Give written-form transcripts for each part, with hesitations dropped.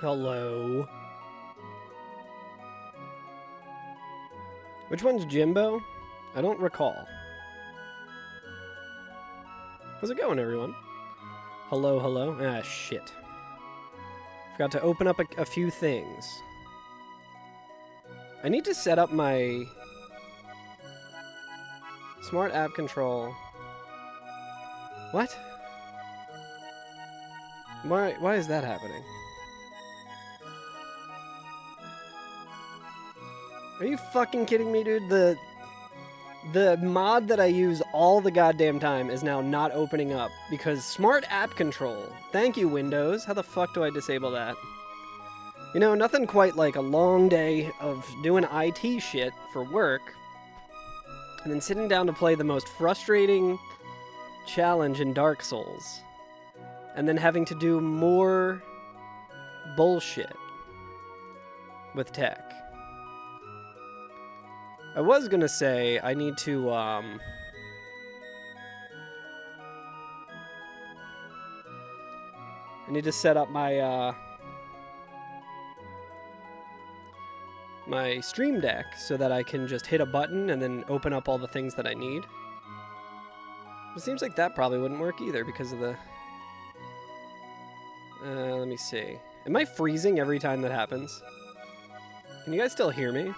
Hello. Which one's Jimbo? I don't recall. How's it going, everyone? Hello, hello. Ah, shit. Forgot to open up a few things. I need to set up my smart app control. What? Why is that happening? Are you fucking kidding me, dude? The mod that I use all the goddamn time is now not opening up because smart app control. Thank you, Windows. How the fuck do I disable that? You know, nothing quite like a long day of doing IT shit for work and then sitting down to play the most frustrating challenge in Dark Souls and then having to do more bullshit with tech. I was gonna say I need to set up my my Stream Deck so that I can just hit a button and then open up all the things that I need. It seems like that probably wouldn't work either because of the let me see. Am I freezing every time that happens? Can you guys still hear me?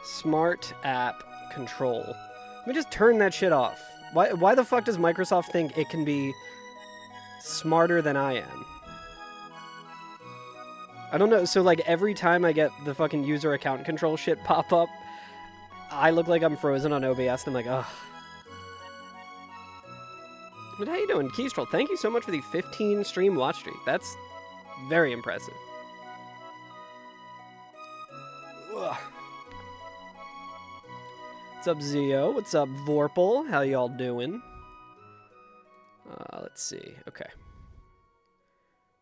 Smart app control. Let me just turn that shit off. Why the fuck does Microsoft think it can be smarter than I am? I don't know. So, like, every time I get the fucking user account control shit pop up, I look like I'm frozen on OBS, and I'm like, ugh. But how you doing, Keystral? Thank you so much for the 15 stream watch streak. That's very impressive. Ugh. What's up, Zio? What's up, Vorpal? How y'all doing? Let's see. Okay.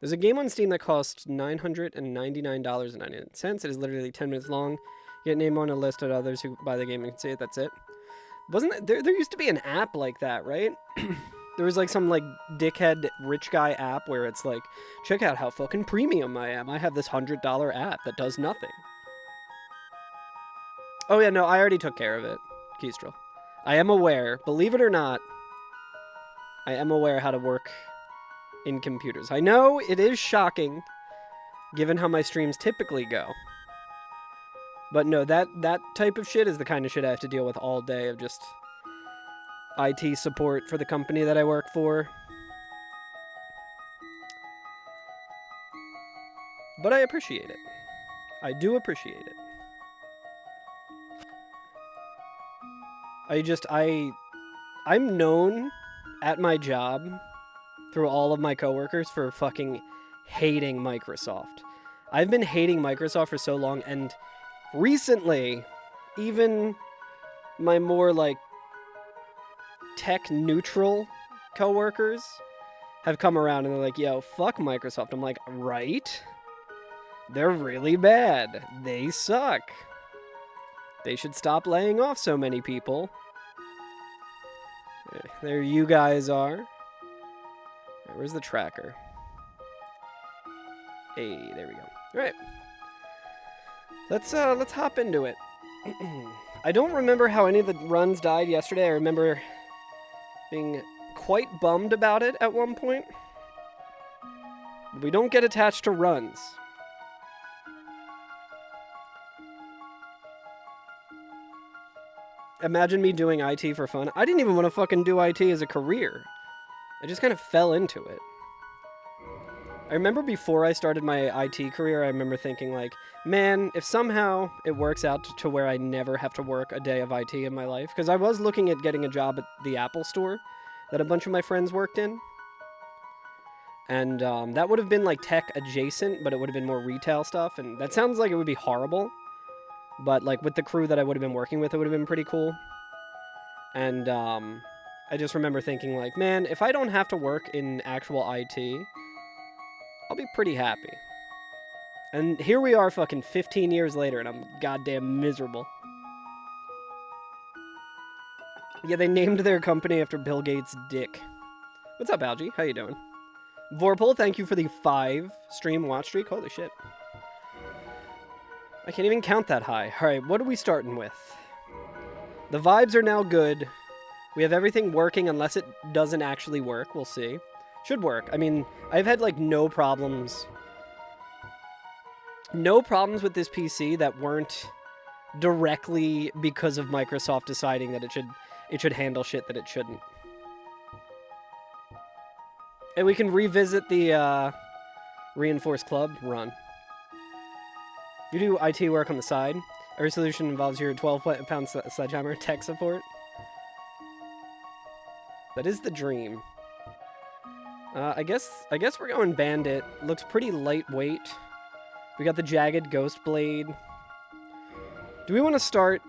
There's a game on Steam that costs $999.99. It is literally 10 minutes long. Get name on a list of others who buy the game and can see it. That's it. Wasn't there used to be an app like that, right? There was like some like dickhead rich guy app where it's like, check out how fucking premium I am. I have this $100 app that does nothing. Oh yeah, no, I already took care of it, Kestrel. I am aware, believe it or not, I am aware how to work in computers. I know it is shocking, given how my streams typically go. But no, that type of shit is the kind of shit I have to deal with all day, of just IT support for the company that I work for. But I appreciate it. I do appreciate it. I'm known at my job through all of my coworkers for fucking hating Microsoft. I've been hating Microsoft for so long, and recently, even my more like tech neutral coworkers have come around and they're like, yo, fuck Microsoft. I'm like, right? They're really bad. They suck. They should stop laying off so many people. There you guys are. Where's the tracker? Hey, there we go. All right. Let's hop into it. I don't remember how any of the runs died yesterday. I remember being quite bummed about it at one point. We don't get attached to runs. Imagine me doing IT for fun. I didn't even want to fucking do IT as a career. I just kind of fell into it. I remember before I started my IT career, I remember thinking like, man, if somehow it works out to where I never have to work a day of IT in my life, because I was looking at getting a job at the Apple store that a bunch of my friends worked in. And that would have been like tech adjacent, but it would have been more retail stuff. And that sounds like it would be horrible. But like with the crew that I would have been working with, it would have been pretty cool. And I just remember thinking like, man, if I don't have to work in actual IT, I'll be pretty happy. And here we are fucking 15 years later, and I'm goddamn miserable. Yeah, they named their company after Bill Gates' dick. What's up, Algie? How you doing? Vorpal, thank you for the 5 stream watch streak. Holy shit. I can't even count that high. Alright, what are we starting with? The vibes are now good. We have everything working unless it doesn't actually work. We'll see. Should work. I mean, I've had like no problems. No problems with this PC that weren't directly because of Microsoft deciding that it should handle shit that it shouldn't. And we can revisit the Reinforced Club run. You do IT work on the side. Every solution involves your 12-pound sledgehammer tech support. That is the dream. I guess we're going Bandit. Looks pretty lightweight. We got the jagged ghost blade. Do we want to start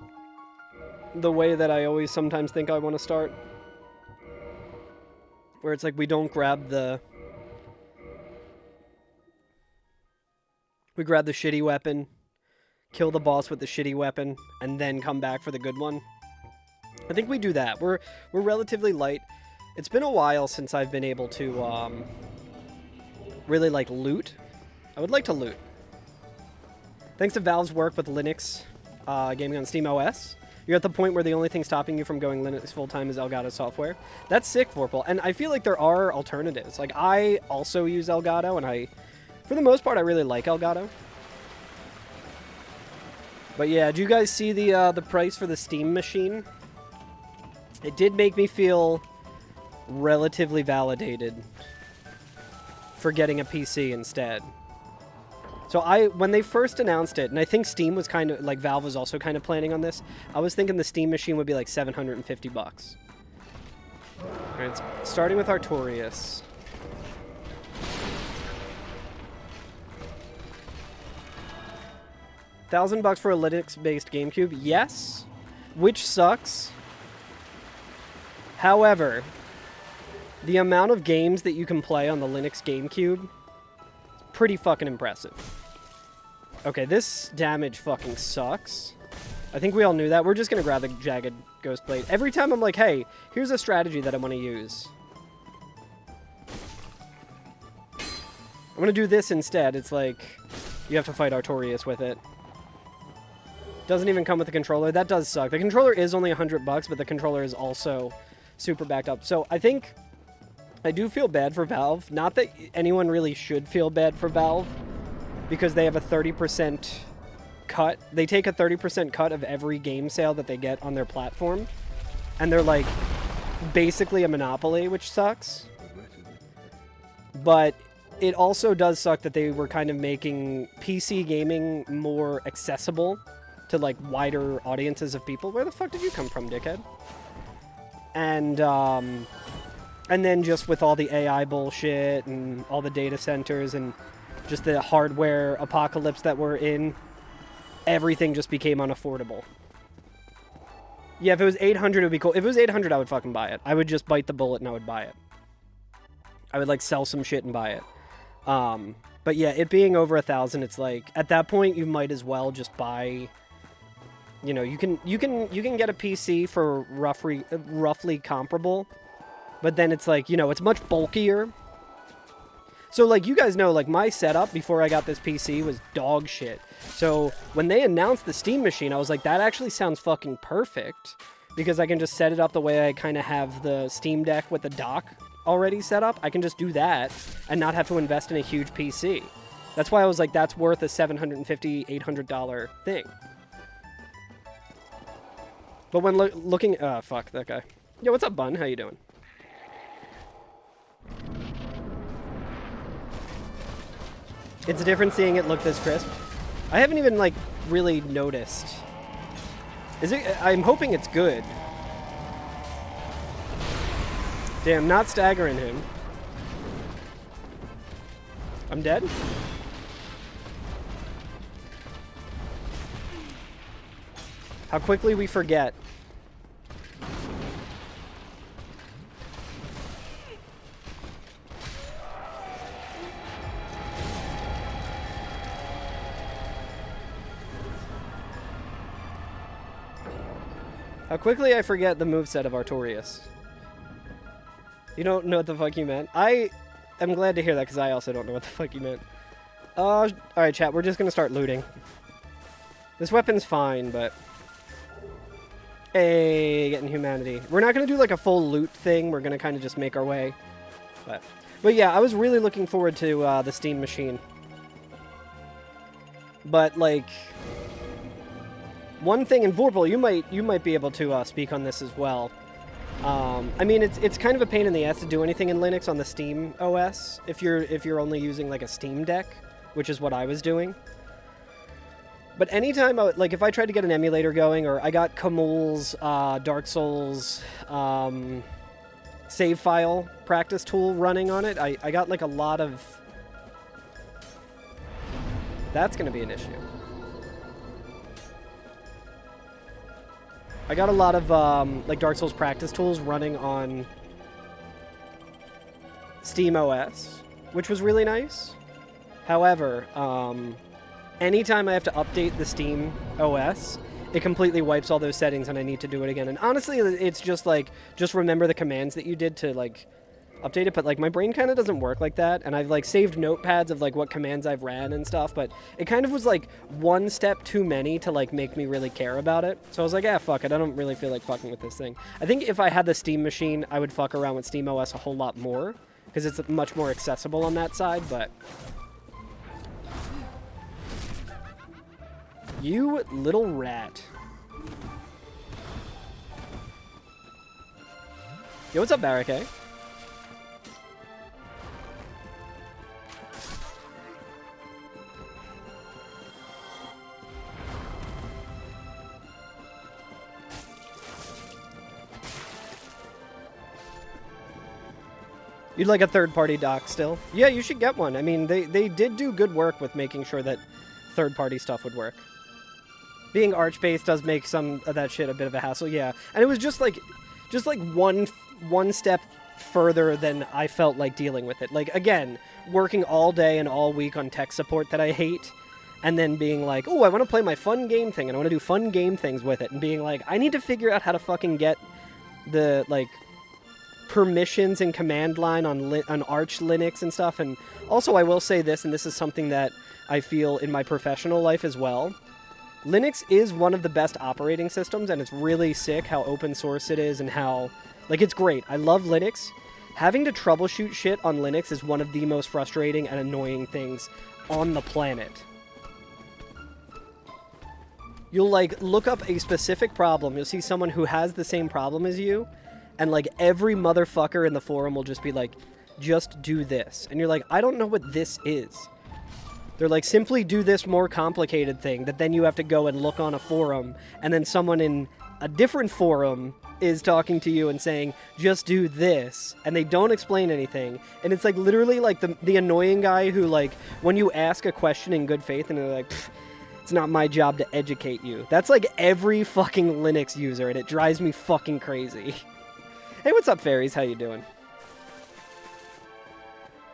the way that I always sometimes think I want to start? Where it's like we don't grab the... We grab the shitty weapon, kill the boss with the shitty weapon, and then come back for the good one. I think we do that. We're relatively light. It's been a while since I've been able to really like loot. I would like to loot. Thanks to Valve's work with Linux gaming on Steam OS, you're at the point where the only thing stopping you from going Linux full-time is Elgato software. That's sick, Vorpal. And I feel like there are alternatives. Like, I also use Elgato, and for the most part, I really like Elgato. But yeah, do you guys see the price for the Steam machine? It did make me feel relatively validated for getting a PC instead. So when they first announced it, and I think Steam was kind of, like Valve was also kind of planning on this, I was thinking the Steam machine would be like $750. Alright, starting with Artorias. $1,000 for a Linux-based GameCube? Yes, which sucks. However, the amount of games that you can play on the Linux GameCube is pretty fucking impressive. Okay, this damage fucking sucks. I think we all knew that. We're just going to grab the Jagged Ghost Blade. Every time I'm like, hey, here's a strategy that I want to use. I'm going to do this instead. It's like, you have to fight Artorias with it. Doesn't even come with the controller. That does suck. The controller is only $100, but the controller is also super backed up. So I think I do feel bad for Valve. Not that anyone really should feel bad for Valve, because they have a 30% cut. They take a 30% cut of every game sale that they get on their platform, and they're like basically a monopoly, which sucks. But it also does suck that they were kind of making PC gaming more accessible to like wider audiences of people. Where the fuck did you come from, dickhead? And then just with all the AI bullshit and all the data centers and just the hardware apocalypse that we're in, everything just became unaffordable. Yeah, if it was 800, it would be cool. If it was 800, I would fucking buy it. I would just bite the bullet and I would buy it. I would like sell some shit and buy it. But yeah, it being over 1,000, it's like at that point you might as well just buy. You know, you can get a PC for roughly comparable, but then it's like, you know, it's much bulkier. So like you guys know, like my setup before I got this PC was dog shit. So when they announced the Steam machine, I was like, that actually sounds fucking perfect, because I can just set it up the way I kind of have the Steam Deck with the dock already set up. I can just do that and not have to invest in a huge PC. That's why I was like, that's worth a $750, $800 thing. But when looking... fuck, that guy. Yo, what's up, Bun? How you doing? It's different seeing it look this crisp. I haven't even, like, really noticed. Is it... I'm hoping it's good. Damn, not staggering him. I'm dead? How quickly we forget. How quickly I forget the moveset of Artorias. You don't know what the fuck you meant? I am glad to hear that, because I also don't know what the fuck you meant. Alright, chat, we're just gonna start looting. This weapon's fine, but... Hey, getting humanity. We're not gonna do like a full loot thing, we're gonna kind of just make our way. But yeah, I was really looking forward to the Steam machine. But like... One thing, and Vorpal, you might be able to speak on this as well. I mean, it's kind of a pain in the ass to do anything in Linux on the Steam OS if you're only using like a Steam Deck, which is what I was doing. But anytime, like if I tried to get an emulator going, or I got Kamul's Dark Souls save file practice tool running on it, I got like a lot of... That's going to be an issue. I got a lot of like Dark Souls practice tools running on Steam OS, which was really nice. However, anytime I have to update the Steam OS, it completely wipes all those settings and I need to do it again. And honestly, it's just like, just remember the commands that you did to like update it, but like my brain kind of doesn't work like that, and I've like saved notepads of like what commands I've ran and stuff, but it kind of was like one step too many to like make me really care about it. So I was like, yeah, fuck it, I don't really feel like fucking with this thing. I think if I had the Steam machine, I would fuck around with SteamOS a whole lot more, because it's much more accessible on that side, but... You little rat. Yo, what's up, Barricade? You'd like a third-party dock still? Yeah, you should get one. I mean, they did do good work with making sure that third-party stuff would work. Being Arch-based does make some of that shit a bit of a hassle, yeah. And it was just like one step further than I felt like dealing with it. Like, again, working all day and all week on tech support that I hate, and then being like, oh, I want to play my fun game thing, and I want to do fun game things with it, and being like, I need to figure out how to fucking get the, like, permissions and command line on Arch Linux and stuff. And also, I will say this, and this is something that I feel in my professional life as well. Linux is one of the best operating systems, and it's really sick how open source it is and how, like, it's great. I love Linux. Having to troubleshoot shit on Linux is one of the most frustrating and annoying things on the planet. You'll, like, look up a specific problem. You'll see someone who has the same problem as you, and, like, every motherfucker in the forum will just be like, just do this. And you're like, I don't know what this is. They're like, simply do this more complicated thing that then you have to go and look on a forum, and then someone in a different forum is talking to you and saying, just do this, and they don't explain anything. And it's, like, literally, like, the annoying guy who, like, when you ask a question in good faith, and they're like, it's not my job to educate you. That's, like, every fucking Linux user, and it drives me fucking crazy. Hey, what's up, fairies? How you doing?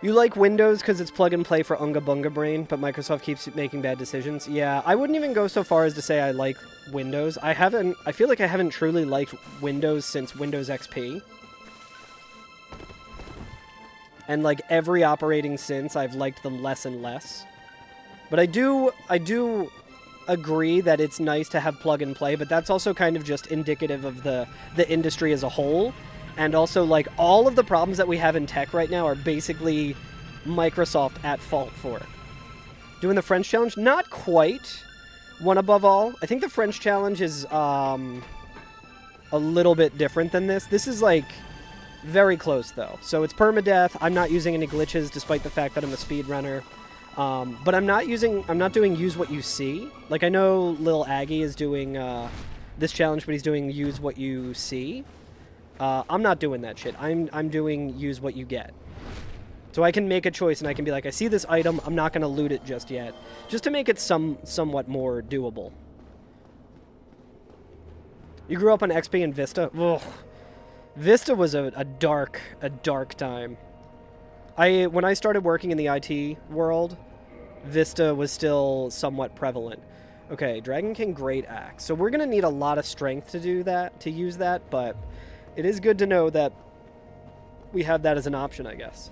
You like Windows because it's plug and play for Unga Bunga Brain, but Microsoft keeps making bad decisions. Yeah, I wouldn't even go so far as to say I like Windows. I feel like I haven't truly liked Windows since Windows XP. And, like, every operating since, I've liked them less and less. But I do agree that it's nice to have plug and play, but that's also kind of just indicative of the industry as a whole. And also, like, all of the problems that we have in tech right now are basically Microsoft at fault for. Doing the French challenge? Not quite. One above all. I think the French challenge is a little bit different than this. This is, like, very close, though. So it's permadeath. I'm not using any glitches, despite the fact that I'm a speedrunner. But I'm not doing use what you see. Like, I know Lil Aggie is doing this challenge, but he's doing use what you see. I'm not doing that shit. I'm doing use what you get. So I can make a choice, and I can be like, I see this item, I'm not going to loot it just yet. Just to make it somewhat more doable. You grew up on XP and Vista? Ugh. Vista was a dark time. When I started working in the IT world, Vista was still somewhat prevalent. Okay, Dragon King Great Axe. So we're going to need a lot of strength to do that, to use that, but it is good to know that we have that as an option, I guess.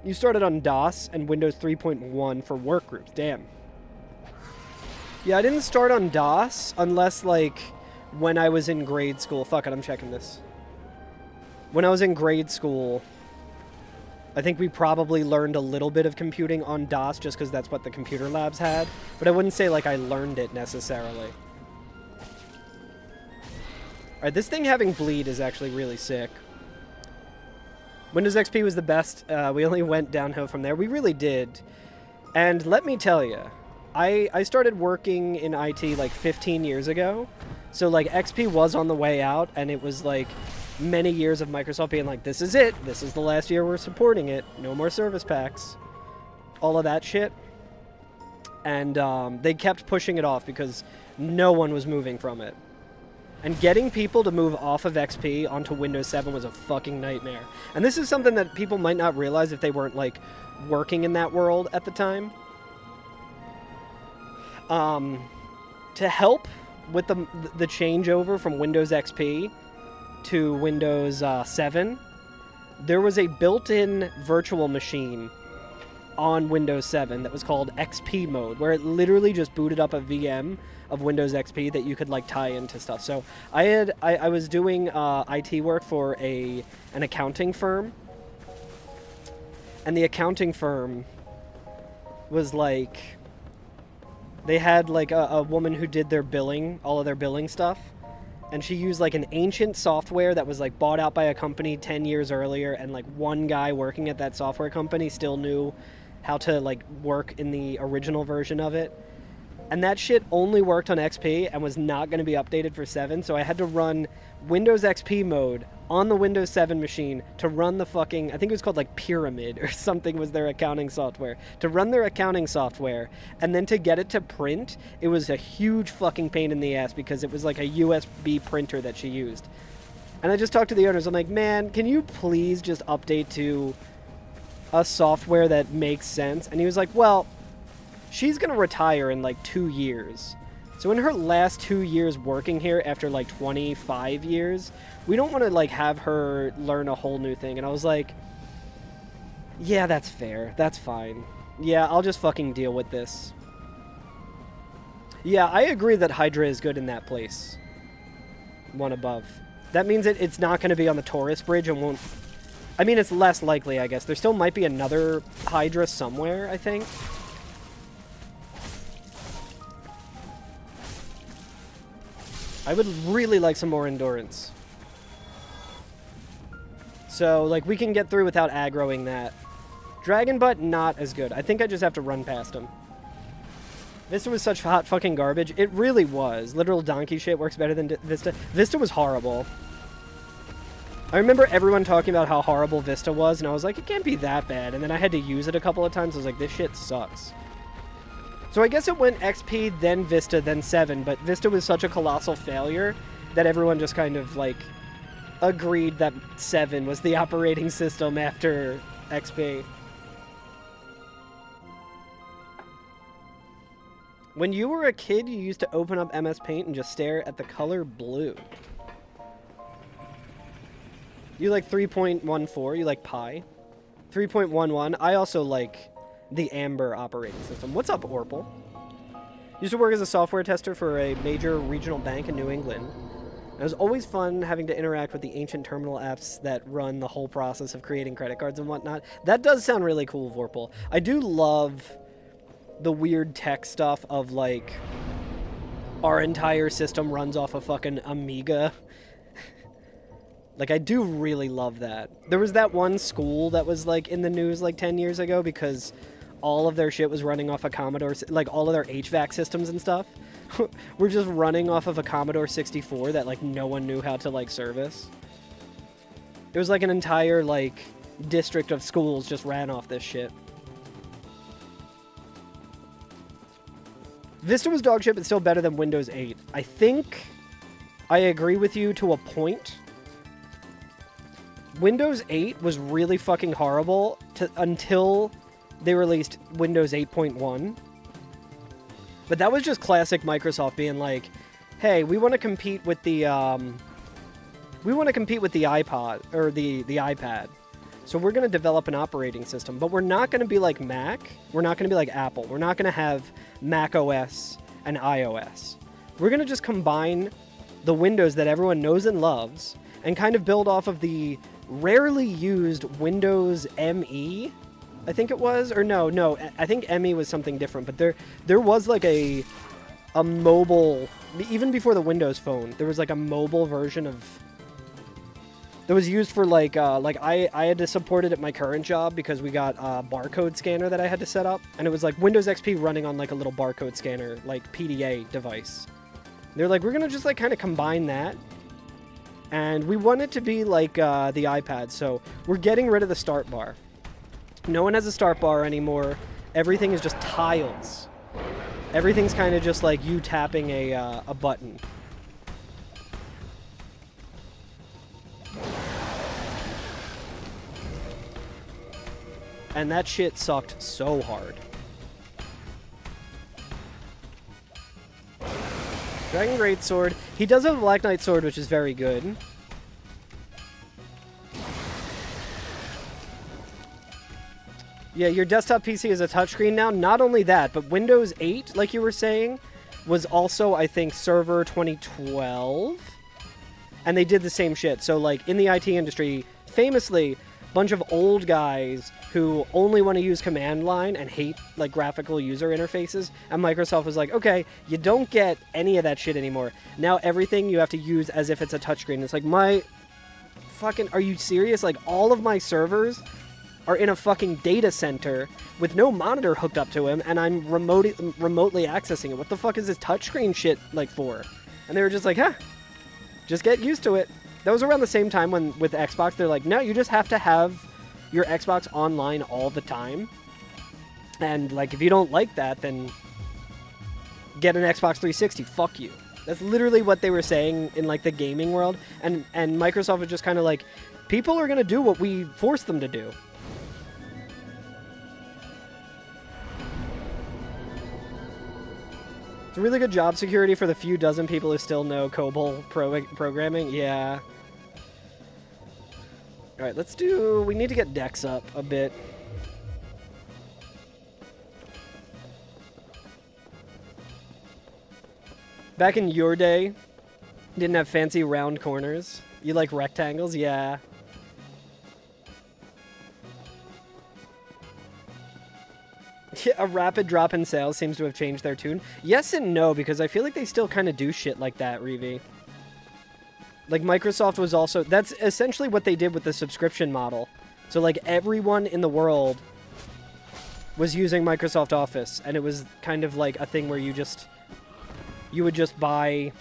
You started on DOS and Windows 3.1 for workgroups. Damn. Yeah, I didn't start on DOS unless, like, when I was in grade school. Fuck it, I'm checking this. When I was in grade school, I think we probably learned a little bit of computing on DOS just because that's what the computer labs had. But I wouldn't say, like, I learned it necessarily. Alright, this thing having bleed is actually really sick. Windows XP was the best. We only went downhill from there. We really did. And let me tell you, I started working in IT like 15 years ago. So, like, XP was on the way out, and it was, like, many years of Microsoft being like, this is it. This is the last year we're supporting it. No more service packs. All of that shit. And they kept pushing it off because no one was moving from it. And getting people to move off of XP onto Windows 7 was a fucking nightmare. And this is something that people might not realize if they weren't, like, working in that world at the time. To help with the changeover from Windows XP to Windows 7, there was a built-in virtual machine on Windows 7 that was called XP mode, where it literally just booted up a VM of Windows XP that you could, like, tie into stuff. So I was doing IT work for an accounting firm, and the accounting firm was like, they had, like, a woman who did their billing, all of their billing stuff, and she used, like, an ancient software that was, like, bought out by a company 10 years earlier, and, like, one guy working at that software company still knew how to, like, work in the original version of it. And that shit only worked on XP and was not going to be updated for 7, so I had to run Windows XP mode on the Windows 7 machine to run the fucking, I think it was called, like, Pyramid or something was their accounting software. To run their accounting software, and then to get it to print, it was a huge fucking pain in the ass because it was like a USB printer that she used. And I just talked to the owners, I'm like, man, can you please just update to a software that makes sense? And he was like, well, she's gonna retire in like 2 years. So in her last 2 years working here after like 25 years, we don't want to like have her learn a whole new thing. And I was like, yeah, that's fair. That's fine. Yeah, I'll just fucking deal with this. Yeah, I agree that Hydra is good in that place. One above. That means it's not going to be on the Taurus Bridge and won't... I mean, it's less likely, I guess. There still might be another Hydra somewhere, I think. I would really like some more endurance. So, like, we can get through without aggroing that. Dragon Butt, not as good. I think I just have to run past him. Vista was such hot fucking garbage. It really was. Literal donkey shit works better than Vista. Vista was horrible. I remember everyone talking about how horrible Vista was, and I was like, it can't be that bad. And then I had to use it a couple of times. I was like, this shit sucks. So I guess it went XP, then Vista, then 7, but Vista was such a colossal failure that everyone just kind of, like, agreed that 7 was the operating system after XP. When you were a kid, you used to open up MS Paint and just stare at the color blue. You like 3.14, you like Pi. 3.11, I also like the Amber operating system. What's up, Orpal? Used to work as a software tester for a major regional bank in New England. It was always fun having to interact with the ancient terminal apps that run the whole process of creating credit cards and whatnot. That does sound really cool, Vorpal. I do love the weird tech stuff of, like, our entire system runs off a fucking Amiga. Like, I do really love that. There was that one school that was, like, in the news, like, 10 years ago because all of their shit was running off a Commodore, like, all of their HVAC systems and stuff were just running off of a Commodore 64 that, like, no one knew how to, like, service. It was, like, an entire, like, district of schools just ran off this shit. Vista was dog shit, but still better than Windows 8. I think I agree with you to a point. Windows 8 was really fucking horrible until they released Windows 8.1. But that was just classic Microsoft being like, hey, we want to compete with the iPod or the iPad. So we're going to develop an operating system, but we're not going to be like Mac. We're not going to be like Apple. We're not going to have Mac OS and iOS. We're going to just combine the Windows that everyone knows and loves and kind of build off of the rarely used Windows ME, I think it was. Or no, I think ME was something different, but there was like a mobile, even before the Windows Phone, there was like a mobile version of that was used for like I had to support it at my current job because we got a barcode scanner that I had to set up, and it was like Windows XP running on like a little barcode scanner, like PDA device. They're like, we're gonna just like kind of combine that, and we want it to be like the iPad, so we're getting rid of the start bar. No one has a start bar anymore. Everything is just tiles. Everything's kind of just like you tapping a button. And that shit sucked so hard. Dragon Greatsword. He does have a Black Knight Sword, which is very good. Yeah, your desktop PC is a touchscreen now. Not only that, but Windows 8, like you were saying, was also, I think, Server 2012. And they did the same shit. So, like, in the IT industry, famously, a bunch of old guys who only want to use command line and hate, like, graphical user interfaces. And Microsoft was like, okay, you don't get any of that shit anymore. Now everything you have to use as if it's a touchscreen. It's like, my fucking... Are you serious? Like, all of my servers are in a fucking data center with no monitor hooked up to him, and I'm remotely accessing it. What the fuck is this touchscreen shit, like, for? And they were just like, huh, just get used to it. That was around the same time when, with Xbox, they're like, no, you just have to have your Xbox online all the time. And, like, if you don't like that, then get an Xbox 360. Fuck you. That's literally what they were saying in, like, the gaming world. And Microsoft was just kind of like, people are going to do what we force them to do. It's a really good job security for the few dozen people who still know COBOL programming. Yeah. Alright, let's do... We need to get Dex up a bit. Back in your day, didn't have fancy round corners. You like rectangles? Yeah. A rapid drop in sales seems to have changed their tune. Yes and no, because I feel like they still kind of do shit like that, Reevee. Like, Microsoft was also... That's essentially what they did with the subscription model. So, like, everyone in the world was using Microsoft Office, and it was kind of like a thing where you would just buy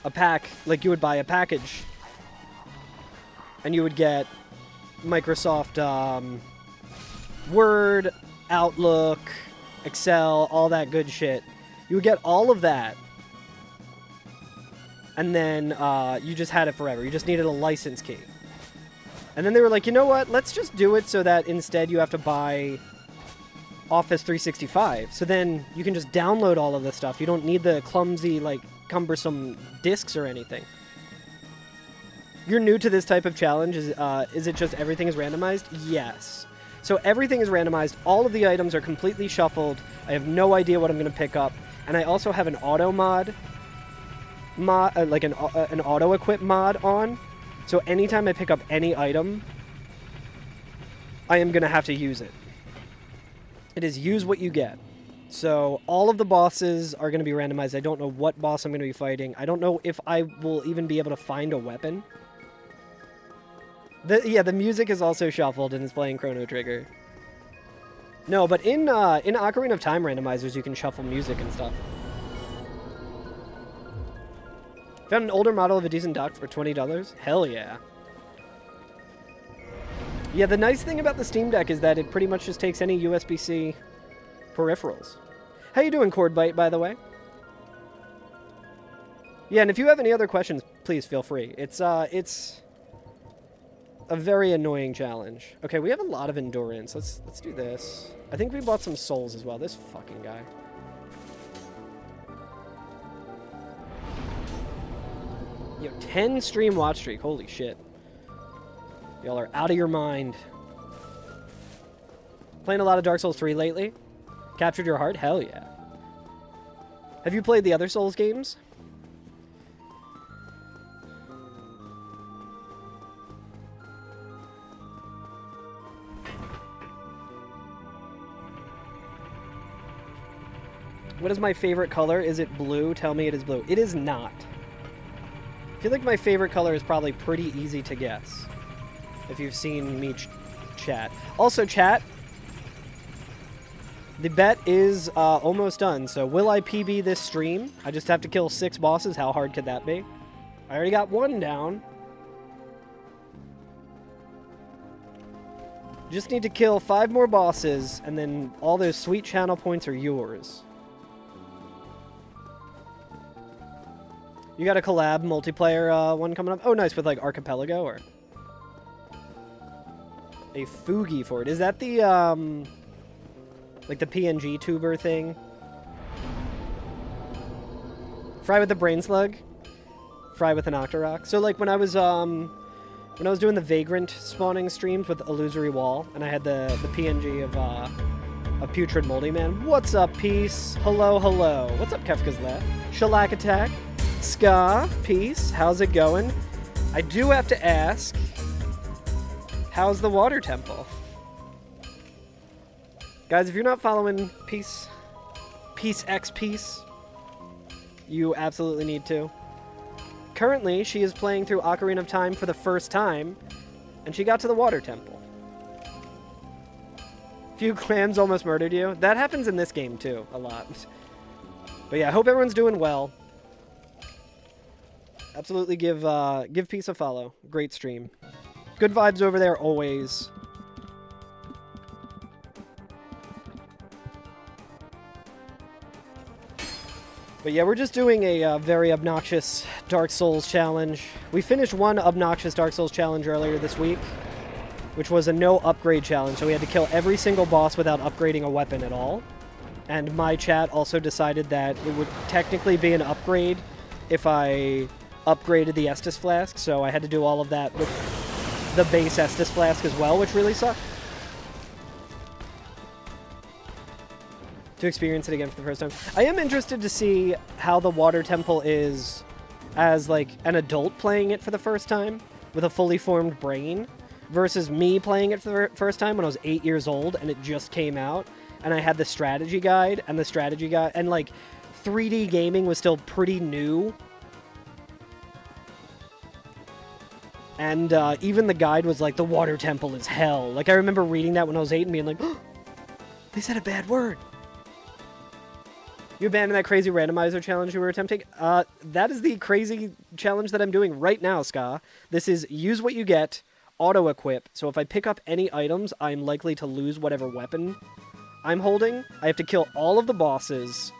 a pack, like you would buy a package, and you would get Microsoft Word, Outlook, Excel, all that good shit. You would get all of that, and then you just had it forever. You just needed a license key. And then they were like, you know what, let's just do it so that instead you have to buy Office 365. So then you can just download all of this stuff. You don't need the clumsy, like, cumbersome discs or anything. You're new to this type of challenge. Is it just everything is randomized? Yes. So everything is randomized. All of the items are completely shuffled. I have no idea what I'm going to pick up. And I also have an auto mod, like an auto equip mod on. So anytime I pick up any item, I am going to have to use it. It is use what you get. So all of the bosses are going to be randomized. I don't know what boss I'm going to be fighting. I don't know if I will even be able to find a weapon. The music is also shuffled and is playing Chrono Trigger. No, but in Ocarina of Time randomizers, you can shuffle music and stuff. Found an older model of a decent dock for $20? Hell yeah. Yeah, the nice thing about the Steam Deck is that it pretty much just takes any USB-C peripherals. How you doing, Chordbite, by the way? Yeah, and if you have any other questions, please feel free. It's a very annoying challenge. Okay, we have a lot of endurance. Let's do this. I think we bought some souls as well. This fucking guy. Yo, 10 stream watch streak. Holy shit. Y'all are out of your mind. Playing a lot of Dark Souls 3 lately? Captured your heart? Hell yeah. Have you played the other Souls games? What is my favorite color? Is it blue? Tell me it is blue. It is not. I feel like my favorite color is probably pretty easy to guess. If you've seen me chat. Also, chat, the bet is almost done. So will I PB this stream? I just have to kill 6 bosses. How hard could that be? I already got 1 down. Just need to kill 5 more bosses, and then all those sweet channel points are yours. You got a collab multiplayer one coming up? Oh, nice, with like Archipelago or... A Fugi for it. Is that the, like the PNG tuber thing? Fry with the brain slug? Fry with an Octorok? So, like, when I was doing the Vagrant spawning streams with Illusory Wall, and I had the PNG of a Putrid Moldy Man. What's up, Peace? Hello, hello. What's up, Kefka's Left? Shellac Attack? Ska? Peace? How's it going? I do have to ask... How's the water temple? Guys, if you're not following Peace X Peace, you absolutely need to. Currently, she is playing through Ocarina of Time for the first time, and she got to the water temple. Few clams almost murdered you. That happens in this game, too, a lot. But yeah, I hope everyone's doing well. Absolutely give Peace a follow. Great stream. Good vibes over there, always. But yeah, we're just doing a very obnoxious Dark Souls challenge. We finished one obnoxious Dark Souls challenge earlier this week, which was a no upgrade challenge. So we had to kill every single boss without upgrading a weapon at all. And my chat also decided that it would technically be an upgrade if I upgraded the Estus Flask, so I had to do all of that with the base Estus Flask as well, which really sucked. To experience it again for the first time. I am interested to see how the Water Temple is as, like, an adult playing it for the first time with a fully formed brain versus me playing it for the first time when I was 8 years old and it just came out and I had the strategy guide and like 3D gaming was still pretty new. And even the guide was like, the Water Temple is hell. Like, I remember reading that when I was 8 and being like, oh, they said a bad word. You abandoned that crazy randomizer challenge you were attempting? That is the crazy challenge that I'm doing right now, Ska. This is use what you get, auto-equip. So if I pick up any items, I'm likely to lose whatever weapon I'm holding. I have to kill all of the bosses,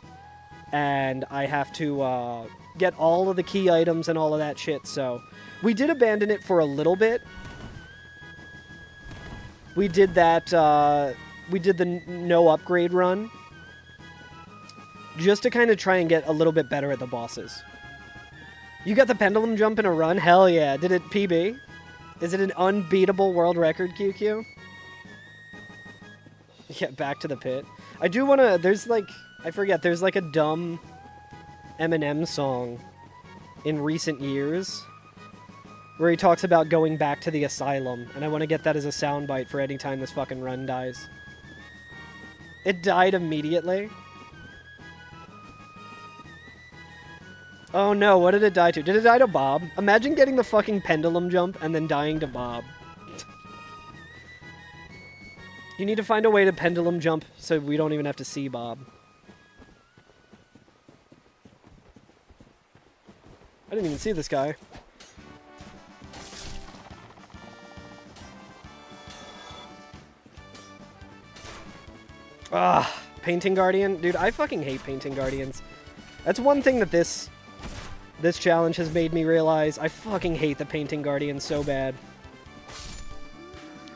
and I have to get all of the key items and all of that shit, so... We did abandon it for a little bit. We did that, we did the no upgrade run. Just to kind of try and get a little bit better at the bosses. You got the pendulum jump in a run? Hell yeah. Did it PB? Is it an unbeatable world record, QQ? Yeah, back to the pit. I do want to... There's like... I forget. There's like a dumb Eminem song in recent years where he talks about going back to the asylum, and I want to get that as a soundbite for any time this fucking run dies. It died immediately. Oh no, what did it die to? Did it die to Bob? Imagine getting the fucking pendulum jump and then dying to Bob. You need to find a way to pendulum jump so we don't even have to see Bob. I didn't even see this guy. Ah, Painting Guardian? Dude, I fucking hate Painting Guardians. That's one thing that this challenge has made me realize. I fucking hate the Painting Guardian so bad.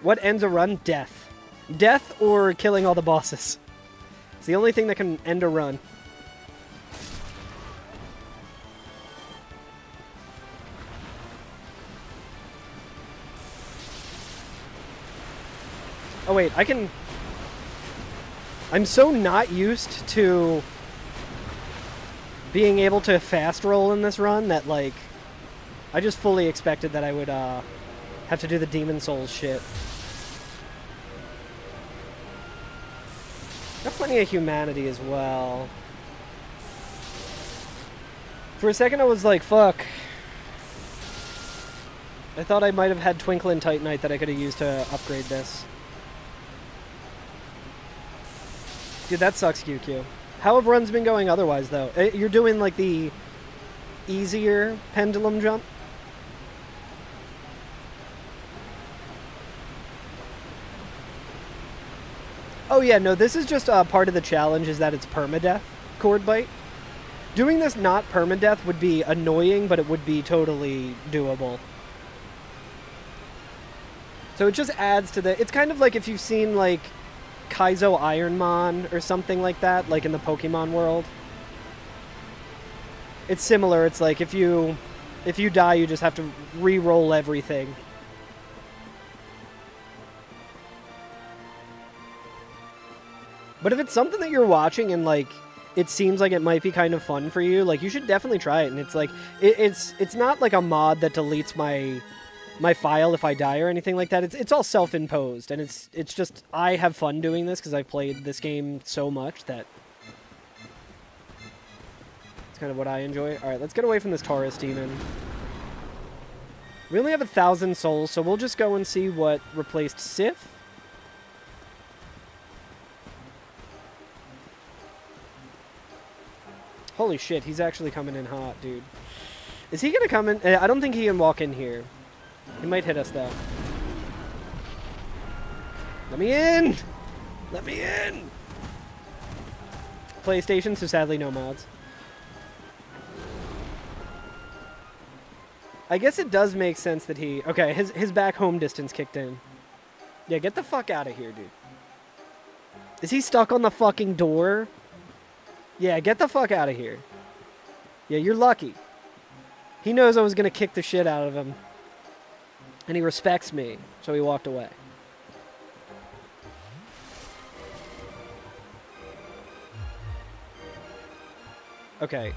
What ends a run? Death. Death or killing all the bosses. It's the only thing that can end a run. Oh wait, I can... I'm so not used to being able to fast roll in this run that, like, I just fully expected that I would have to do the Demon Souls shit. Got plenty of humanity as well. For a second I was like, fuck. I thought I might have had Twinkle and Titanite that I could have used to upgrade this. Dude, that sucks, QQ. How have runs been going otherwise, though? You're doing, like, the easier pendulum jump? Oh, yeah, no, this is just part of the challenge is that it's permadeath chord bite. Doing this not permadeath would be annoying, but it would be totally doable. So it just adds to the... It's kind of like if you've seen, like... Kaizo Ironmon or something like that, like in the Pokemon world. It's similar. It's like if you die, you just have to re-roll everything. But if it's something that you're watching and like it seems like it might be kind of fun for you, like you should definitely try it. And it's like it's not like a mod that deletes my file if I die or anything like that. It's all self-imposed, and it's just I have fun doing this because I've played this game so much that it's kind of what I enjoy. All right, let's get away from this Taurus demon. We only have 1,000 souls, so we'll just go and see what replaced Sif. Holy shit, he's actually coming in hot, dude. Is he gonna come in? I don't think he can walk in here. He might hit us, though. Let me in! Let me in! PlayStation, so sadly no mods. I guess it does make sense that he... Okay, his back home distance kicked in. Yeah, get the fuck out of here, dude. Is he stuck on the fucking door? Yeah, get the fuck out of here. Yeah, you're lucky. He knows I was going to kick the shit out of him. And he respects me, so he walked away. Okay.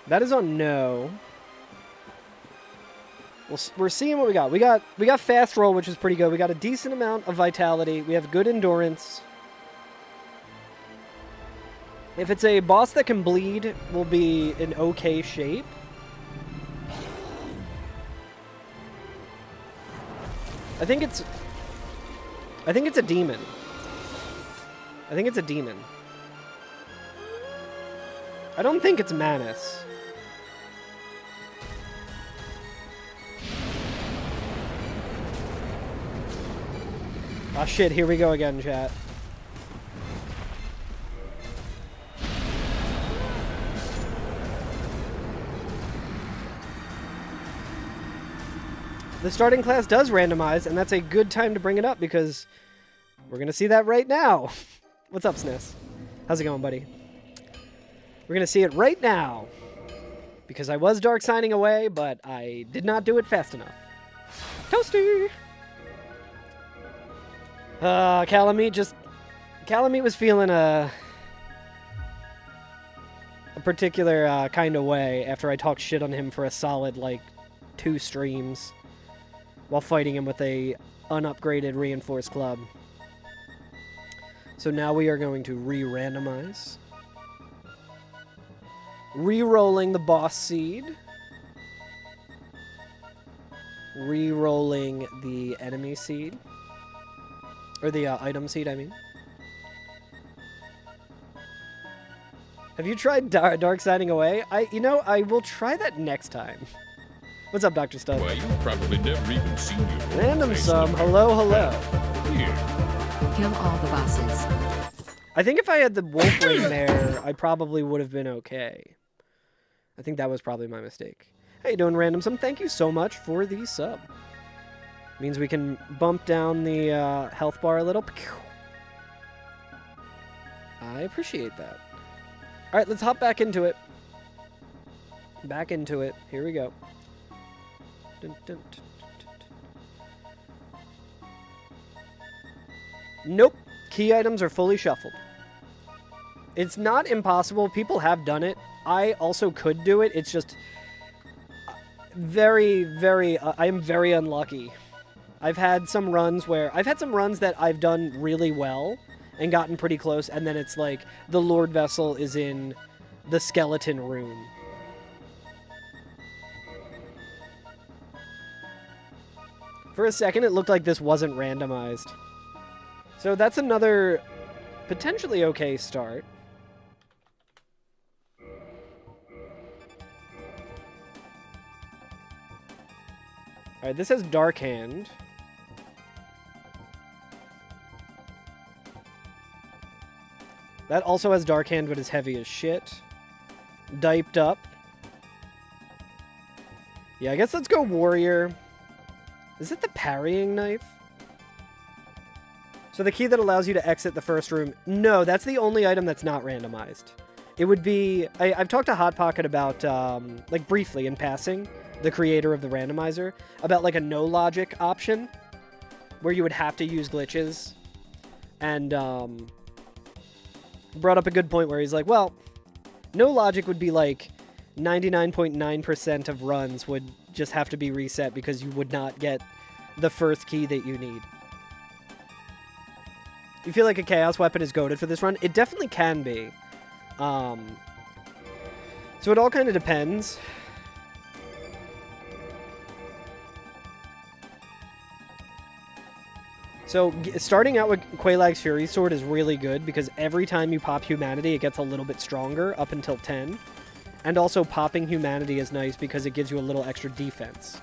That is on no. We're seeing what we got. We got fast roll, which is pretty good. We got a decent amount of vitality. We have good endurance. If it's a boss that can bleed, we'll be in okay shape. I think it's a demon. I think it's a demon. I don't think it's Manus. Ah, shit, here we go again, chat. The starting class does randomize, and that's a good time to bring it up because we're going to see that right now. What's up, Sniss? How's it going, buddy? We're going to see it right now because I was dark signing away, but I did not do it fast enough. Toasty! Calamite was feeling a particular kind of way after I talked shit on him for a solid, like, 2 streams while fighting him with a unupgraded reinforced club. So now we are going to re-randomize. Re-rolling the boss seed. Re-rolling the enemy seed. Or the item seed, I mean. Have you tried dark signing away? I will try that next time. What's up, Dr. Stud? Well, you've probably never even seen your Random sum. Hello, hello. Here. Kill all the bosses. I think if I had the wolf ring there, I probably would have been okay. I think that was probably my mistake. How you doing, Random Sum? Thank you so much for the sub. Means we can bump down the health bar a little. I appreciate that. All right, let's hop back into it. Back into it. Here we go. Dun, dun, dun, dun, dun. Nope. Key items are fully shuffled. It's not impossible. People have done it. I also could do it. It's just very, very... I am very unlucky. I've had some runs that I've done really well and gotten pretty close, and then it's like the Lord Vessel is in the skeleton room. For a second, it looked like this wasn't randomized. So that's another potentially okay start. Alright, this has Dark Hand. That also has Dark Hand, but is heavy as shit. Diped up. Yeah, I guess let's go Warrior. Is it the parrying knife? So the key that allows you to exit the first room. No, that's the only item that's not randomized. It would be... I've talked to Hot Pocket about, like, briefly in passing, the creator of the randomizer, about, like, a no-logic option, where you would have to use glitches. And, brought up a good point where he's like, well, no logic would be, like, 99.9% of runs would just have to be reset because you would not get the first key that you need. You feel like a Chaos Weapon is goated for this run? It definitely can be. So it all kind of depends. So starting out with Quaylag's Fury Sword is really good because every time you pop Humanity, it gets a little bit stronger up until 10. And also popping Humanity is nice because it gives you a little extra defense.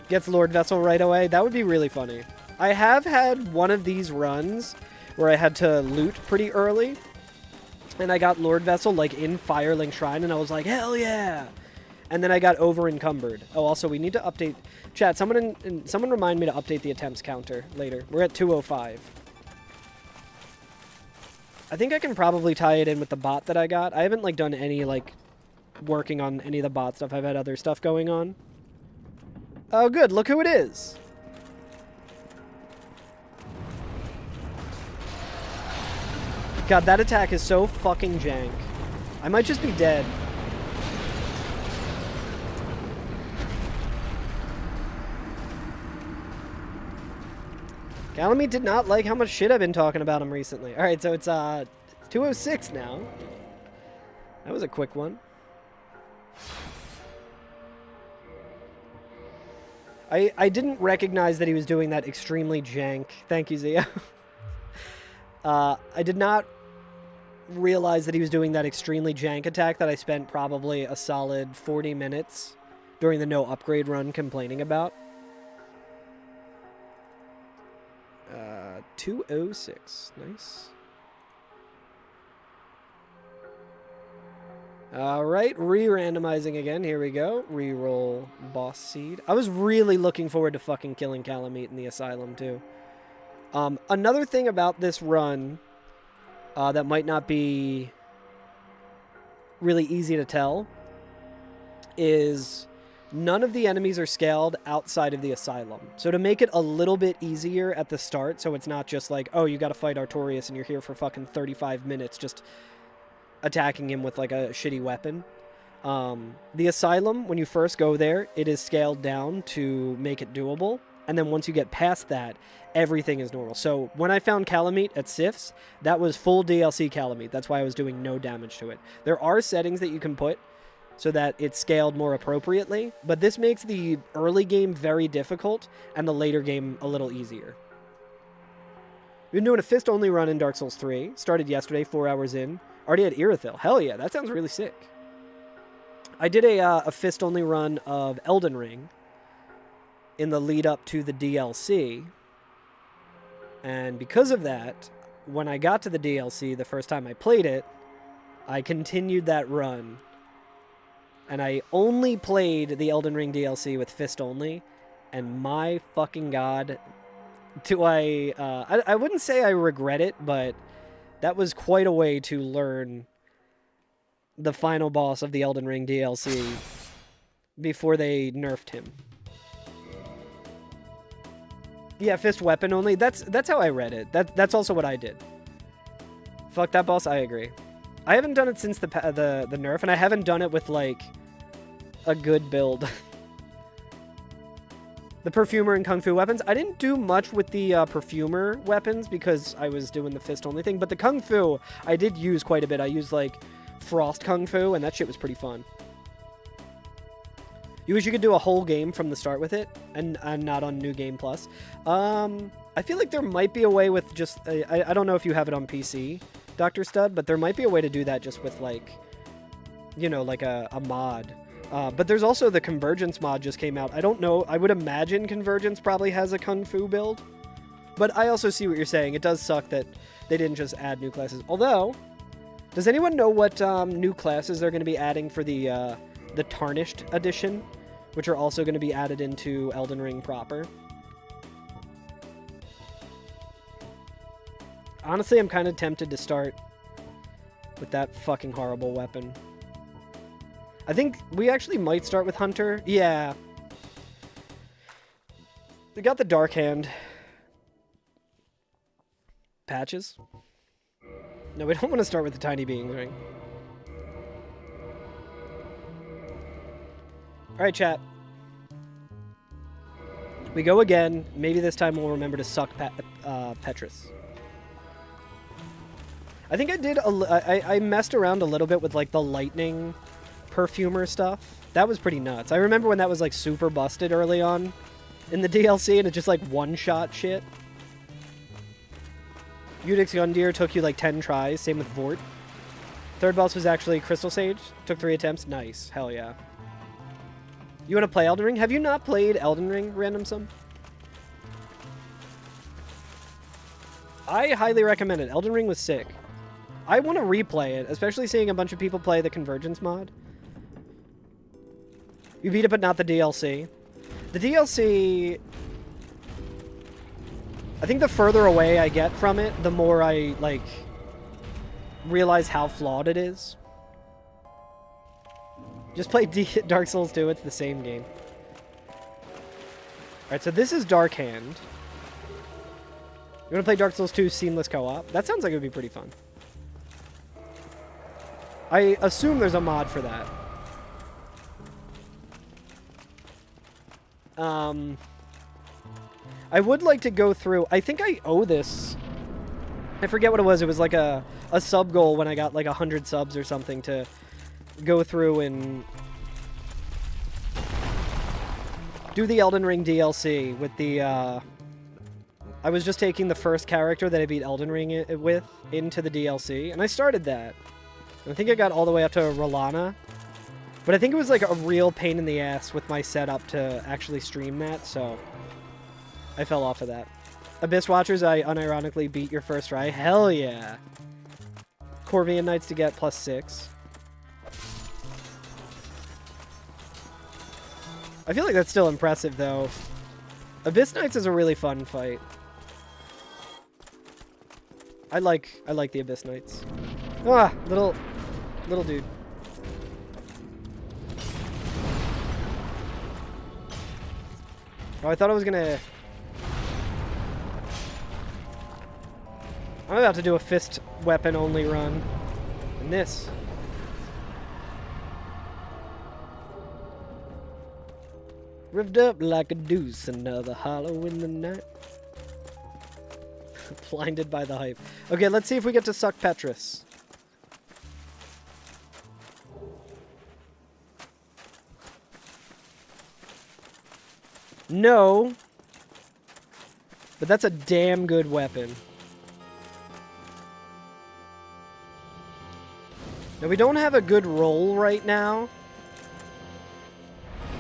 Gets Lord Vessel right away. That would be really funny. I have had one of these runs where I had to loot pretty early. And I got Lord Vessel, like, in Firelink Shrine, and I was like, hell yeah! And then I got over-encumbered. Oh, also, we need to update... Chat, someone remind me to update the attempts counter later. We're at 205. I think I can probably tie it in with the bot that I got. I haven't, like, done any, like, working on any of the bot stuff. I've had other stuff going on. Oh, good. Look who it is. God, that attack is so fucking jank. I might just be dead. Calamite did not like how much shit I've been talking about him recently. Alright, so it's 206 now. That was a quick one. I didn't recognize that he was doing that extremely jank. Thank you, Zia. I did not realize that he was doing that extremely jank attack that I spent probably a solid 40 minutes during the no upgrade run complaining about. 206. Nice. Alright, re-randomizing again. Here we go. Reroll boss seed. I was really looking forward to fucking killing Calamite in the Asylum, too. Another thing about this run that might not be really easy to tell is none of the enemies are scaled outside of the Asylum. So to make it a little bit easier at the start, so it's not just like, oh, you gotta fight Artorias and you're here for fucking 35 minutes just attacking him with like a shitty weapon. The Asylum, when you first go there, it is scaled down to make it doable. And then once you get past that, everything is normal. So when I found Calamite at Sif's, that was full DLC Calamite. That's why I was doing no damage to it. There are settings that you can put so that it's scaled more appropriately, but this makes the early game very difficult and the later game a little easier. We've been doing a fist-only run in Dark Souls 3. Started yesterday, 4 hours in. Already had Irithyll. Hell yeah, that sounds really sick. I did a fist-only run of Elden Ring in the lead up to the DLC. And because of that, when I got to the DLC the first time I played it, I continued that run. And I only played the Elden Ring DLC with fist only. And my fucking god, do I wouldn't say I regret it, but that was quite a way to learn the final boss of the Elden Ring DLC before they nerfed him. Yeah, fist weapon only. That's how I read it. That's also what I did. Fuck that boss. I agree. I haven't done it since the nerf, and I haven't done it with like a good build. The Perfumer and Kung Fu weapons. I didn't do much with the Perfumer weapons because I was doing the fist only thing, but the Kung Fu I did use quite a bit. I used like Frost Kung Fu, and that shit was pretty fun. You wish you could do a whole game from the start with it, and not on New Game Plus. I feel like there might be a way with just... I don't know if you have it on PC, Dr. Stud, but there might be a way to do that just with, like, you know, like a mod. But there's also the Convergence mod just came out. I don't know. I would imagine Convergence probably has a Kung Fu build. But I also see what you're saying. It does suck that they didn't just add new classes. Although, does anyone know what new classes they're going to be adding for the Tarnished edition, which are also going to be added into Elden Ring proper? Honestly, I'm kind of tempted to start with that fucking horrible weapon. I think we actually might start with Hunter. Yeah. We got the Dark Hand. Patches? No, we don't want to start with the Tiny Beings ring. Alright, chat. We go again. Maybe this time we'll remember to suck Petrus. I think I did I messed around a little bit with like the lightning perfumer stuff. That was pretty nuts. I remember when that was like super busted early on in the DLC and it just like one-shot shit. Udix Gundyr took you like 10 tries. Same with Vort. Third boss was actually Crystal Sage. Took 3 attempts. Nice. Hell yeah. You want to play Elden Ring? Have you not played Elden Ring, Random Sum? I highly recommend it. Elden Ring was sick. I want to replay it, especially seeing a bunch of people play the Convergence mod. You beat it, but not the DLC. The DLC... I think the further away I get from it, the more I, like, realize how flawed it is. Just play Dark Souls 2, it's the same game. Alright, so this is Dark Hand. You want to play Dark Souls 2 Seamless Co-op? That sounds like it would be pretty fun. I assume there's a mod for that. I would like to go through... I think I owe this. I forget what it was. It was like a sub goal when I got like 100 subs or something to go through and do the Elden Ring DLC with the... I was just taking the first character that I beat Elden Ring with into the DLC, and I started that. And I think I got all the way up to Rolana. But I think it was like a real pain in the ass with my setup to actually stream that, so I fell off of that. Abyss Watchers, I unironically beat your first try. Hell yeah! Corvian Knights to get +6. I feel like that's still impressive, though. Abyss Knights is a really fun fight. I like the Abyss Knights. Ah, little dude. Oh, I thought I was gonna... I'm about to do a fist weapon only run. And this. Revved up like a deuce, another hollow in the night. Blinded by the hype. Okay, let's see if we get to suck Petrus. No. But that's a damn good weapon. Now, we don't have a good roll right now.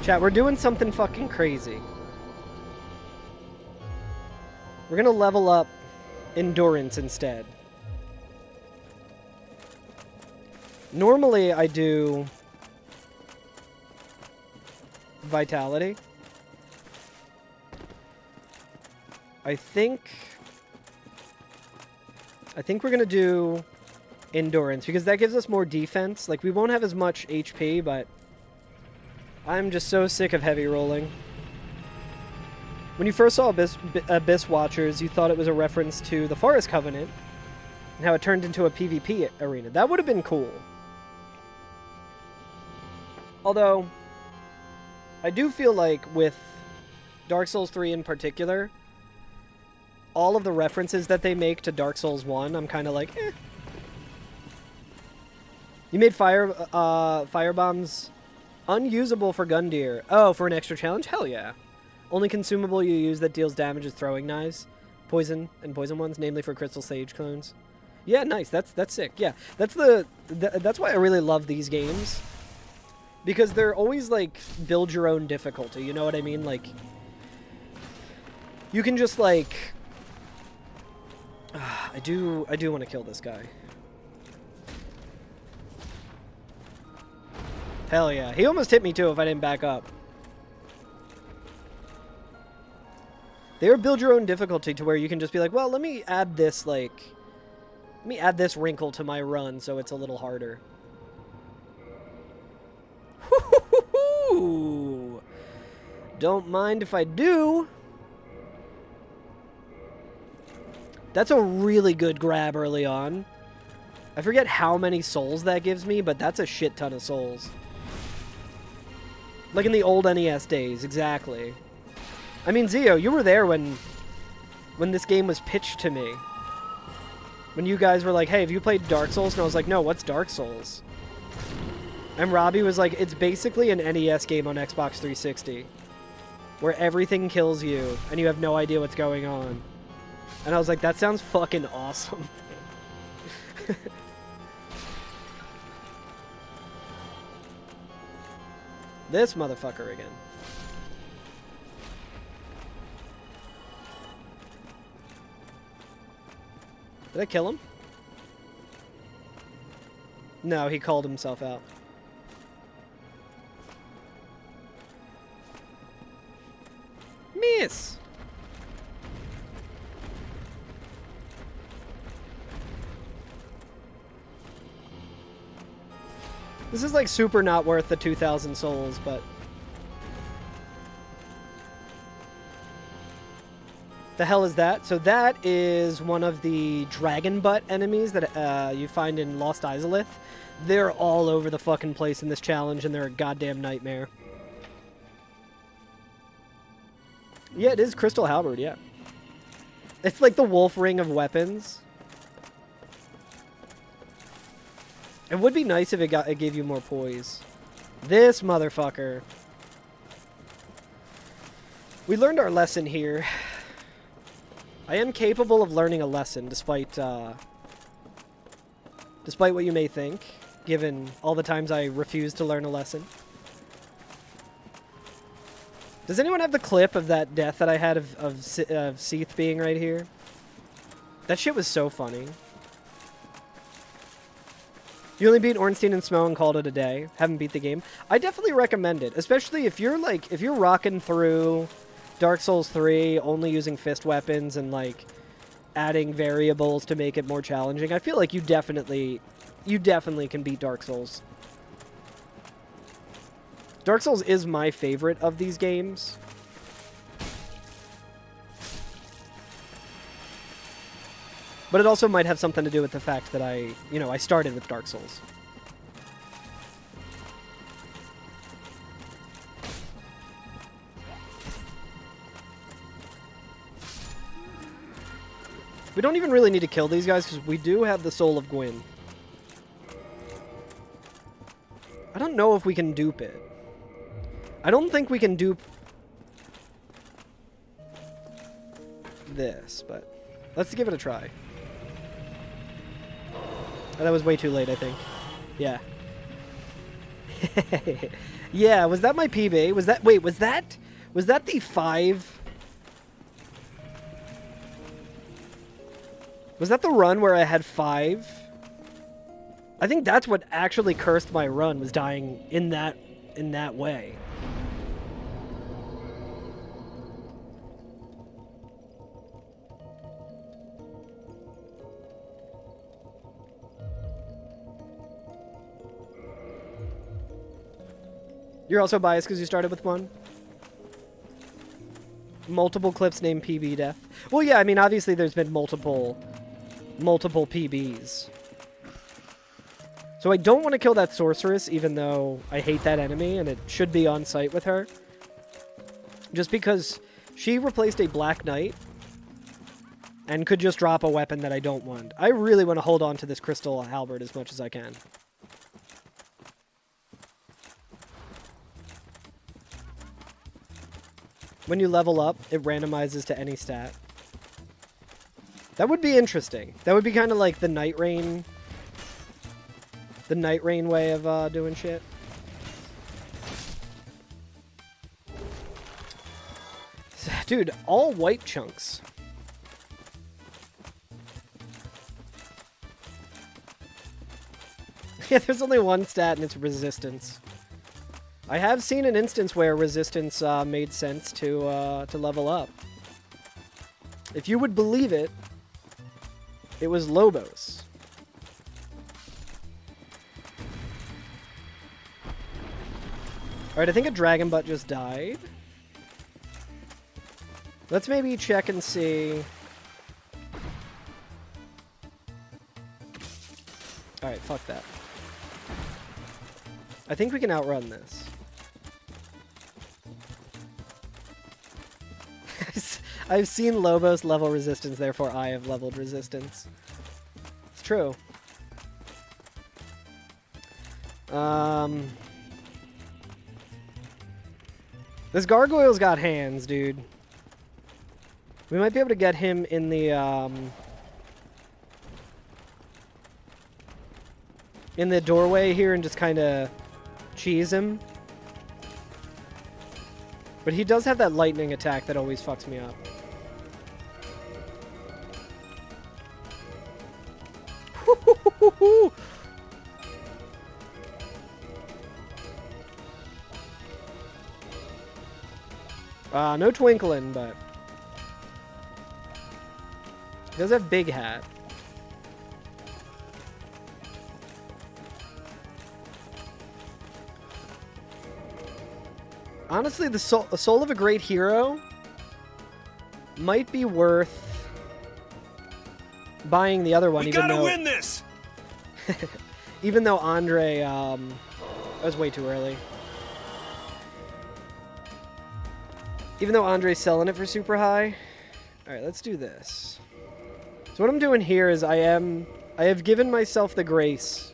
Chat, we're doing something fucking crazy. We're gonna level up endurance instead. Normally, I do vitality. I think we're gonna do endurance because that gives us more defense. Like, we won't have as much HP, but I'm just so sick of heavy rolling. When you first saw Abyss Watchers, you thought it was a reference to the Forest Covenant and how it turned into a PvP arena. That would have been cool. Although, I do feel like with Dark Souls 3 in particular, all of the references that they make to Dark Souls 1, I'm kind of like, eh. You made firebombs unusable for Gundyr. Oh, for an extra challenge? Hell yeah. Only consumable you use that deals damage is throwing knives. Poison and poison ones, namely for Crystal Sage clones. Yeah, nice. That's sick. Yeah, that's why I really love these games. Because they're always, like, build your own difficulty, you know what I mean? Like, you can just, like... I do want to kill this guy. Hell yeah. He almost hit me, too, if I didn't back up. They're build your own difficulty to where you can just be like, well, let me add this, like... Let me add this wrinkle to my run so it's a little harder. Woo-hoo-hoo-hoo! Don't mind if I do. That's a really good grab early on. I forget how many souls that gives me, but that's a shit ton of souls. Like in the old NES days, exactly. I mean, Zio, you were there when this game was pitched to me. When you guys were like, hey, have you played Dark Souls? And I was like, no, what's Dark Souls? And Robbie was like, it's basically an NES game on Xbox 360. Where everything kills you, and you have no idea what's going on. And I was like, that sounds fucking awesome. This motherfucker again. Did I kill him? No, he called himself out. Miss! This is like super not worth the 2,000 souls, but... The hell is that? So that is one of the dragon butt enemies that you find in Lost Izalith. They're all over the fucking place in this challenge, and they're a goddamn nightmare. Yeah, it is Crystal Halberd, yeah. It's like the wolf ring of weapons. It would be nice if it gave you more poise. This motherfucker. We learned our lesson here. I am capable of learning a lesson, despite what you may think, given all the times I refuse to learn a lesson. Does anyone have the clip of that death that I had of Seath being right here? That shit was so funny. You only beat Ornstein and Smough and called it a day. Haven't beat the game. I definitely recommend it, especially if you're rocking through Dark Souls 3, only using fist weapons and like adding variables to make it more challenging. I feel like you definitely can beat Dark Souls. Dark Souls is my favorite of these games. But it also might have something to do with the fact that I started with Dark Souls. We don't even really need to kill these guys because we do have the Soul of Gwyn. I don't know if we can dupe it. I don't think we can dupe this, but let's give it a try. Oh, that was way too late, I think. Yeah. Yeah, was that my PB? Was that... Wait, was that the 5... Was that the run where I had 5? I think that's what actually cursed my run, was dying in that way. You're also biased because you started with 1? Multiple clips named PB Death. Well, yeah, I mean, obviously there's been multiple PBs. So I don't want to kill that sorceress, even though I hate that enemy, and it should be on site with her. Just because she replaced a Black Knight and could just drop a weapon that I don't want. I really want to hold on to this Crystal Halberd as much as I can. When you level up, it randomizes to any stat. That would be interesting. That would be kind of like the Night Rain. The Night Rain way of doing shit. Dude, all white chunks. Yeah, there's only one stat and it's resistance. I have seen an instance where resistance made sense to level up. If you would believe it, it was Lobos. Alright, I think a dragon butt just died. Let's maybe check and see. Alright, fuck that. I think we can outrun this. I've seen Lobos level resistance, therefore I have leveled resistance. It's true. This gargoyle's got hands, dude. We might be able to get him in the doorway here and just kind of cheese him. But he does have that lightning attack that always fucks me up. No twinkling, but he does have big hat. Honestly, the soul of a great hero might be worth buying the other one. We even gotta though, win this. even though Andre, that was way too early. Even though Andre's selling it for super high. All right, let's do this. So what I'm doing here is I have given myself the grace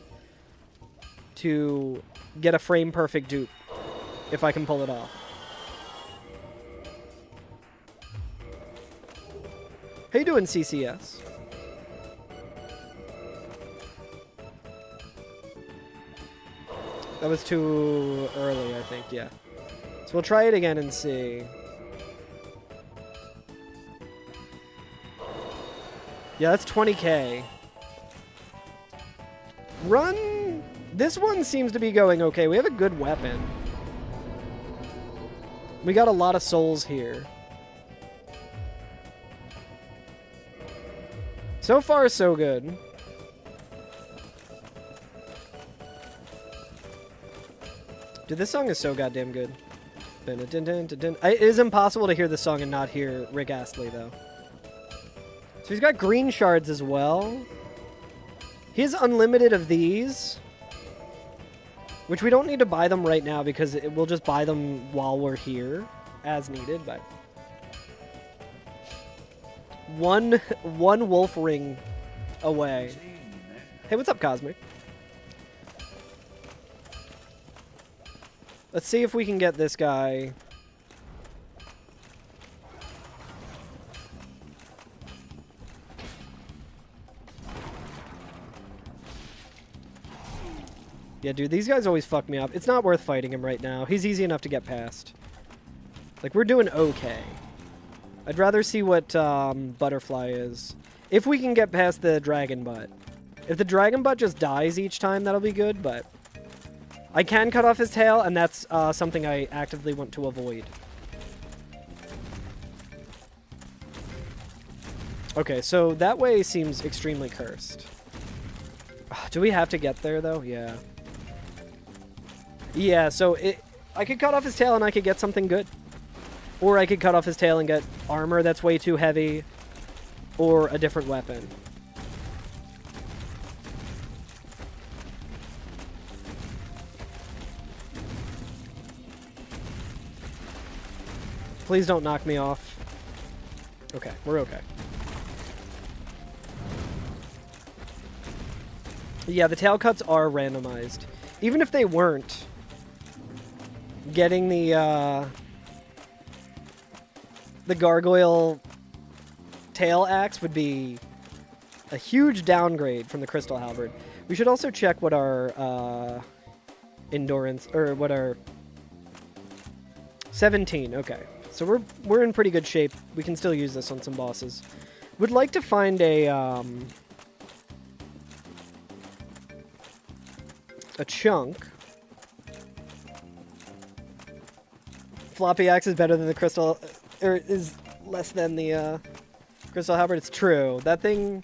to get a frame perfect dupe if I can pull it off. How you doing, CCS? That was too early, I think, yeah. So we'll try it again and see. Yeah, that's 20k. Run! This one seems to be going okay. We have a good weapon. We got a lot of souls here. So far, so good. Dude, this song is so goddamn good. It is impossible to hear this song and not hear Rick Astley, though. So he's got green shards as well. He has unlimited of these, which we don't need to buy them right now because we'll just buy them while we're here as needed. But one wolf ring away. Hey, what's up, Cosmic? Let's see if we can get this guy. Yeah, dude, these guys always fuck me up. It's not worth fighting him right now. He's easy enough to get past. Like, we're doing okay. I'd rather see what Butterfly is. If we can get past the Dragon Butt. If the Dragon Butt just dies each time, that'll be good, but I can cut off his tail, and that's something I actively want to avoid. Okay, so that way seems extremely cursed. Do we have to get there, though? Yeah. Yeah, so I could cut off his tail and I could get something good. Or I could cut off his tail and get armor that's way too heavy. Or a different weapon. Please don't knock me off. Okay, we're okay. Yeah, the tail cuts are randomized. Even if they weren't, getting the gargoyle tail axe would be a huge downgrade from the crystal halberd. We should also check what our endurance, or what our 17. Okay, so we're in pretty good shape. We can still use this on some bosses. Would like to find a chunk. Floppy axe is better than the crystal, or is less than the crystal halberd. It's true. That thing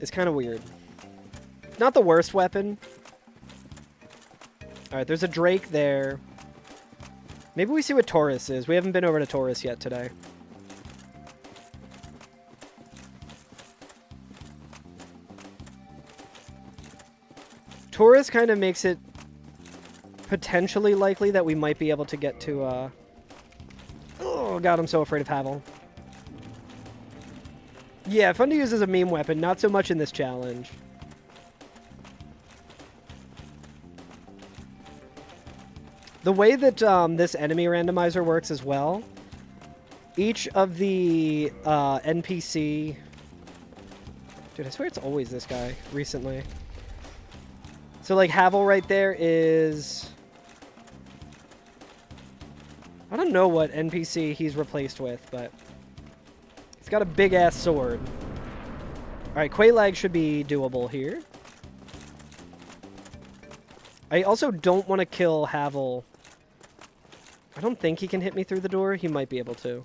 is kind of weird. Not the worst weapon. Alright, there's a Drake there. Maybe we see what Taurus is. We haven't been over to Taurus yet today. Taurus kind of makes it potentially likely that we might be able to get to, Oh god, I'm so afraid of Havel. Yeah, fun to use as a meme weapon, not so much in this challenge. The way that this enemy randomizer works as well, each of the NPC... Dude, I swear it's always this guy recently. So, like, Havel right there is... I don't know what NPC he's replaced with, but... He's got a big-ass sword. Alright, Quelaag should be doable here. I also don't want to kill Havel. I don't think he can hit me through the door. He might be able to.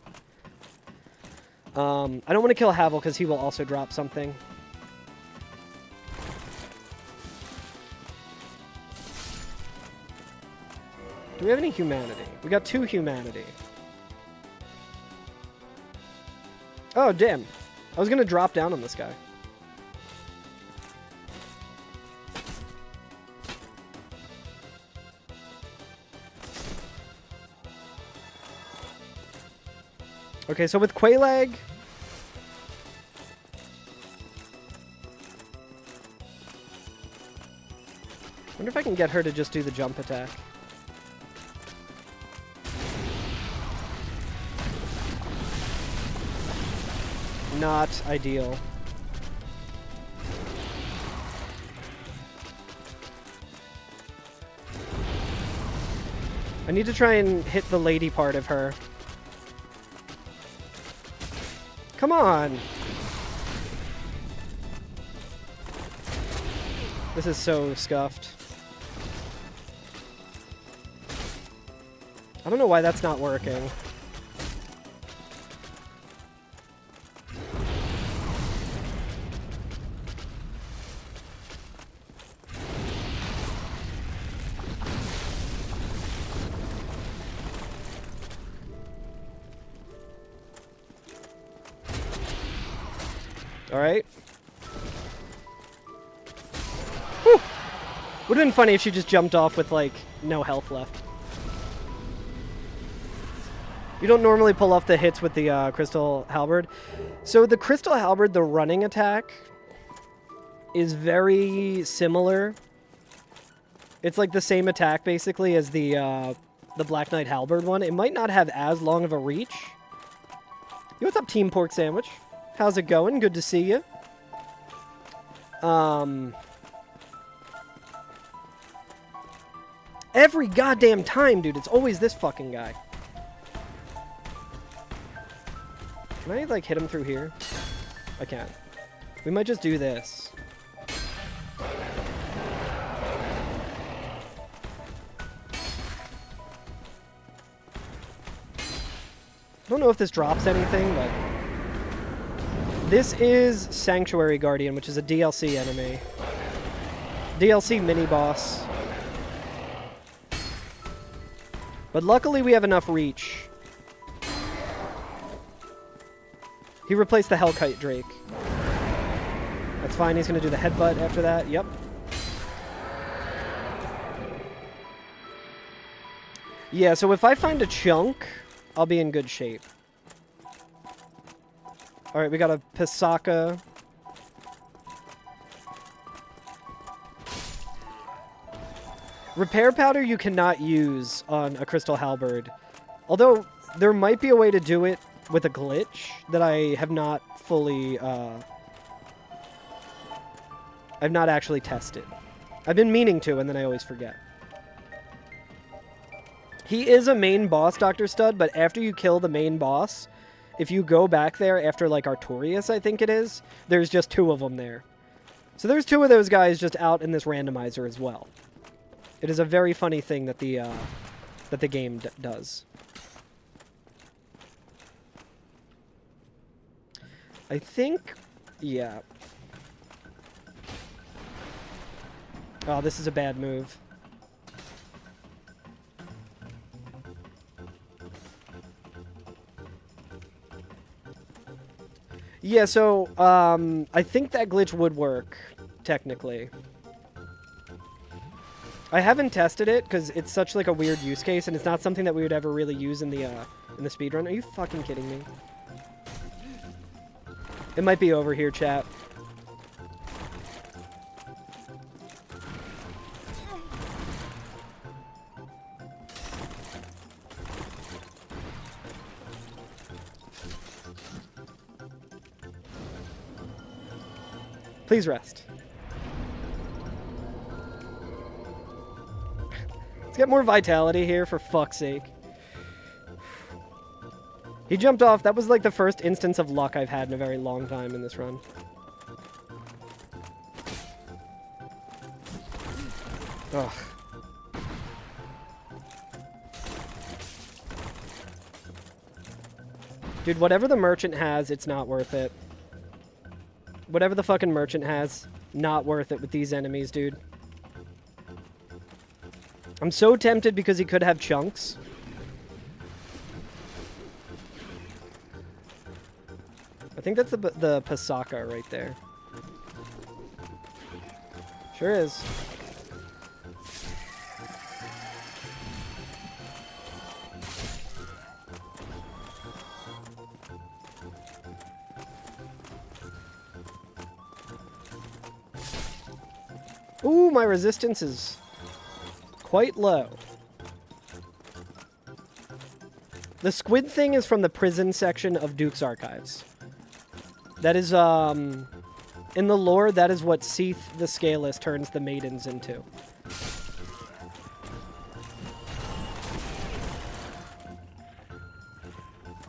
I don't want to kill Havel because he will also drop something. Do we have any humanity? We got 2 humanity. Oh, damn. I was gonna drop down on this guy. Okay, so with Quelaag... I wonder if I can get her to just do the jump attack. Not ideal. I need to try and hit the lady part of her. Come on! This is so scuffed. I don't know why that's not working. Alright. Whew! Would have been funny if she just jumped off with, like, no health left. You don't normally pull off the hits with the Crystal Halberd. So the Crystal Halberd, the running attack, is very similar. It's like the same attack, basically, as the Black Knight Halberd one. It might not have as long of a reach. Yo, what's up, Team Pork Sandwich? How's it going? Good to see you. Every goddamn time, dude, it's always this fucking guy. Can I, like, hit him through here? I can't. We might just do this. I don't know if this drops anything, but... This is Sanctuary Guardian, which is a DLC enemy. DLC mini-boss. But luckily we have enough reach. He replaced the Hellkite Drake. That's fine, he's going to do the headbutt after that. Yep. Yeah, so if I find a chunk, I'll be in good shape. Alright, we got a Pisaka. Repair powder you cannot use on a Crystal Halberd. Although, there might be a way to do it with a glitch that I have not fully, I've not actually tested. I've been meaning to, and then I always forget. He is a main boss, Dr. Stud, but after you kill the main boss, if you go back there after, like, Artorias, I think it is, there's just 2 of them there. So there's 2 of those guys just out in this randomizer as well. It is a very funny thing that the game does. I think, yeah. Oh, this is a bad move. Yeah, so, I think that glitch would work, technically. I haven't tested it, because it's such, like, a weird use case, and it's not something that we would ever really use in the speedrun. Are you fucking kidding me? It might be over here, chat. Please rest. Let's get more vitality here, for fuck's sake. He jumped off. That was like the first instance of luck I've had in a very long time in this run. Ugh. Dude, whatever the merchant has, it's not worth it. Whatever the fucking merchant has, not worth it with these enemies, dude. I'm so tempted because he could have chunks. I think that's the Pasaka right there. Sure is. Ooh, my resistance is quite low. The squid thing is from the prison section of Duke's Archives. That is, in the lore, that is what Seath the Scaleless turns the maidens into.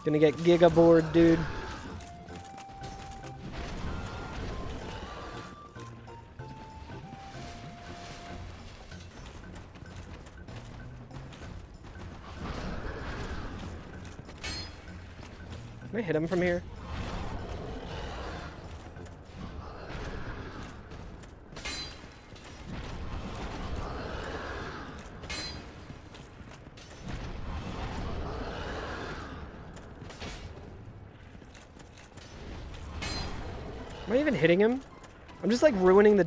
Gonna get giga bored, dude. Can I hit him from here? Am I even hitting him? I'm just like ruining the...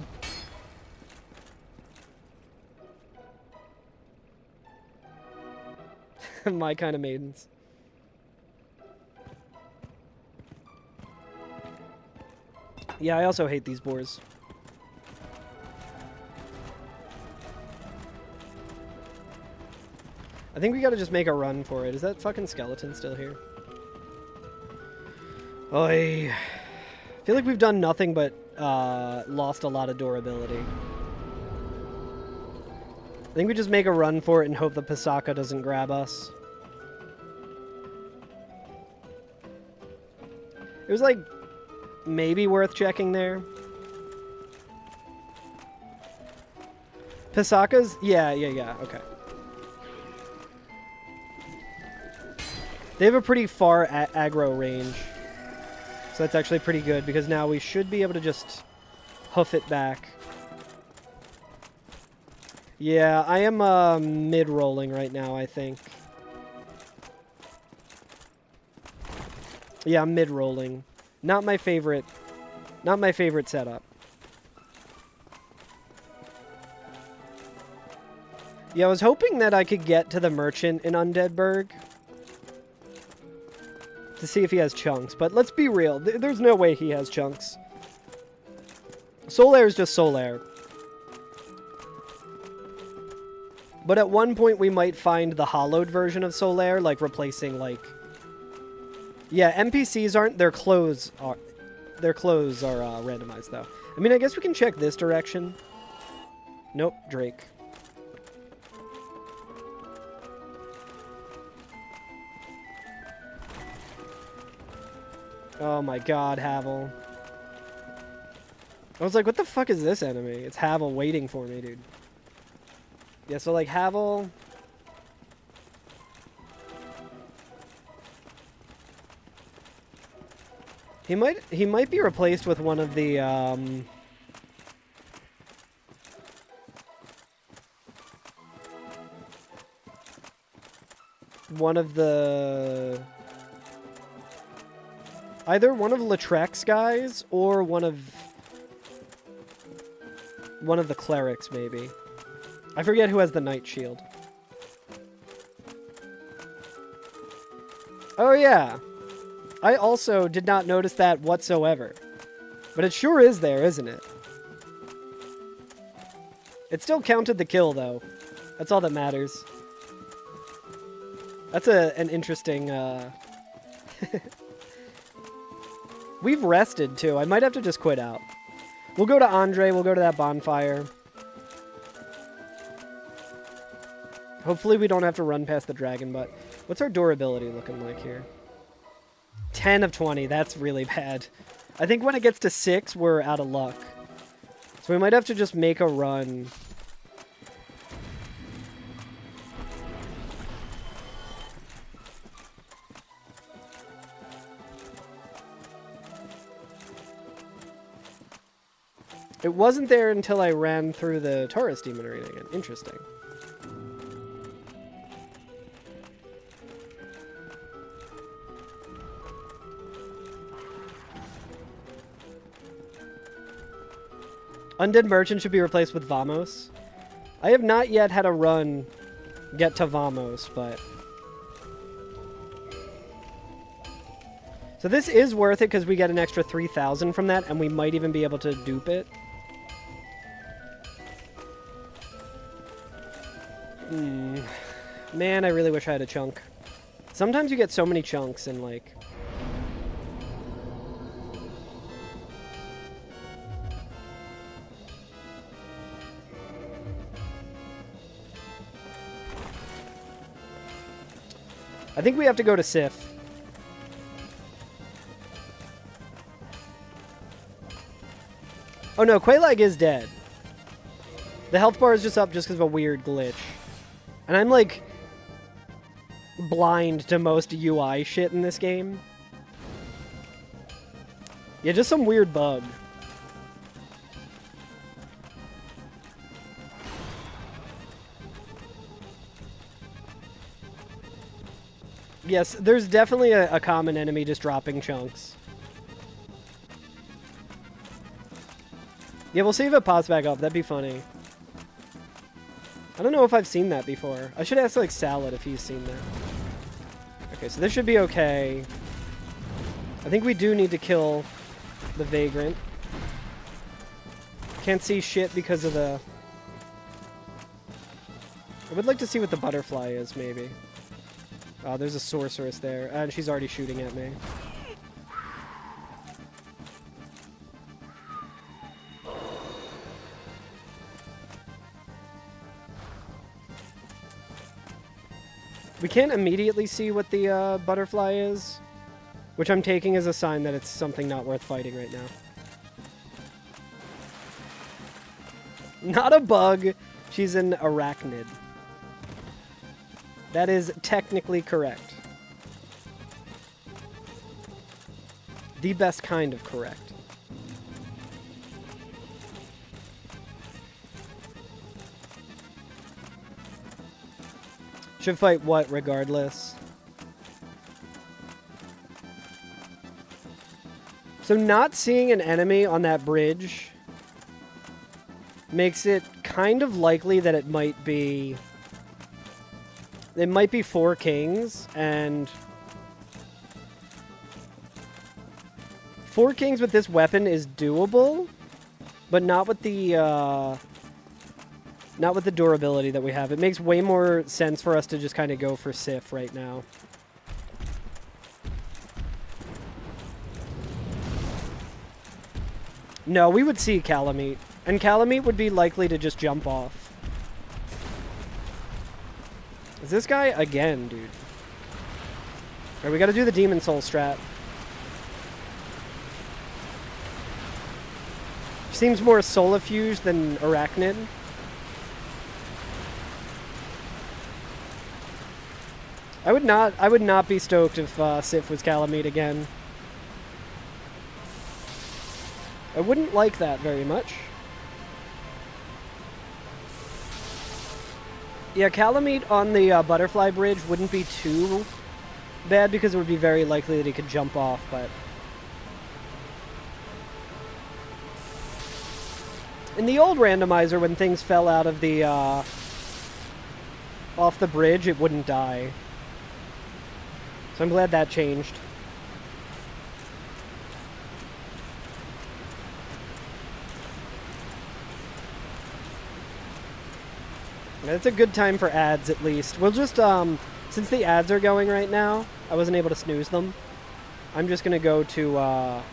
My kind of maidens. Yeah, I also hate these boars. I think we gotta just make a run for it. Is that fucking skeleton still here? Oy. I feel like we've done nothing but lost a lot of durability. I think we just make a run for it and hope the Pasaka doesn't grab us. It was like maybe worth checking there. Pasakas? Yeah, okay. They have a pretty far aggro range. So that's actually pretty good, because now we should be able to just hoof it back. Yeah, I am mid-rolling right now, I think. Yeah, I'm mid-rolling. Not my favorite setup. Yeah, I was hoping that I could get to the merchant in Undeadburg to see if he has chunks, but let's be real. There's no way he has chunks. Solaire is just Solaire. But at one point we might find the hollowed version of Solaire, like replacing, like... Yeah, NPCs aren't, their clothes are randomized, though. I mean, I guess we can check this direction. Nope, Drake. Oh my god, Havel. I was like, what the fuck is this enemy? It's Havel waiting for me, dude. Yeah, so like Havel... He might be replaced with one of the, either one of Lautrec's guys or one of the clerics, maybe. I forget who has the Knight Shield. Oh yeah. I also did not notice that whatsoever. But it sure is there, isn't it? It still counted the kill, though. That's all that matters. That's an interesting, We've rested, too. I might have to just quit out. We'll go to Andre. We'll go to that bonfire. Hopefully we don't have to run past the dragon, but... What's our durability looking like here? 10 of 20. That's really bad. I think when it gets to 6, we're out of luck. So we might have to just make a run. It wasn't there until I ran through the Taurus Demon Arena again. Interesting. Undead Merchant should be replaced with Vamos. I have not yet had a run get to Vamos, but... So this is worth it because we get an extra 3,000 from that, and we might even be able to dupe it. Man, I really wish I had a chunk. Sometimes you get so many chunks and, like... I think we have to go to Sif. Oh no, Quaylag is dead. The health bar is just up just because of a weird glitch. And I'm like blind to most UI shit in this game. Yeah, just some weird bug. Yes, there's definitely a common enemy just dropping chunks. Yeah, we'll see if it pops back up. That'd be funny. I don't know if I've seen that before. I should ask, like, Salad if he's seen that. Okay, so this should be okay. I think we do need to kill the Vagrant. Can't see shit because of the... I would like to see what the butterfly is, maybe. Oh, there's a sorceress there, and she's already shooting at me. We can't immediately see what the butterfly is, which I'm taking as a sign that it's something not worth fighting right now. Not a bug. She's an arachnid. That is technically correct. The best kind of correct. Should fight what, regardless? So not seeing an enemy on that bridge makes it kind of likely that it might be... It might be 4 kings, and... 4 kings with this weapon is doable, but not with the, not with the durability that we have. It makes way more sense for us to just kind of go for Sif right now. No, we would see Calamite. And Calamite would be likely to just jump off. Is this guy again, dude? Alright, we gotta do the Demon Soul strat. Seems more Solifuge than Arachnid. I would not be stoked if Sif was Calamite again. I wouldn't like that very much. Yeah, Calamite on the Butterfly Bridge wouldn't be too bad because it would be very likely that he could jump off, but... In the old randomizer, when things fell out of the, off the bridge, it wouldn't die. So I'm glad that changed. It's a good time for ads, at least. We'll just, since the ads are going right now, I wasn't able to snooze them. I'm just gonna go to, I'm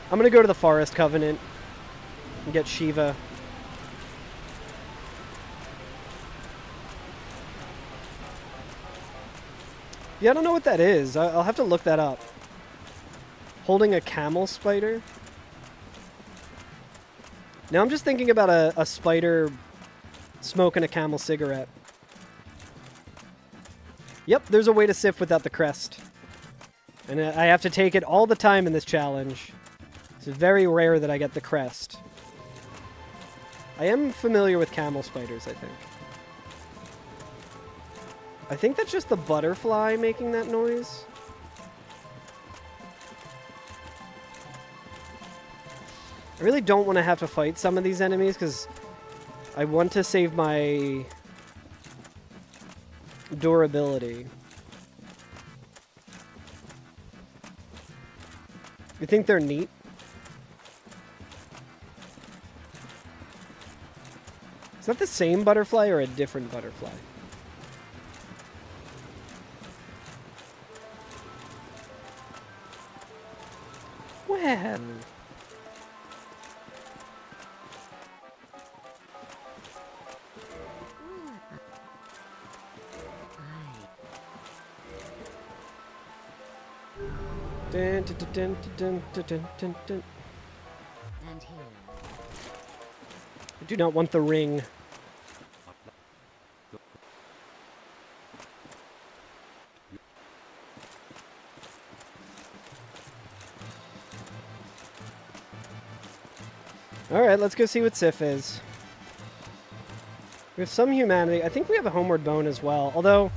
gonna go to the Forest Covenant and get Shiva. Yeah, I don't know what that is. I'll have to look that up. Holding a camel spider? Now I'm just thinking about a spider smoking a camel cigarette. Yep, there's a way to Sif without the crest. And I have to take it all the time in this challenge. It's very rare that I get the crest. I am familiar with camel spiders, I think. I think that's just the butterfly making that noise. I really don't want to have to fight some of these enemies because I want to save my durability. You think they're neat? Is that the same butterfly or a different butterfly? Well... Dun, dun, dun, dun, dun, dun, dun, dun. And here. I do not want the ring. Alright, let's go see what Sif is. We have some humanity. I think we have a homeward bone as well. Although,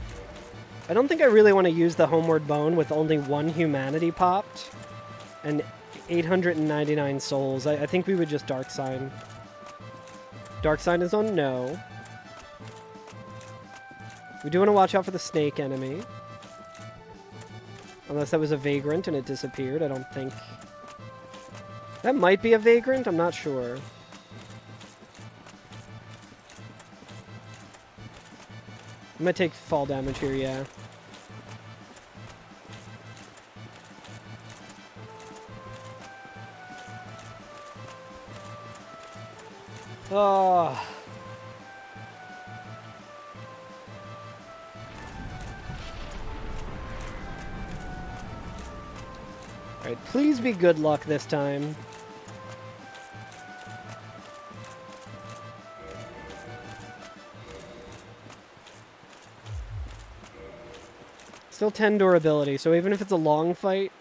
I don't think I really want to use the homeward bone with only one humanity popped. And 899 souls. I think we would just Dark Sign. Dark Sign is on no. We do want to watch out for the snake enemy. Unless that was a vagrant and it disappeared. I don't think... That might be a vagrant, I'm not sure. I might take fall damage here, yeah. Oh. Alright, please be good luck this time. Still 10 durability, so even if it's a long fight...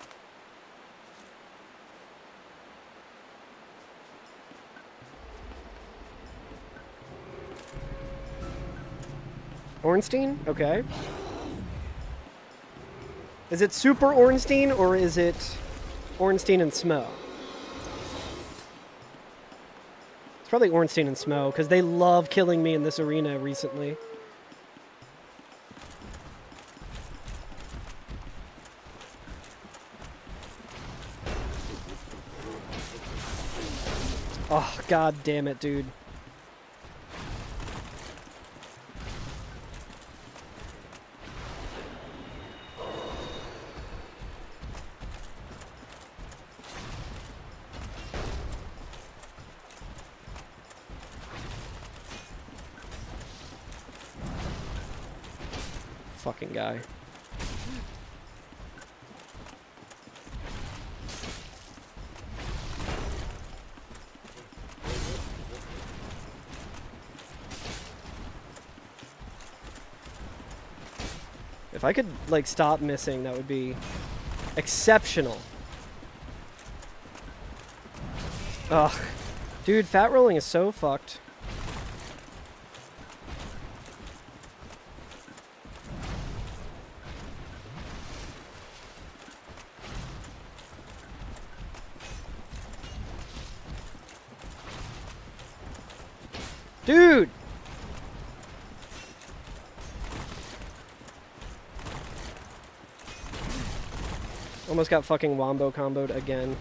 Ornstein? Okay. Is it Super Ornstein, or is it Ornstein and Smo? It's probably Ornstein and Smo, because they love killing me in this arena recently. Oh, god damn it, dude. Fucking guy. If I could, like, stop missing, that would be exceptional. Ugh. Dude, fat rolling is so fucked. Dude! Almost got fucking wombo comboed again.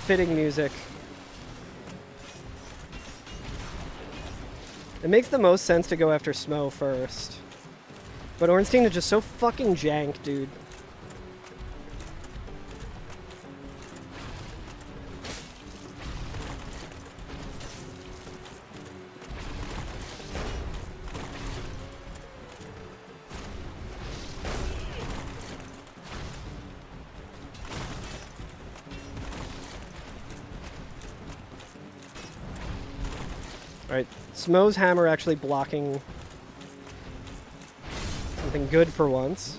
Fitting music. It makes the most sense to go after Smo first. But Ornstein is just so fucking jank, dude. Alright, Smo's hammer actually blocking something good for once.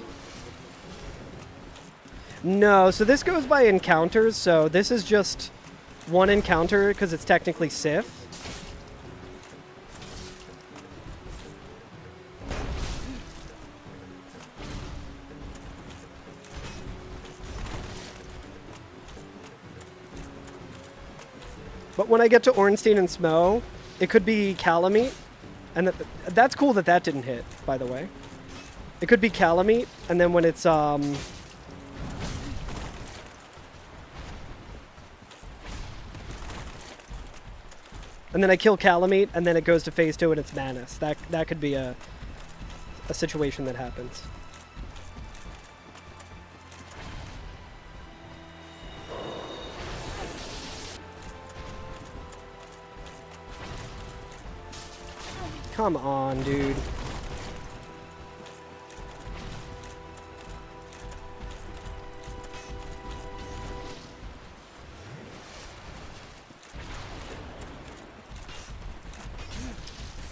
No, so this goes by encounters, so this is just one encounter because it's technically Sif. But when I get to Ornstein and Smo, it could be Calamite. And that's cool that that didn't hit, by the way. It could be Calamite, and then when it's, And then I kill Calamite, and then it goes to phase 2 and it's Manus. That could be a situation that happens. Come on, dude.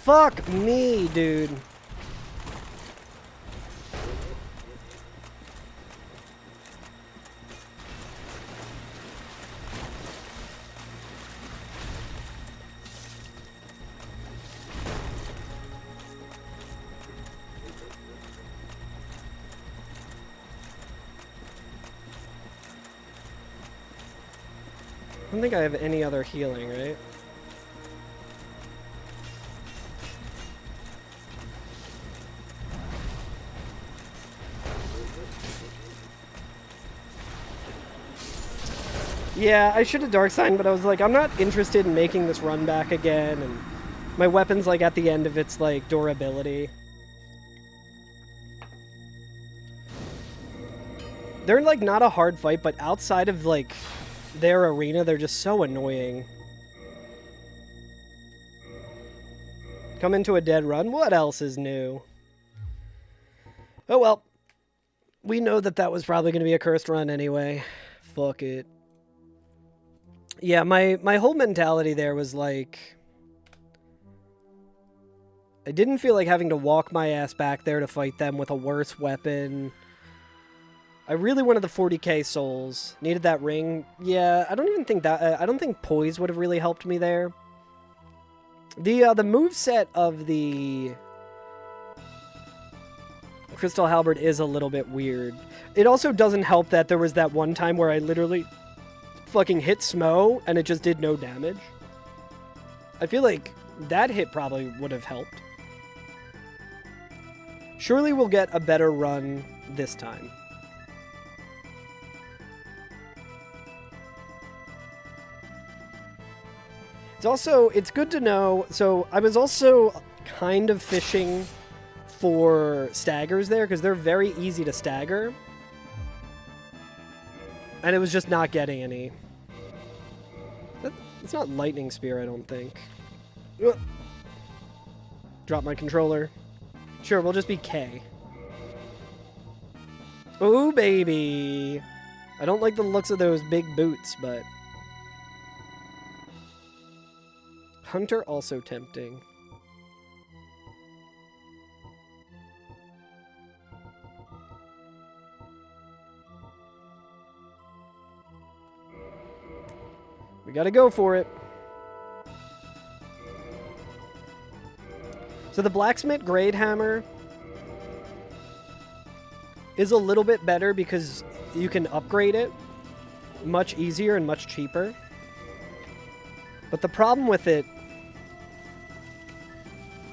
Fuck me, dude. I don't think I have any other healing, right? Yeah, I should have Dark Sign, but I was like, I'm not interested in making this run back again, and my weapon's like at the end of its like durability. They're like not a hard fight, but outside of like their arena, they're just so annoying. Come into a dead run? What else is new? Oh well. We know that that was probably going to be a cursed run anyway. Fuck it. Yeah, my whole mentality there was like... I didn't feel like having to walk my ass back there to fight them with a worse weapon. I really wanted the 40k souls. Needed that ring. Yeah, I don't even think that... I don't think poise would have really helped me there. The moveset of the Crystal Halberd is a little bit weird. It also doesn't help that there was that one time where I literally fucking hit Smo and it just did no damage. I feel like that hit probably would have helped. Surely we'll get a better run this time. It's good to know, so I was also kind of fishing for staggers there, because they're very easy to stagger. And it was just not getting any. It's not Lightning Spear, I don't think. Ugh. Drop my controller. Sure, we'll just be K. Ooh, baby! I don't like the looks of those big boots, but... Hunter also tempting. We gotta go for it. So the Blacksmith Grade Hammer is a little bit better because you can upgrade it much easier and much cheaper. But the problem with it...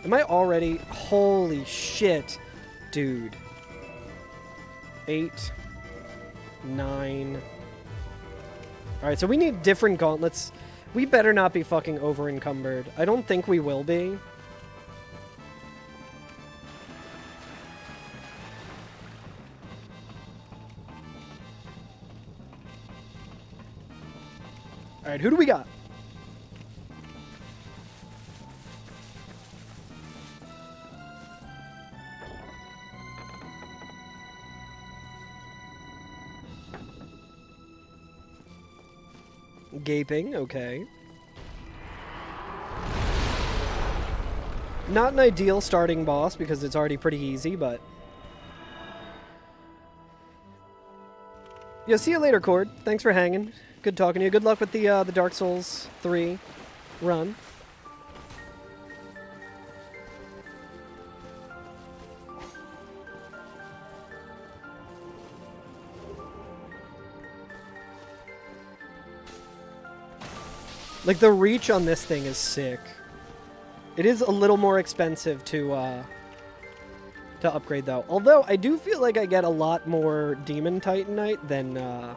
Am I already... Holy shit. Dude. 8. 9. Alright, so we need different gauntlets. We better not be fucking over-encumbered. I don't think we will be. Alright, who do we got? Gaping, okay. Not an ideal starting boss because it's already pretty easy, but... Yeah, see you later, Cord. Thanks for hanging. Good talking to you. Good luck with the Dark Souls 3 run. Like, the reach on this thing is sick. It is a little more expensive to upgrade, though. Although, I do feel like I get a lot more Demon Titanite than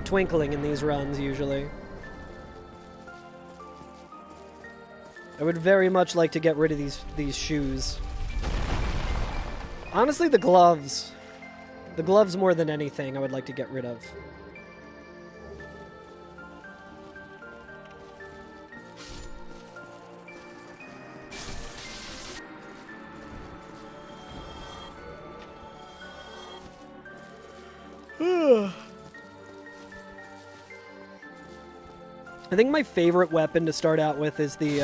Twinkling in these runs, usually. I would very much like to get rid of these shoes. Honestly, the gloves. The gloves more than anything I would like to get rid of. I think my favorite weapon to start out with is the,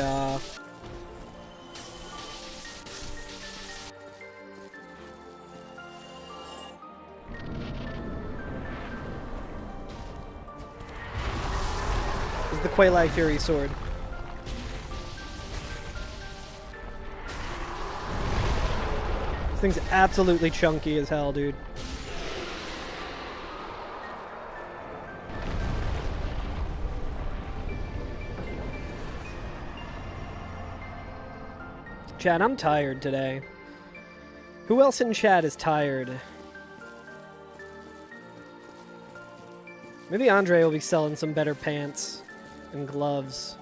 Quaylai Fury Sword. This thing's absolutely chunky as hell, dude. Chat, I'm tired today. Who else in chat is tired? Maybe Andre will be selling some better pants and gloves.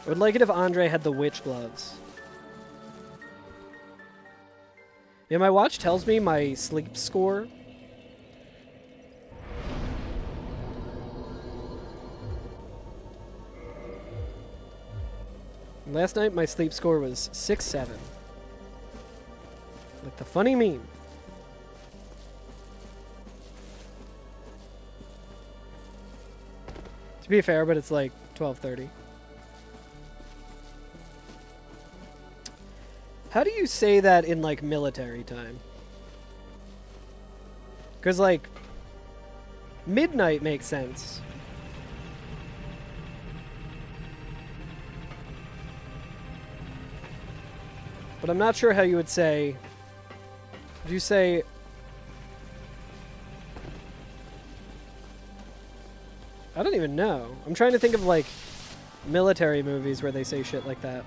I would like it if Andre had the witch gloves. Yeah, my watch tells me my sleep score. Last night my sleep score was 6-7. Like the funny meme. To be fair, but it's like 12:30. How do you say that in like military time? Because like midnight makes sense. But I'm not sure how you would say. Would you say I don't even know. I'm trying to think of, like, military movies where they say shit like that.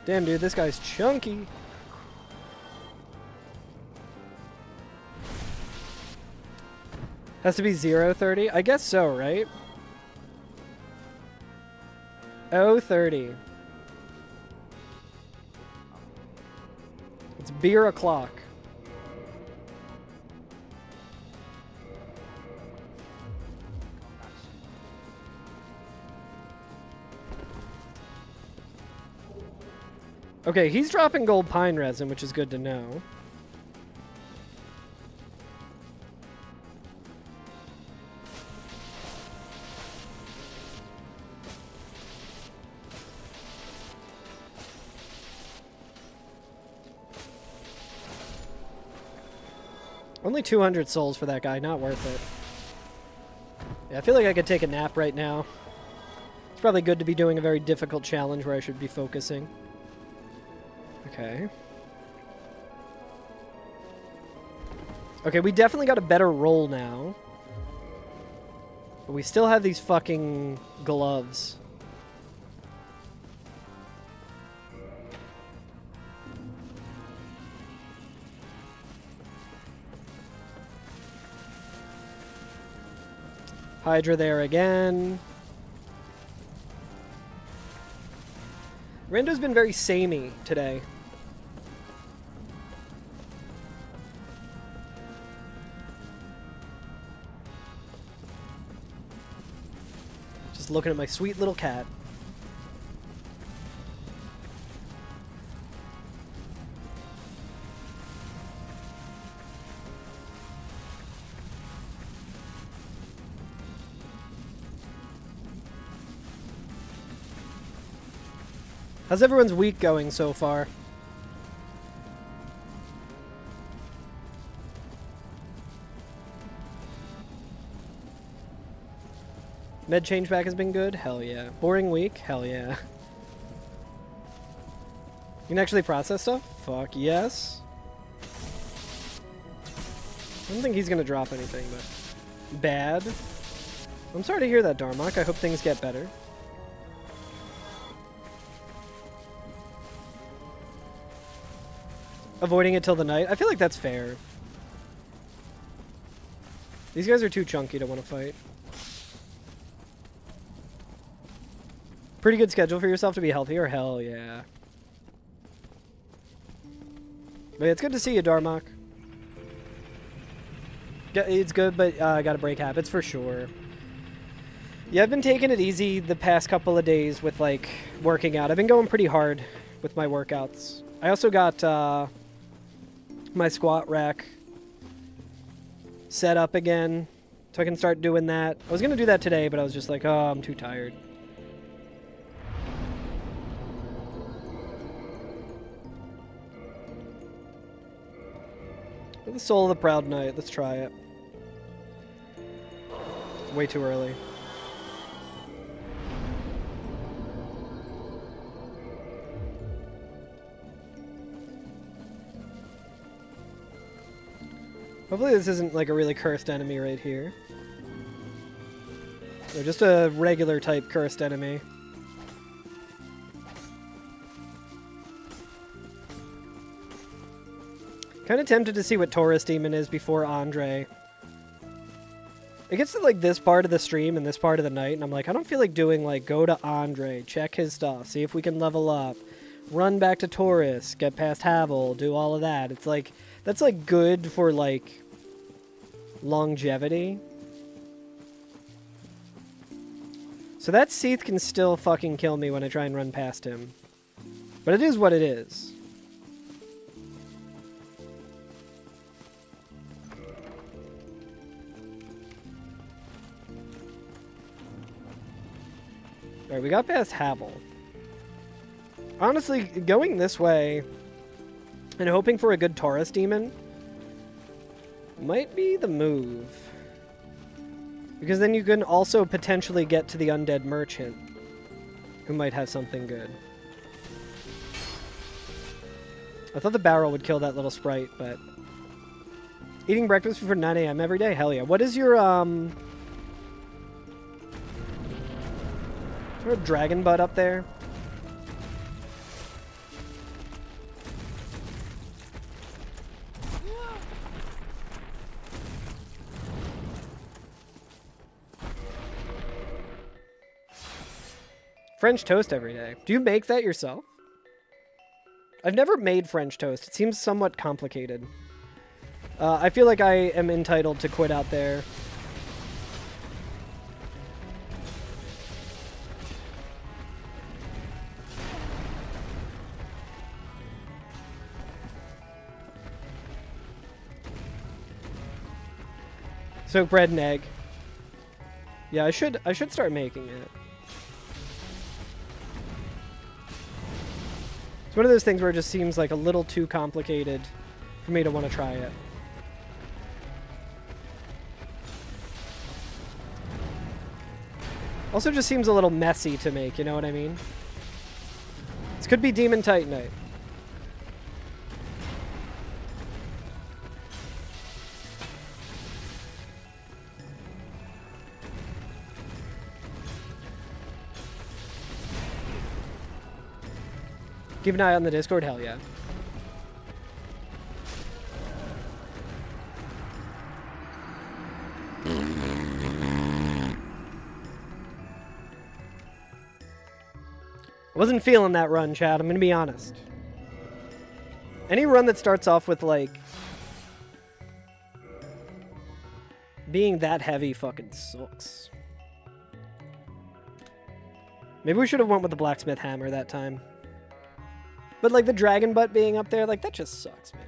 Damn, dude, this guy's chunky. Has to be 0:30? I guess so, right? 0:30. It's beer o'clock. Okay, he's dropping gold pine resin, which is good to know. Only 200 souls for that guy, not worth it. Yeah, I feel like I could take a nap right now. It's probably good to be doing a very difficult challenge where I should be focusing. Okay. Okay, we definitely got a better roll now. But we still have these fucking gloves. Hydra there again. Rando's been very samey today. Just looking at my sweet little cat. How's everyone's week going so far? Med change back has been good? Hell yeah. Boring week? Hell yeah. You can actually process stuff? Fuck yes. I don't think he's gonna drop anything, but bad. I'm sorry to hear that, Darmok. I hope things get better. Avoiding it till the night. I feel like that's fair. These guys are too chunky to want to fight. Pretty good schedule for yourself to be healthier? Hell yeah. But yeah, it's good to see you, Darmok. It's good, but I gotta break habits for sure. Yeah, I've been taking it easy the past couple of days with, like, working out. I've been going pretty hard with my workouts. I also got my squat rack set up again, so I can start doing that. I was gonna do that today, but I was just like, oh, I'm too tired. The Soul of the Proud Knight. Let's try it. It's way too early. Hopefully this isn't like a really cursed enemy right here. Or just a regular type cursed enemy. Kind of tempted to see what Taurus Demon is before Andre. It gets to like this part of the stream and this part of the night, and I'm like, I don't feel like doing like go to Andre, check his stuff, see if we can level up, run back to Taurus, get past Havel, do all of that. It's like, that's like good for like longevity. So that Seath can still fucking kill me when I try and run past him. But it is what it is. Alright, we got past Havel. Honestly, going this way and hoping for a good Taurus Demon might be the move. Because then you can also potentially get to the Undead Merchant, who might have something good. I thought the barrel would kill that little sprite, but... Eating breakfast before 9 a.m. every day? Hell yeah. What is your, Is there a dragon butt up there? French toast every day. Do you make that yourself? I've never made French toast. It seems somewhat complicated. I feel like I am entitled to quit out there. Soak bread and egg. Yeah, I should start making it. It's one of those things where it just seems like a little too complicated for me to want to try it. Also just seems a little messy to make, you know what I mean? This could be Demon Titanite. Keep an eye on the Discord, hell yeah. I wasn't feeling that run, Chad, I'm gonna be honest. Any run that starts off with, like, being that heavy fucking sucks. Maybe we should have went with the blacksmith hammer that time. But, like, the dragon butt being up there, like, that just sucks, man.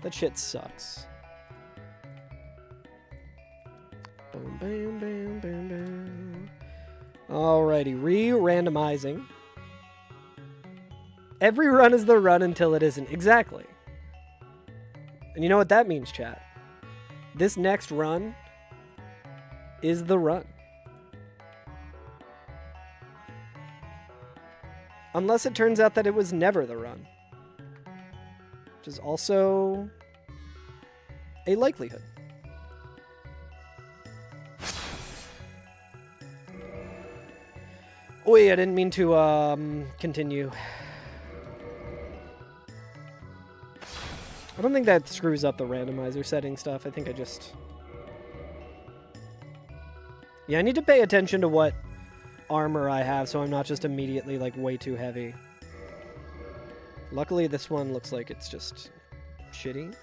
That shit sucks. Boom, bam, bam, bam, bam. Alrighty, re-randomizing. Every run is the run until it isn't. Exactly. And you know what that means, chat? This next run is the run. Unless it turns out that it was never the run. Which is also a likelihood. Oi, I didn't mean to continue. I don't think that screws up the randomizer setting stuff. I think I just... Yeah, I need to pay attention to what armor I have so I'm not just immediately, like, way too heavy. Luckily, this one looks like it's just shitty.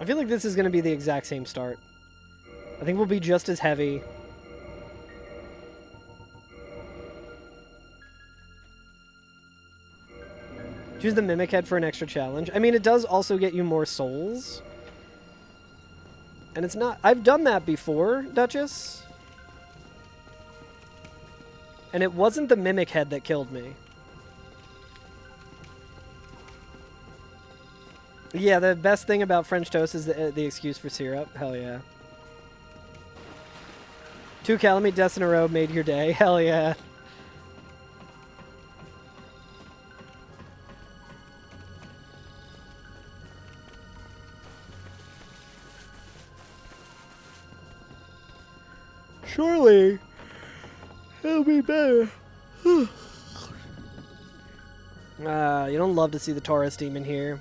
I feel like this is going to be the exact same start. I think we'll be just as heavy. Choose the Mimic Head for an extra challenge. I mean, it does also get you more souls. And it's not... I've done that before, Duchess. And it wasn't the Mimic Head that killed me. Yeah, the best thing about French toast is the excuse for syrup. Hell yeah. 2 Calamite deaths in a row made your day. Hell yeah. Surely, it'll be better. You don't love to see the Taurus demon here.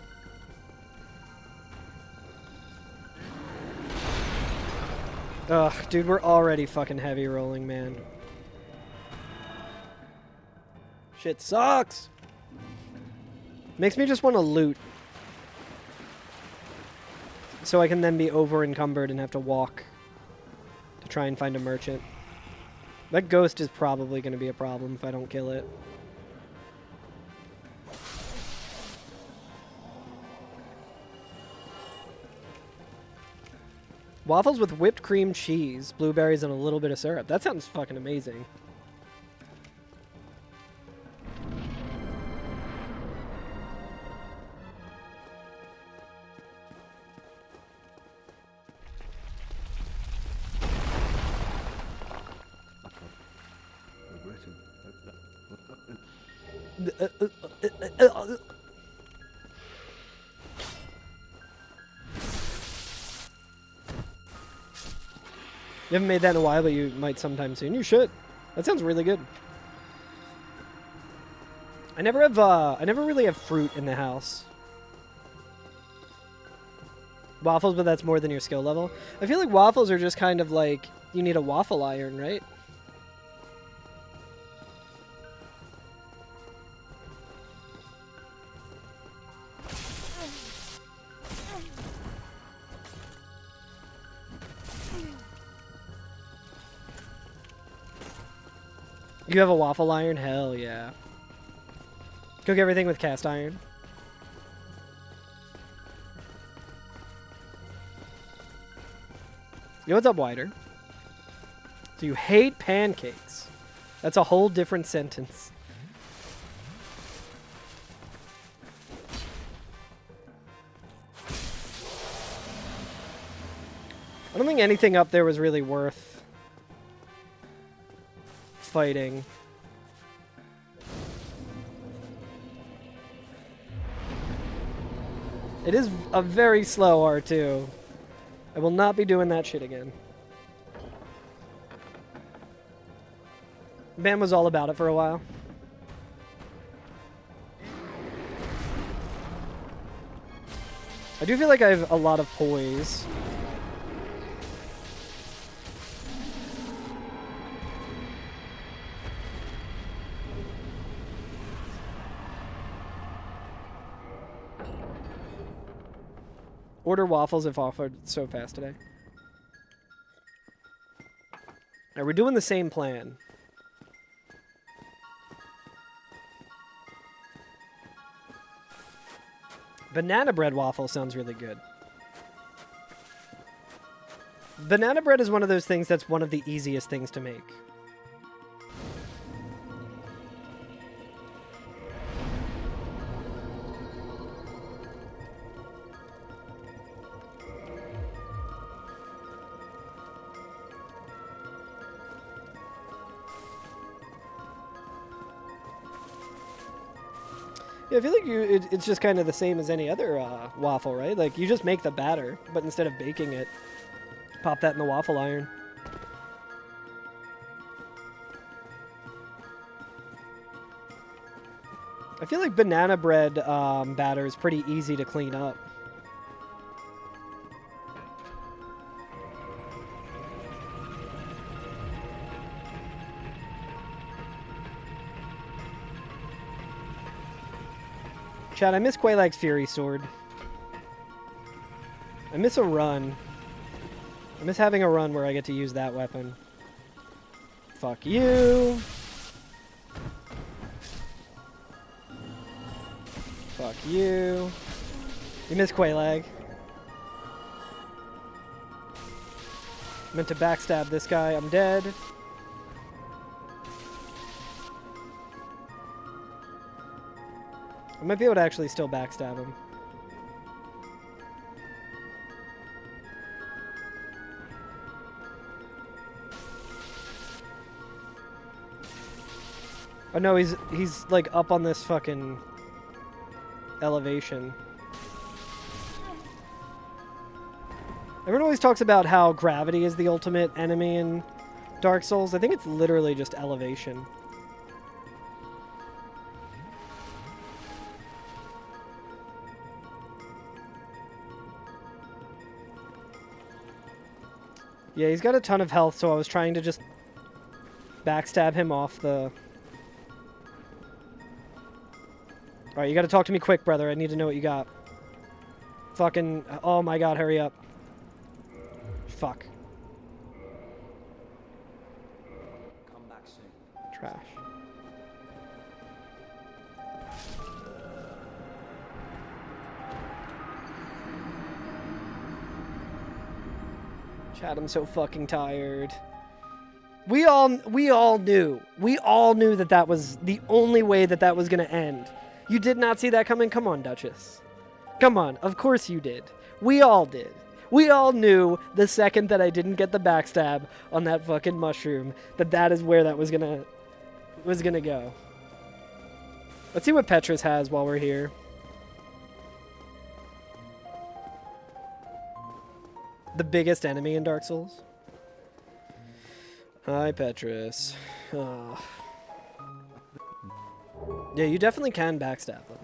Ugh, dude, we're already fucking heavy rolling, man. Shit sucks! Makes me just want to loot. So I can then be over encumbered and have to walk to try and find a merchant. That ghost is probably going to be a problem if I don't kill it. Waffles with whipped cream cheese, blueberries, and a little bit of syrup. That sounds fucking amazing. You haven't made that in a while, but you might sometime soon. You should. That sounds really good. I never really have fruit in the house. Waffles, but that's more than your skill level. I feel like waffles are just kind of like, you need a waffle iron, right? You have a waffle iron? Hell yeah. Cook everything with cast iron. Yo, what's up, Wider? So you hate pancakes. That's a whole different sentence. I don't think anything up there was really worth fighting. It is a very slow R2. I will not be doing that shit again. Man was all about it for a while. I do feel like I have a lot of poise. Order waffles if offered so fast today. Alright, we're doing the same plan. Banana bread waffle sounds really good. Banana bread is one of those things that's one of the easiest things to make. Yeah, I feel like it's just kind of the same as any other waffle, right? Like, you just make the batter, but instead of baking it, pop that in the waffle iron. I feel like banana bread batter is pretty easy to clean up. Chad, I miss Quaylag's Fury Sword. I miss a run. I miss having a run where I get to use that weapon. Fuck you. Fuck you. You miss Quaylag. Meant to backstab this guy. I'm dead. I might be able to actually still backstab him. Oh no, he's like up on this fucking elevation. Everyone always talks about how gravity is the ultimate enemy in Dark Souls. I think it's literally just elevation. Yeah, he's got a ton of health, so I was trying to just backstab him off the... Alright, you gotta talk to me quick, brother. I need to know what you got. Fucking... Oh my god, hurry up. Fuck. Come back soon. Trash. Chad, I'm so fucking tired. We all knew. We all knew that that was the only way that that was gonna end. You did not see that coming? Come on, Duchess. Come on. Of course you did. We all did. We all knew the second that I didn't get the backstab on that fucking mushroom that that is where that was gonna go. Let's see what Petrus has while we're here. The biggest enemy in Dark Souls. Hi, Petrus. Oh. Yeah, you definitely can backstab them.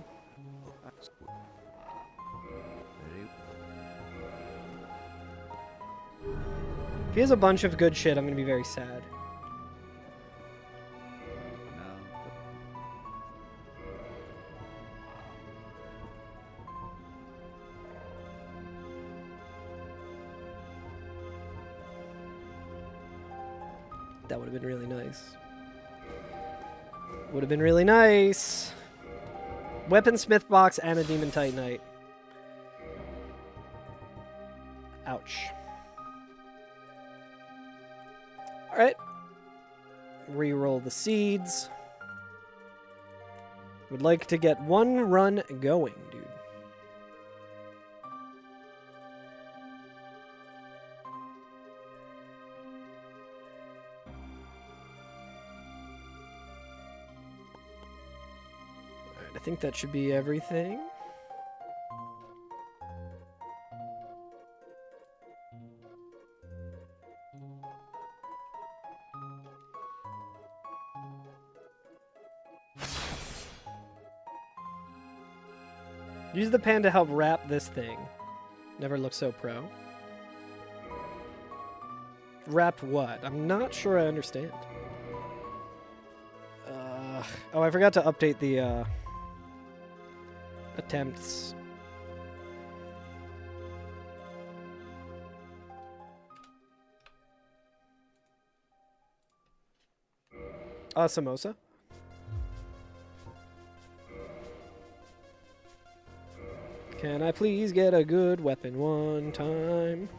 If he has a bunch of good shit, I'm gonna be very sad. That would have been really nice. Would have been really nice. Weaponsmith box and a Demon Titanite. Ouch. Alright. Reroll the seeds. Would like to get one run going, dude. I think that should be everything. Use the pan to help wrap this thing. Never looked so pro. Wrapped what? I'm not sure I understand. Oh, I forgot to update the attempts. Samosa. Can I please get a good weapon one time?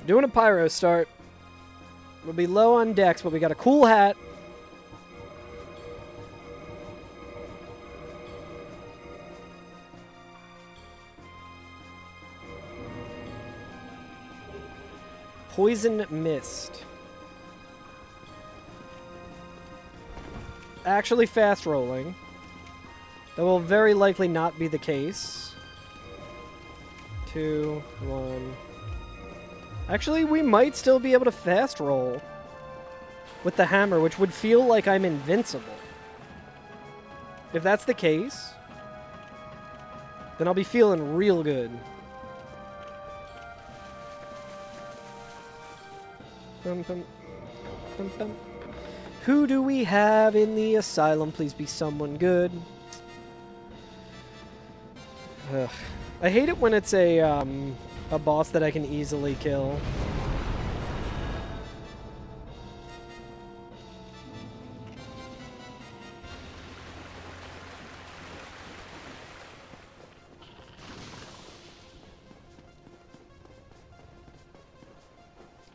Doing a pyro start. We'll be low on dex, but we got a cool hat. Poison Mist. Actually fast rolling. That will very likely not be the case. 2, 1. Actually, we might still be able to fast roll with the hammer, which would feel like I'm invincible. If that's the case, then I'll be feeling real good. Bum, bum, bum, bum. Who do we have in the asylum? Please be someone good. Ugh. I hate it when it's a boss that I can easily kill.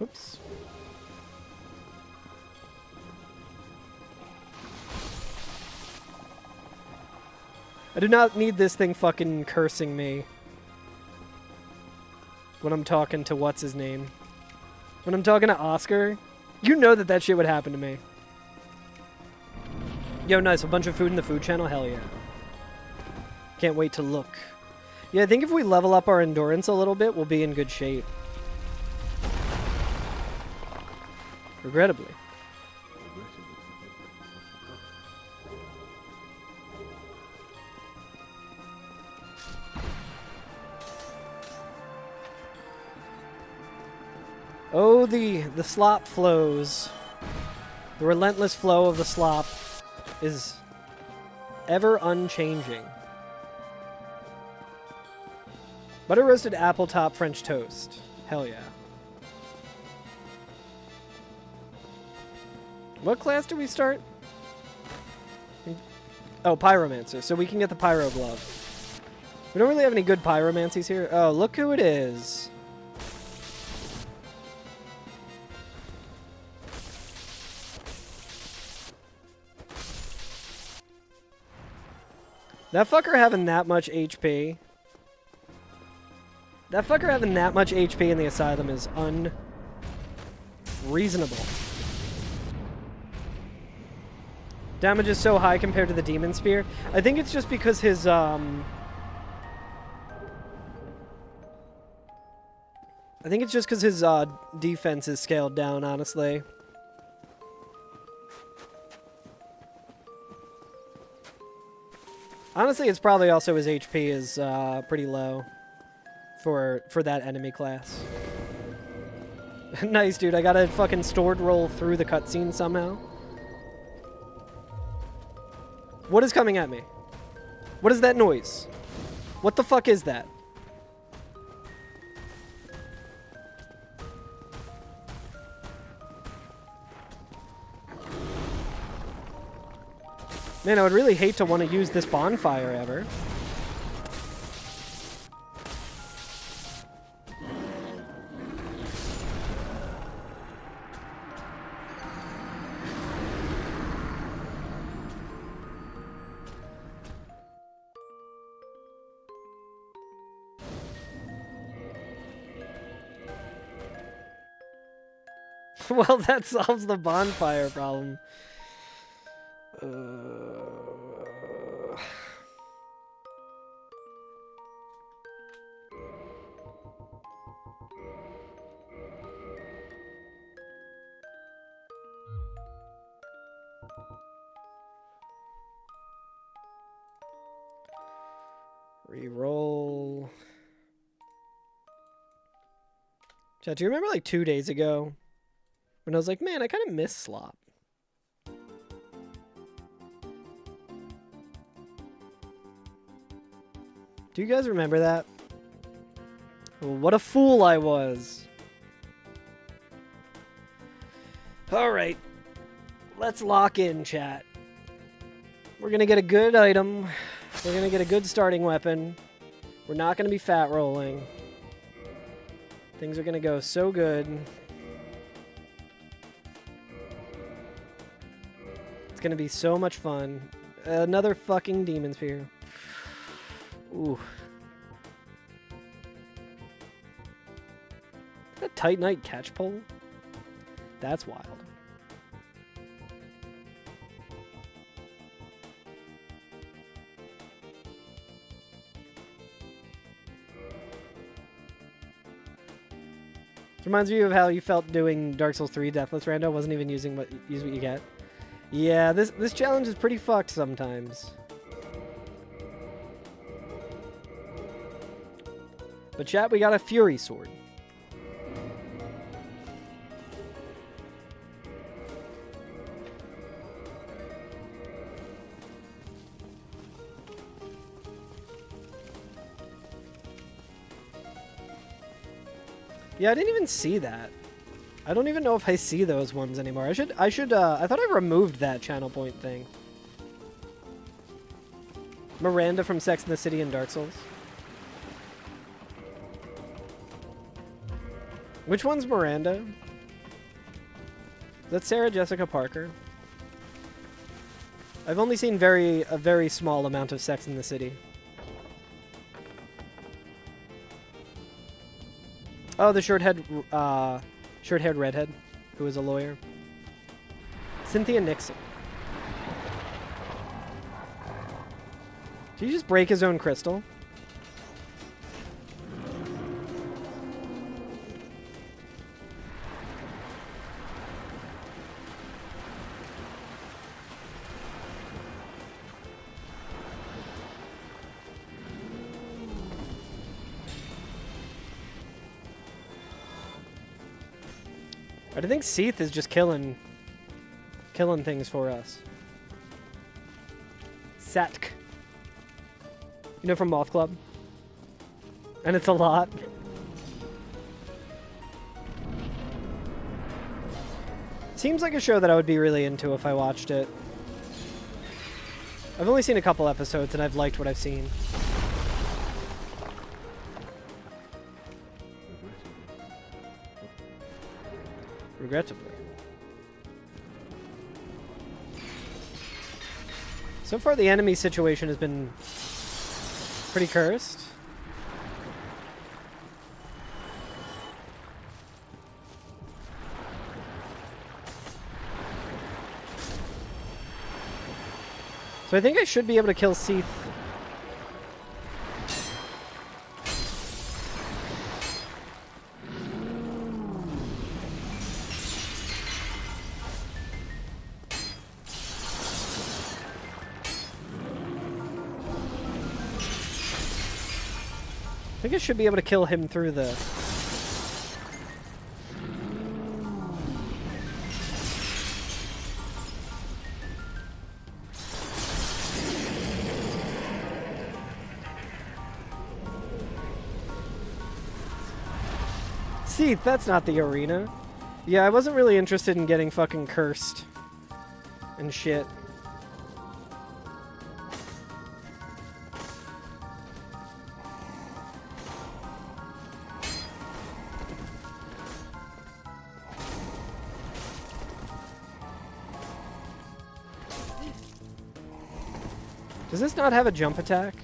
Oops. I do not need this thing fucking cursing me when I'm talking to what's-his-name. When I'm talking to Oscar, you know that that shit would happen to me. Yo, nice. A bunch of food in the food channel? Hell yeah. Can't wait to look. Yeah, I think if we level up our endurance a little bit, we'll be in good shape. Regrettably. Oh, the slop flows. The relentless flow of the slop is ever unchanging. Butter roasted apple top French toast. Hell yeah. What class do we start? Oh, Pyromancer. So we can get the Pyro Glove. We don't really have any good Pyromancies here. Oh, look who it is. That fucker having that much HP. That fucker having that much HP in the asylum is unreasonable. Damage is so high compared to the Demon Spear. I think it's just because his, I think it's just because his, defense is scaled down, honestly. Honestly, it's probably also his HP is, pretty low for that enemy class. Nice, dude. I got a fucking stored roll through the cutscene somehow. What is coming at me? What is that noise? What the fuck is that? Man, I would really hate to want to use this bonfire ever. Well, that solves the bonfire problem. Reroll. Chat, do you remember like 2 days ago when I was like, man, I kind of miss Slop? Do you guys remember that? Oh, what a fool I was. Alright. Let's lock in, chat. We're gonna get a good item. We're gonna get a good starting weapon. We're not gonna be fat rolling. Things are gonna go so good. It's gonna be so much fun. Another fucking Demon Spear. Ooh. Is that Titanite catch pole? That's wild. This reminds me of how you felt doing Dark Souls 3 Deathless Rando. Wasn't even using what you get. Yeah, this challenge is pretty fucked sometimes. But chat, we got a Fury Sword. Yeah, I didn't even see that. I don't even know if I see those ones anymore. I thought I removed that channel point thing. Miranda from Sex and the City and Dark Souls. Which one's Miranda? That's Sarah Jessica Parker. I've only seen a very small amount of Sex in the City. Oh, the short-haired redhead who was a lawyer. Cynthia Nixon. Did he just break his own crystal? I think Seath is just killing things for us. Satk. You know, from Moth Club? And it's a lot. Seems like a show that I would be really into if I watched it. I've only seen a couple episodes and I've liked what I've seen. Regrettably. So far, the enemy situation has been pretty cursed. So I think I should be able to kill Seath. I think I should be able to kill him through the... See, that's not the arena. Yeah, I wasn't really interested in getting fucking cursed and shit. Does this not have a jump attack?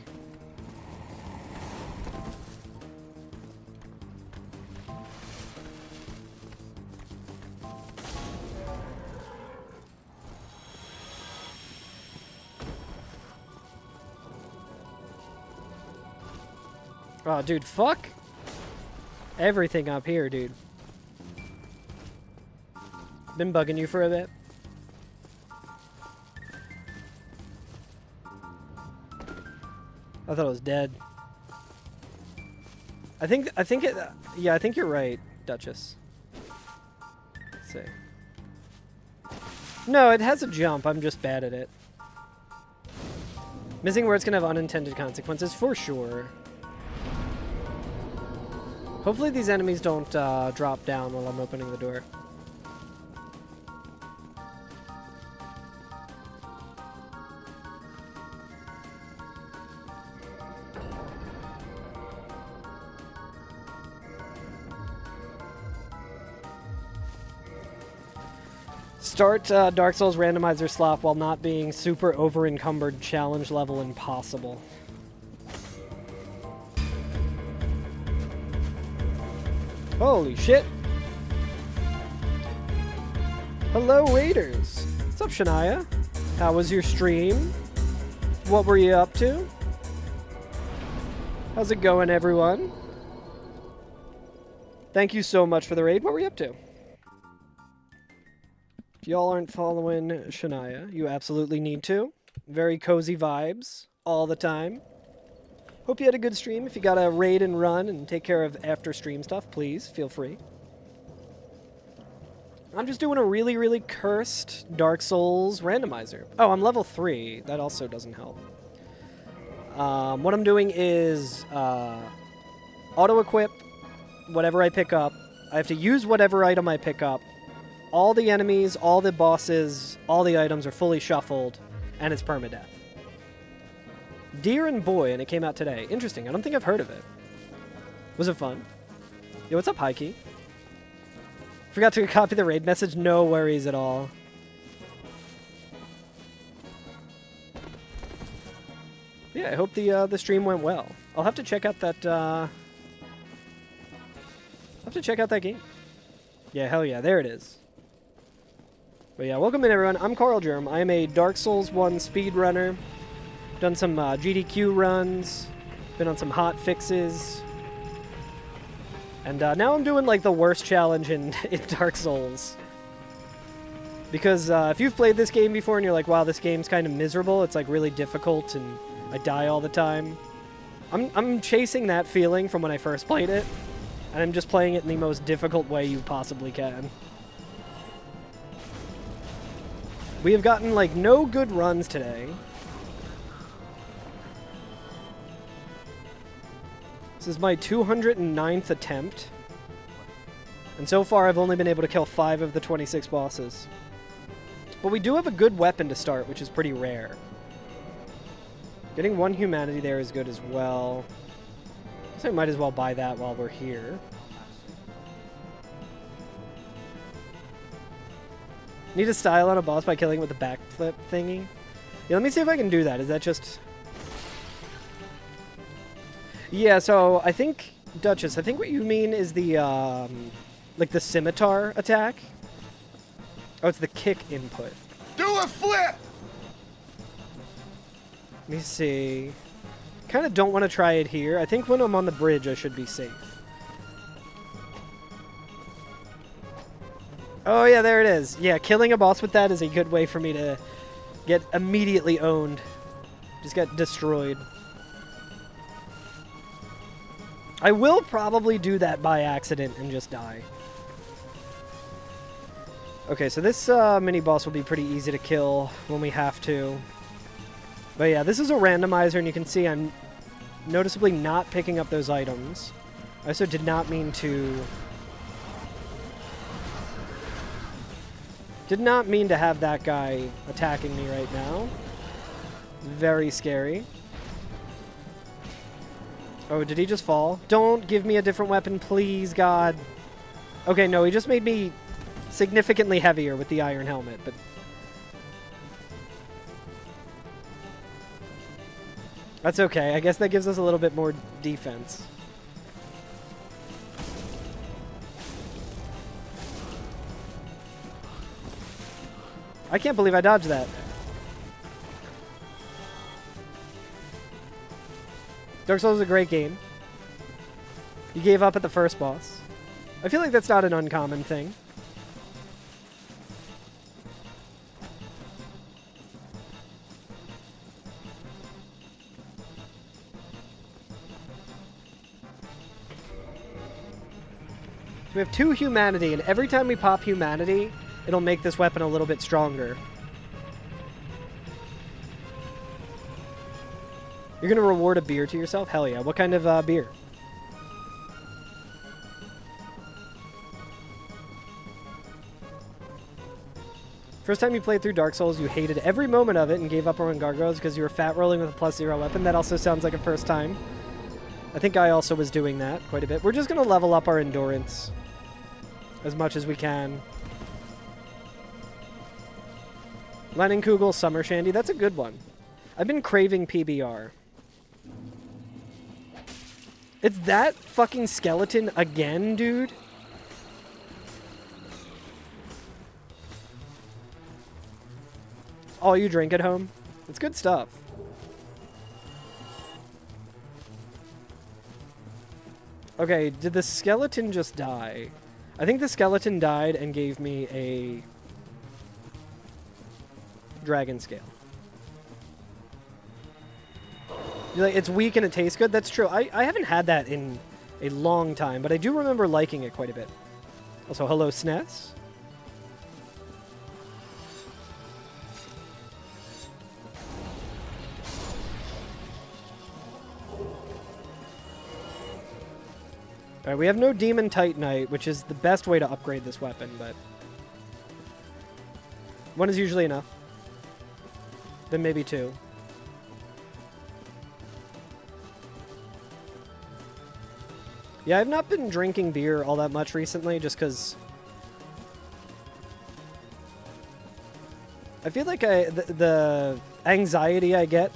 Oh, dude, fuck everything up here, dude. Been bugging you for a bit. I thought it was dead. I think it, yeah, I think you're right, Duchess. Let's see. No, it has a jump, I'm just bad at it. Missing words can have unintended consequences, for sure. Hopefully these enemies don't drop down while I'm opening the door. Start Dark Souls randomizer slop while not being super over-encumbered, challenge level impossible. Holy shit! Hello, waiters. What's up, Shania? How was your stream? What were you up to? How's it going, everyone? Thank you so much for the raid. What were you up to? If y'all aren't following Shania, you absolutely need to. Very cozy vibes all the time. Hope you had a good stream. If you got to raid and run and take care of after stream stuff, please feel free. I'm just doing a really, really cursed Dark Souls randomizer. Oh, I'm level 3. That also doesn't help. What I'm doing is auto-equip whatever I pick up. I have to use whatever item I pick up. All the enemies, all the bosses, all the items are fully shuffled, and it's permadeath. Deer and Boy, and it came out today. Interesting. I don't think I've heard of it. Was it fun? Yo, what's up, Heike? Forgot to copy the raid message. No worries at all. Yeah, I hope the stream went well. I'll have to check out that. Game. Yeah, hell yeah, there it is. But yeah, welcome in everyone. I'm Carl Germ. I am a Dark Souls 1 speedrunner. Done some GDQ runs. Been on some hot fixes. And now I'm doing like the worst challenge in Dark Souls. Because if you've played this game before and you're like, wow, this game's kind of miserable, it's like really difficult and I die all the time. I'm chasing that feeling from when I first played it. And I'm just playing it in the most difficult way you possibly can. We have gotten like no good runs today. This is my 209th attempt. And so far I've only been able to kill 5 of the 26 bosses. But we do have a good weapon to start, which is pretty rare. Getting 1 humanity there is good as well. I guess I might as well buy that while we're here. Need to style on a boss by killing with the backflip thingy. Yeah, let me see if I can do that. Is that just... Yeah, so I think, Duchess, I think what you mean is the, like the scimitar attack. Oh, it's the kick input. Do a flip! Let me see. Kind of don't want to try it here. I think when I'm on the bridge, I should be safe. Oh, yeah, there it is. Yeah, killing a boss with that is a good way for me to get immediately owned. Just get destroyed. I will probably do that by accident and just die. Okay, so this mini-boss will be pretty easy to kill when we have to. But yeah, this is a randomizer, and you can see I'm noticeably not picking up those items. I also did not mean to... Did not mean to have that guy attacking me right now. Very scary. Oh, did he just fall? Don't give me a different weapon, please, God. Okay, no, he just made me significantly heavier with the iron helmet, but... That's okay. I guess that gives us a little bit more defense. I can't believe I dodged that. Dark Souls is a great game. You gave up at the first boss. I feel like that's not an uncommon thing. So we have 2 humanity, and every time we pop humanity, it'll make this weapon a little bit stronger. You're gonna reward a beer to yourself? Hell yeah. What kind of beer? First time you played through Dark Souls, you hated every moment of it and gave up on gargoyles because you were fat rolling with a +0 weapon. That also sounds like a first time. I think I also was doing that quite a bit. We're just gonna level up our endurance as much as we can. Leinenkugel Summer Shandy, that's a good one. I've been craving PBR. It's that fucking skeleton again, dude? all you drink at home. It's good stuff. Okay, did the skeleton just die? I think the skeleton died and gave me a dragon scale. You're like, it's weak and it tastes good? That's true. I haven't had that in a long time, but I do remember liking it quite a bit. Also, hello, SNES. Alright, we have no Demon Titanite, which is the best way to upgrade this weapon, but one is usually enough. Then maybe two. Yeah, I've not been drinking beer all that much recently, just because I feel like the anxiety I get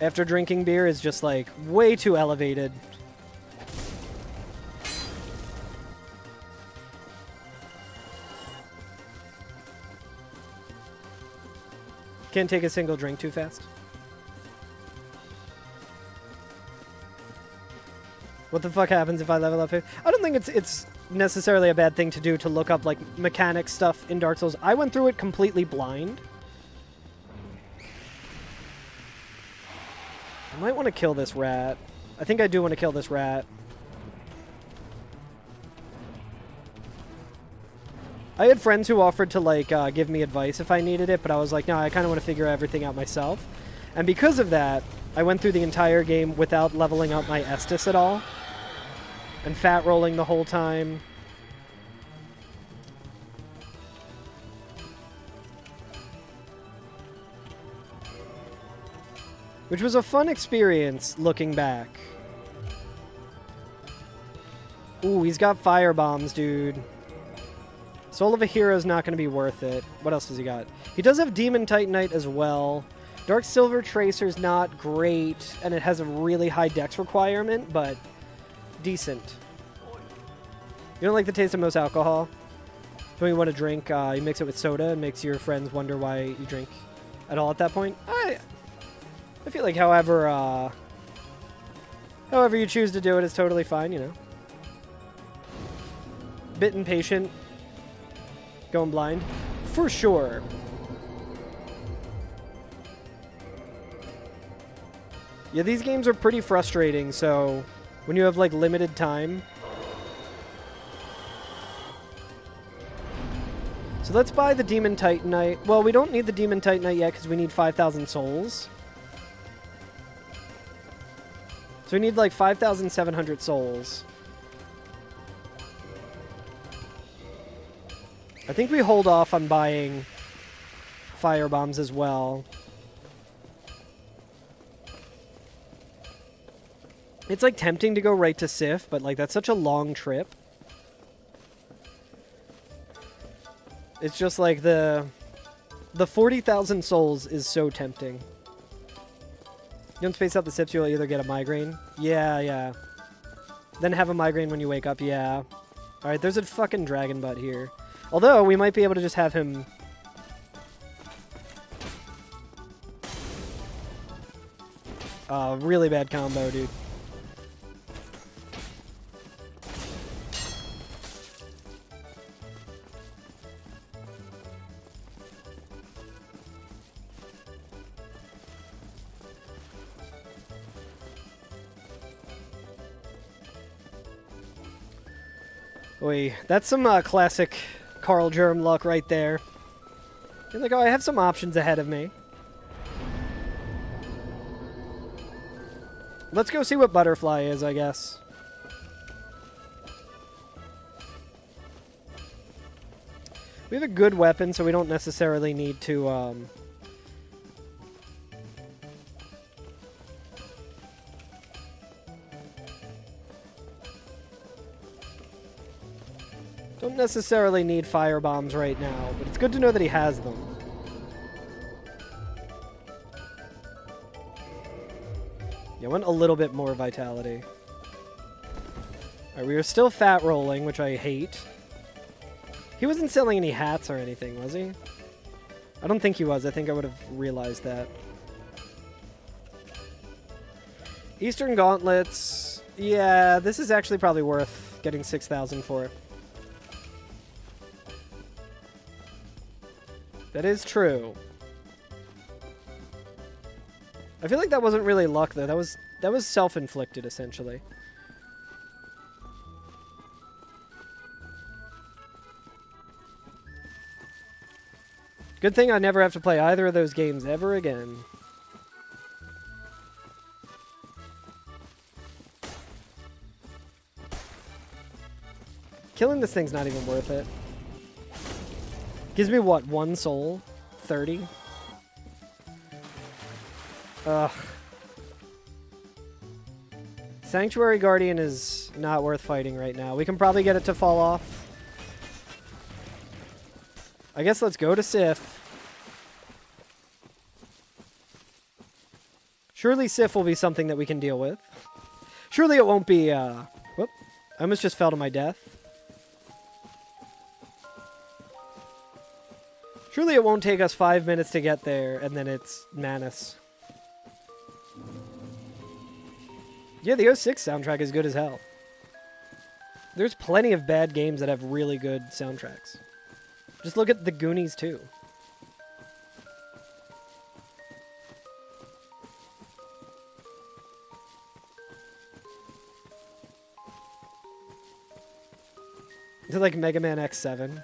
after drinking beer is just like way too elevated. Can't take a single drink too fast. What the fuck happens if I level up here? I don't think it's necessarily a bad thing to do to look up like mechanic stuff in Dark Souls. I went through it completely blind. I might want to kill this rat. I think I do want to kill this rat. I had friends who offered to like give me advice if I needed it, but I was like, no, I kind of want to figure everything out myself. And because of that, I went through the entire game without leveling up my Estus at all. And fat rolling the whole time. Which was a fun experience, looking back. Ooh, he's got fire bombs, dude. Soul of a Hero is not going to be worth it. What else does he got? He does have Demon Titanite as well. Dark Silver Tracer's not great, and it has a really high dex requirement, but decent. You don't like the taste of most alcohol? When you want to drink, you mix it with soda and makes your friends wonder why you drink at all at that point? I feel like however you choose to do it is totally fine, you know. Bit impatient. Going blind. For sure. Yeah, these games are pretty frustrating, so when you have like limited time. So let's buy the Demon Titanite. Well, we don't need the Demon Titanite yet because we need 5,000 souls. So we need like 5,700 souls. I think we hold off on buying fire bombs as well. It's like tempting to go right to Sif, but like that's such a long trip. It's just like the 40,000 souls is so tempting. You don't space out the sips, you'll either get a migraine. Yeah. Then have a migraine when you wake up, yeah. Alright, there's a fucking dragon butt here. Although, we might be able to just have him... really bad combo, dude. Oy, that's some classic Carl Germ luck right there. You're like, oh, I have some options ahead of me. Let's go see what Butterfly is, I guess. We have a good weapon, so we don't necessarily need to, don't necessarily need fire bombs right now, but it's good to know that he has them. Yeah, I want a little bit more vitality. Alright, we are still fat rolling, which I hate. He wasn't selling any hats or anything, was he? I don't think he was. I think I would have realized that. Eastern Gauntlets. Yeah, this is actually probably worth getting 6,000 for it. That is true. I feel like that wasn't really luck though. That was self-inflicted essentially. Good thing I never have to play either of those games ever again. Killing this thing's not even worth it. Gives me what, 1 soul? 30? Ugh. Sanctuary Guardian is not worth fighting right now. We can probably get it to fall off. I guess let's go to Sif. Surely Sif will be something that we can deal with. Surely it won't be, whoop. I almost just fell to my death. Surely it won't take us 5 minutes to get there, and then it's Manus. Yeah, the 06 soundtrack is good as hell. There's plenty of bad games that have really good soundtracks. Just look at The Goonies 2. Is it like Mega Man X7?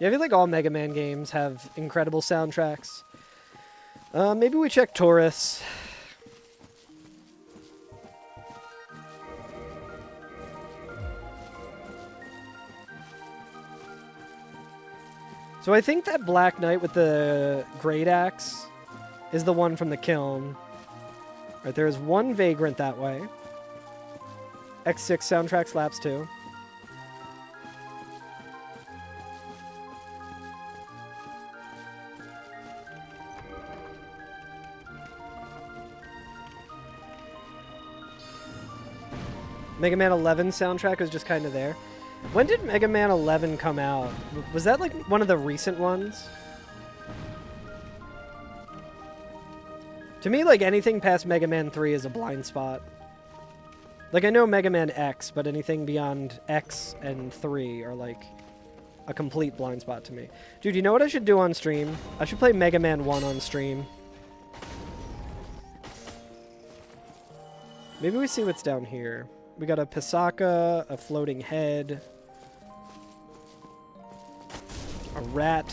Yeah, I feel like all Mega Man games have incredible soundtracks. Maybe we check Taurus. So I think that Black Knight with the Great Axe is the one from the kiln. Right, there is one Vagrant that way. X6 soundtrack slaps too. Mega Man 11 soundtrack was just kind of there. When did Mega Man 11 come out? Was that like one of the recent ones? To me, like anything past Mega Man 3 is a blind spot. Like I know Mega Man X, but anything beyond X and 3 are like a complete blind spot to me. Dude, you know what I should do on stream? I should play Mega Man 1 on stream. Maybe we see what's down here. We got a Pisaka, a floating head, a rat.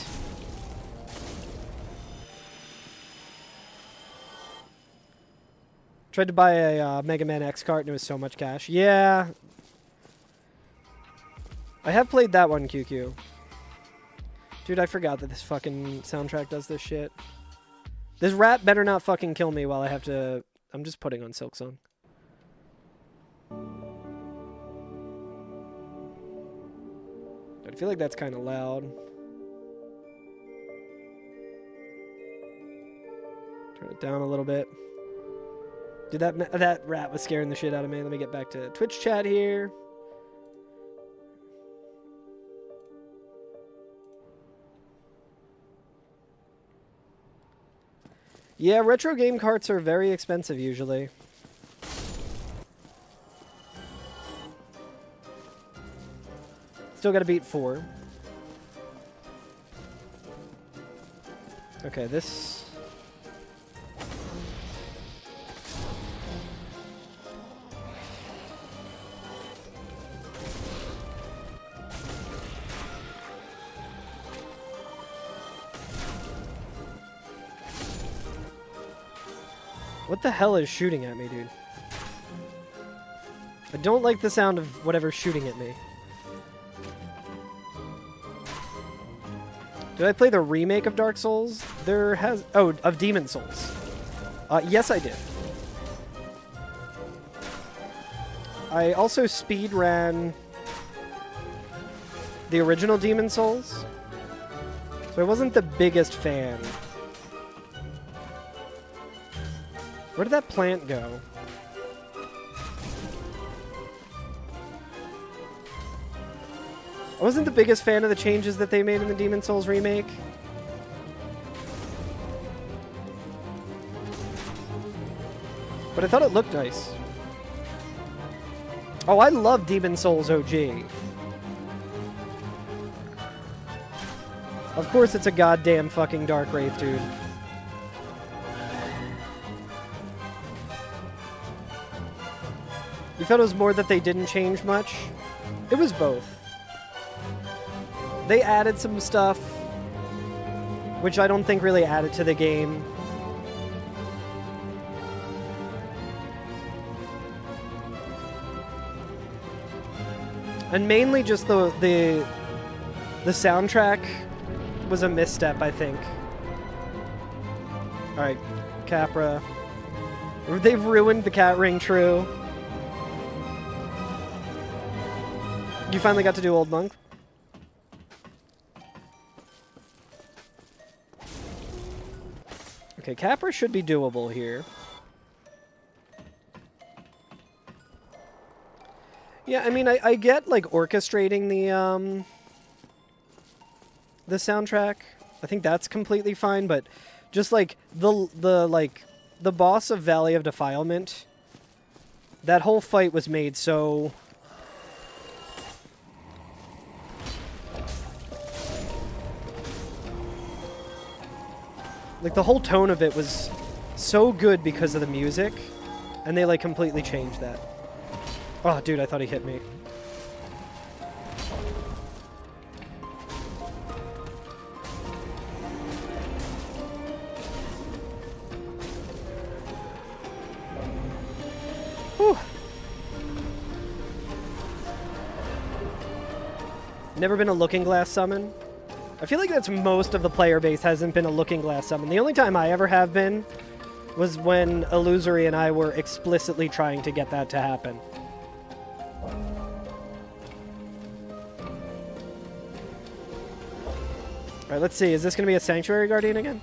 Tried to buy a Mega Man X cart and it was so much cash. Yeah. I have played that one, QQ. Dude, I forgot that this fucking soundtrack does this shit. This rat better not fucking kill me while I have to... I'm just putting on Silk Song. I feel like that's kind of loud. Turn it down a little bit. Dude, that rat was scaring the shit out of me. Let me get back to Twitch chat here. Yeah, retro game carts are very expensive usually. Still gotta beat 4. Okay, this... What the hell is shooting at me, dude? I don't like the sound of whatever's shooting at me. Did I play the remake of Dark Souls? There has... Oh, of Demon Souls. Yes, I did. I also speedran the original Demon Souls. So I wasn't the biggest fan. Where did that plant go? I wasn't the biggest fan of the changes that they made in the Demon Souls remake. But I thought it looked nice. Oh, I love Demon Souls OG. Of course it's a goddamn fucking Dark Wraith, dude. You felt it was more that they didn't change much? It was both. They added some stuff, which I don't think really added to the game. And mainly just the soundtrack was a misstep, I think. Alright, Capra. They've ruined the cat ring, true. You finally got to do Old Monk? Okay, Capra should be doable here. Yeah, I mean, I get, like, orchestrating the soundtrack. I think that's completely fine, but just, like, the boss of Valley of Defilement, that whole fight was made so... Like, the whole tone of it was so good because of the music, and they, like, completely changed that. Oh, dude, I thought he hit me. Whew. Never been a Looking Glass summon? I feel like that's most of the player base hasn't been a Looking Glass summon. The only time I ever have been was when Illusory and I were explicitly trying to get that to happen. Alright, let's see. Is this going to be a Sanctuary Guardian again?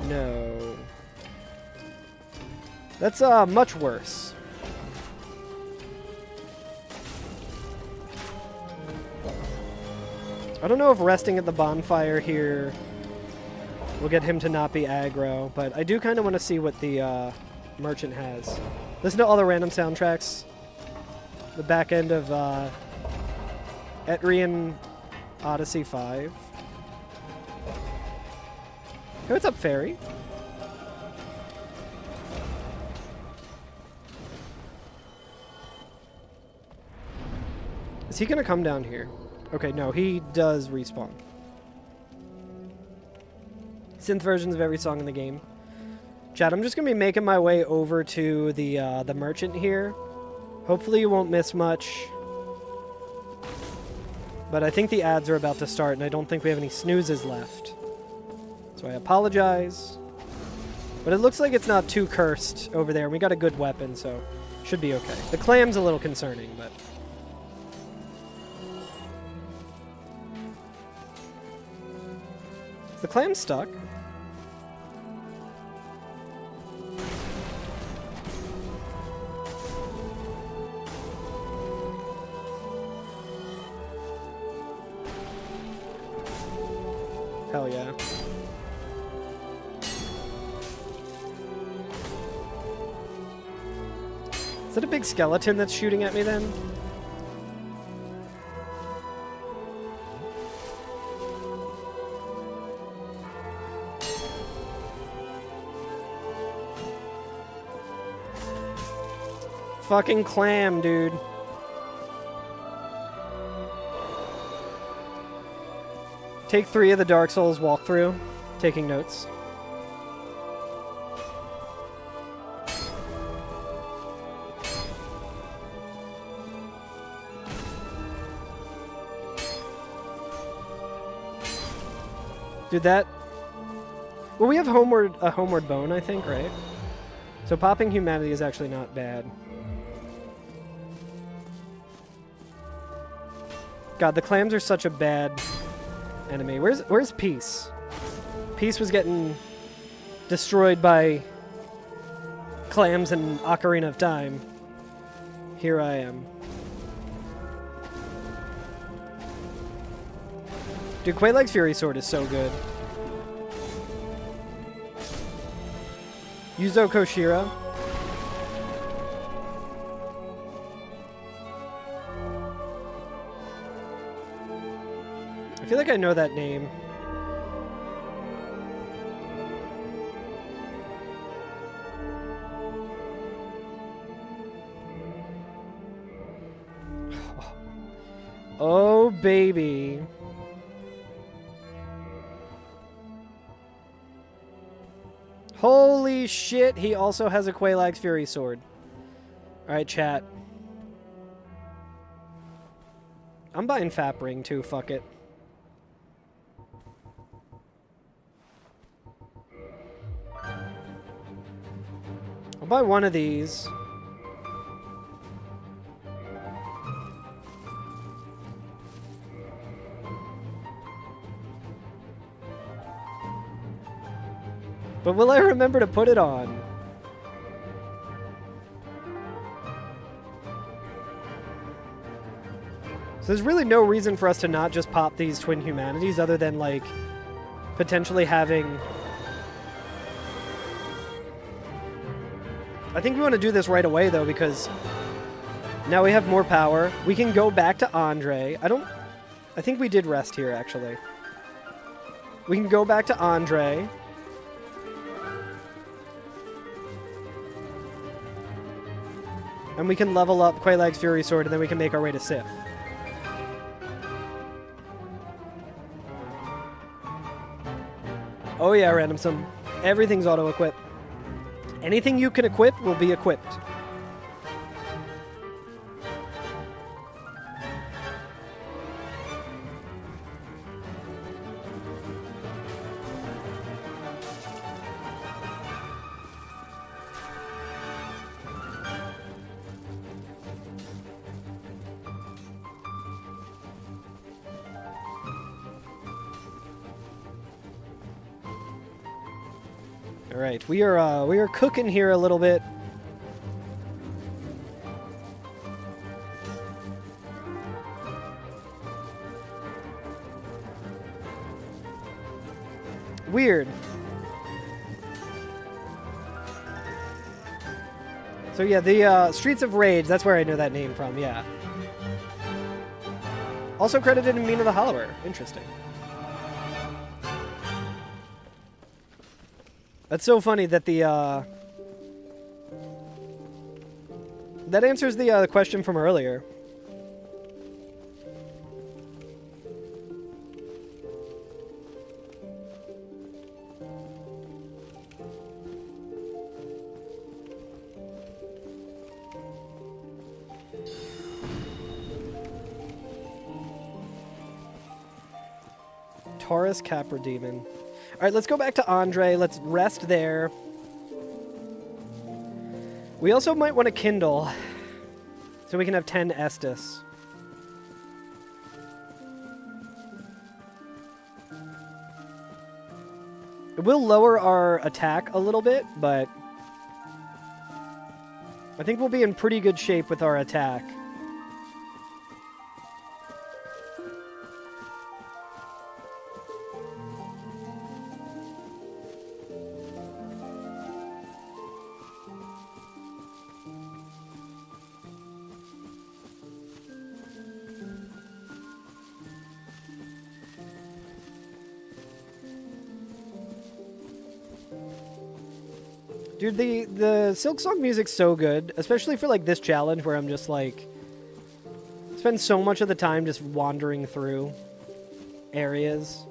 No. That's much worse. I don't know if resting at the bonfire here will get him to not be aggro, but I do kind of want to see what the merchant has. Listen to all the random soundtracks. The back end of Etrian Odyssey 5. Hey, what's up, Fairy? Is he gonna come down here? Okay, no, he does respawn. Synth versions of every song in the game. Chat, I'm just gonna be making my way over to the merchant here. Hopefully you won't miss much. But I think the ads are about to start, and I don't think we have any snoozes left. So I apologize. But it looks like it's not too cursed over there, and we got a good weapon, so should be okay. The clam's a little concerning, but... Is the clam stuck? Hell yeah. Is that a big skeleton that's shooting at me then? Fucking clam, dude. Take 3 of the Dark Souls walkthrough. Taking notes. Dude, that... Well, we have a homeward bone, I think, right? So popping humanity is actually not bad. God, the clams are such a bad enemy. Where's Peace? Peace was getting destroyed by clams and Ocarina of Time. Here I am. Dude, Quaylag's Fury Sword is so good. Yuzo Koshira. I feel like I know that name. Oh, baby. Holy shit, he also has a Quaylag's Fury Sword. Alright, chat. I'm buying Fap Ring too, fuck it. I'll buy one of these. But will I remember to put it on? So there's really no reason for us to not just pop these twin humanities other than, like, potentially having... I think we want to do this right away, though, because now we have more power. We can go back to Andre. I think we did rest here, actually. We can go back to Andre. And we can level up Quaylag's Fury Sword, and then we can make our way to Sif. Oh yeah, Randomsome. Everything's auto-equip. Anything you can equip will be equipped. All right, we are cooking here a little bit. Weird. So yeah, the Streets of Rage, that's where I know that name from, yeah. Also credited in Mina the Hollower. Interesting. That's so funny that the, that answers the question from earlier. Taurus Capra Demon. Alright, let's go back to Andre. Let's rest there. We also might want to kindle, so we can have 10 Estus. It will lower our attack a little bit, but I think we'll be in pretty good shape with our attack. Dude, the Silksong music's so good, especially for like this challenge where I'm just like spend so much of the time just wandering through areas.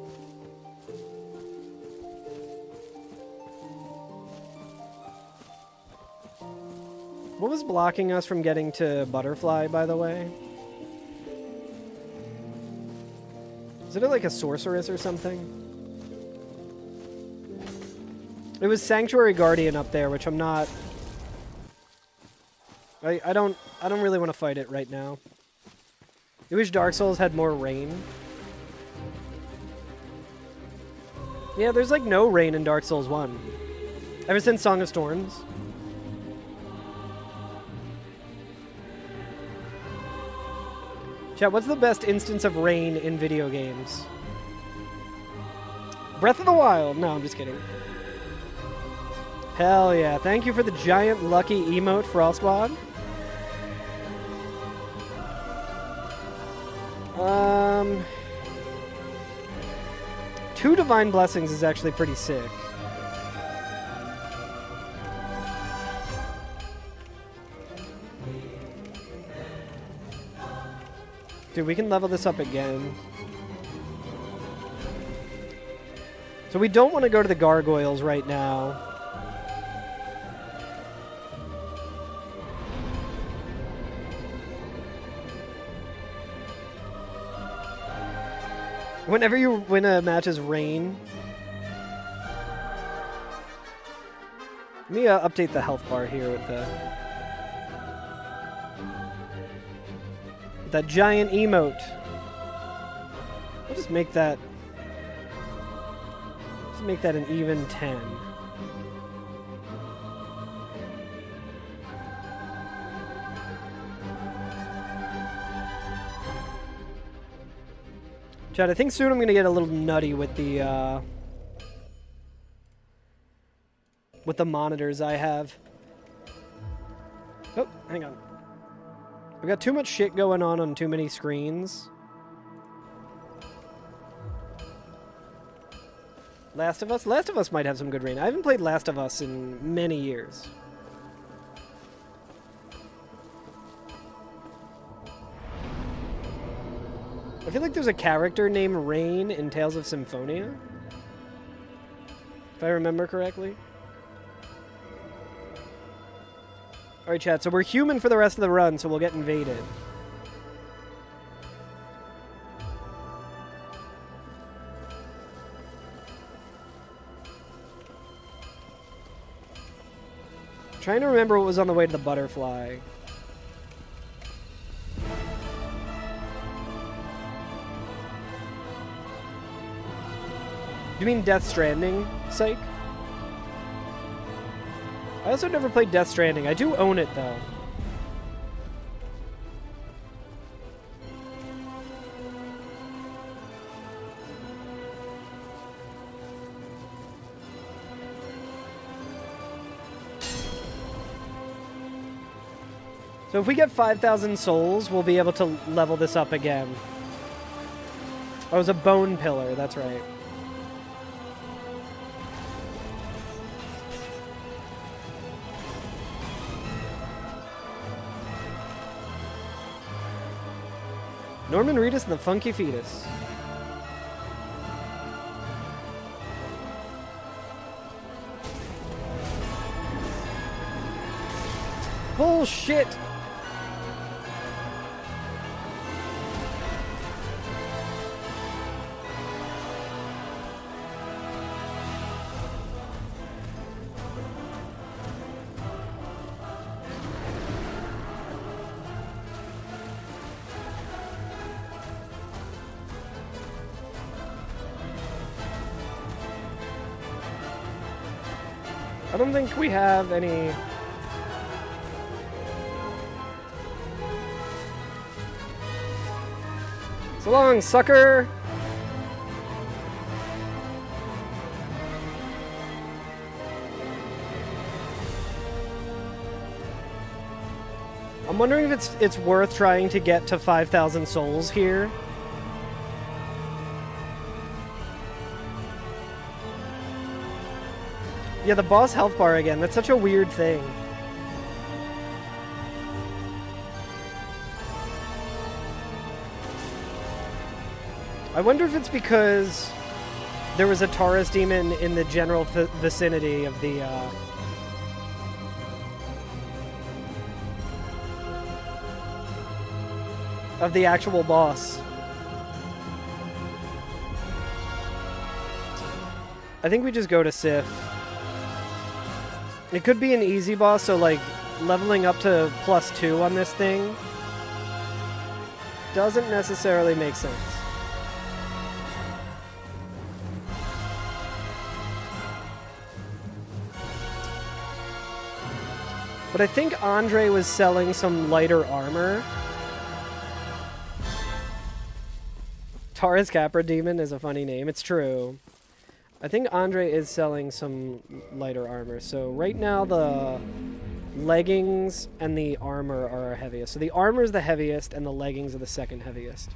What was blocking us from getting to Butterfly, by the way? Is it like a sorceress or something? It was Sanctuary Guardian up there, which I'm not... I don't really want to fight it right now. I wish Dark Souls had more rain. Yeah, there's like no rain in Dark Souls 1. Ever since Song of Storms. Chat, what's the best instance of rain in video games? Breath of the Wild. No, I'm just kidding. Hell yeah. Thank you for the giant lucky emote, Frostwad. Two Divine Blessings is actually pretty sick. Dude, we can level this up again. So we don't want to go to the gargoyles right now. Whenever you win a match as Rain. Let me update the health bar here with that giant emote. We'll just make that. Let's make that an even 10. Chad, I think soon I'm gonna get a little nutty with the monitors I have. Oh, hang on. We got too much shit going on too many screens. Last of Us? Last of Us might have some good rain. I haven't played Last of Us in many years. I feel like there's a character named Rain in Tales of Symphonia. If I remember correctly. Alright, chat, so we're human for the rest of the run, so we'll get invaded. Trying to remember what was on the way to the butterfly. You mean Death Stranding, Psych? I also never played Death Stranding. I do own it, though. So if we get 5,000 souls, we'll be able to level this up again. Oh, it was a bone pillar, that's right. Norman Reedus and the Funky Fetus. Bullshit! I don't think we have any... So long, sucker! I'm wondering if it's worth trying to get to 5,000 souls here. Yeah, the boss health bar again. That's such a weird thing. I wonder if it's because there was a Taurus demon in the general vicinity of the actual boss. I think we just go to Sif. It could be an easy boss, so like leveling up to +2 on this thing doesn't necessarily make sense. But I think Andre was selling some lighter armor. Taurus Capra Demon is a funny name. It's true. I think Andre is selling some lighter armor. So right now the leggings and the armor are our heaviest. So the armor is the heaviest and the leggings are the second heaviest.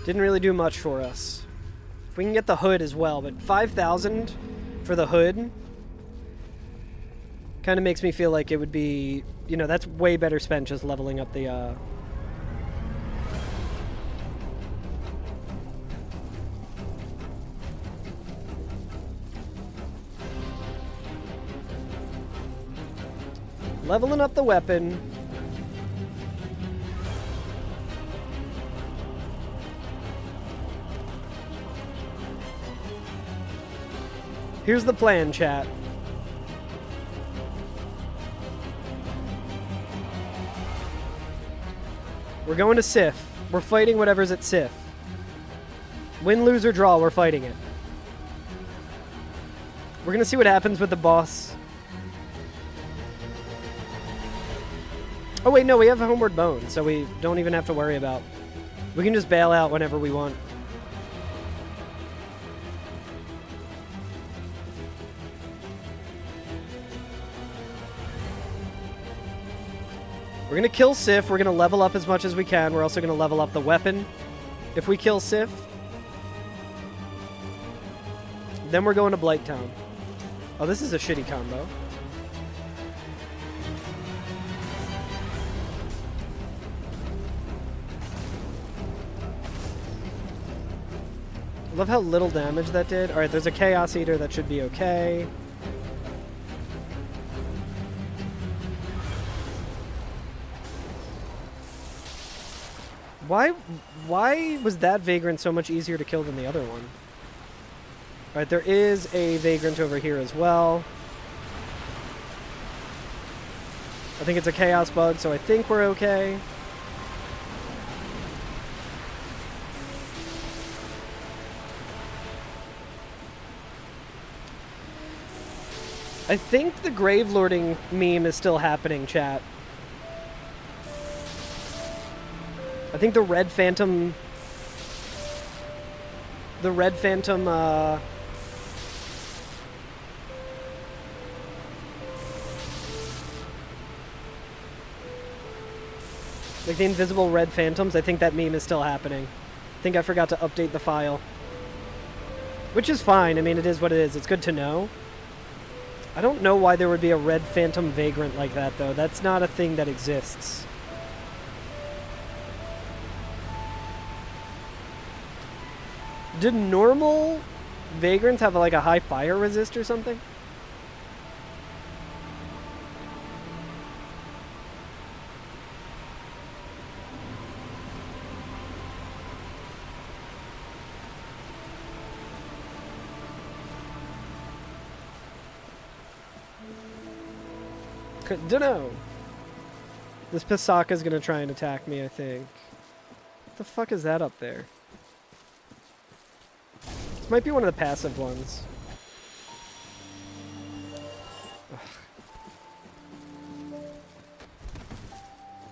Didn't really do much for us. If we can get the hood as well, but 5,000 for the hood kind of makes me feel like it would be, you know, that's way better spent just leveling up the, leveling up the weapon. Here's the plan, chat. We're going to Sif. We're fighting whatever's at Sif. Win, lose, or draw, we're fighting it. We're gonna see what happens with the boss. Oh wait, no, we have a Homeward Bone, so we don't even have to worry about. We can just bail out whenever we want. We're going to kill Sif. We're going to level up as much as we can. We're also going to level up the weapon if we kill Sif. Then we're going to Blighttown. Oh, this is a shitty combo. I love how little damage that did. Alright, there's a Chaos Eater that should be okay. Why was that Vagrant so much easier to kill than the other one? Alright, there is a Vagrant over here as well. I think it's a Chaos Bug, so I think we're okay. I think the Gravelording meme is still happening, chat. I think the Red Phantom... like the invisible Red Phantoms, I think that meme is still happening. I think I forgot to update the file. Which is fine, I mean, it is what it is. It's good to know. I don't know why there would be a Red Phantom Vagrant like that, though. That's not a thing that exists. Did normal Vagrants have like a high fire resist or something? Dunno. This Pisaka's gonna try and attack me, I think. What the fuck is that up there? This might be one of the passive ones. Ugh.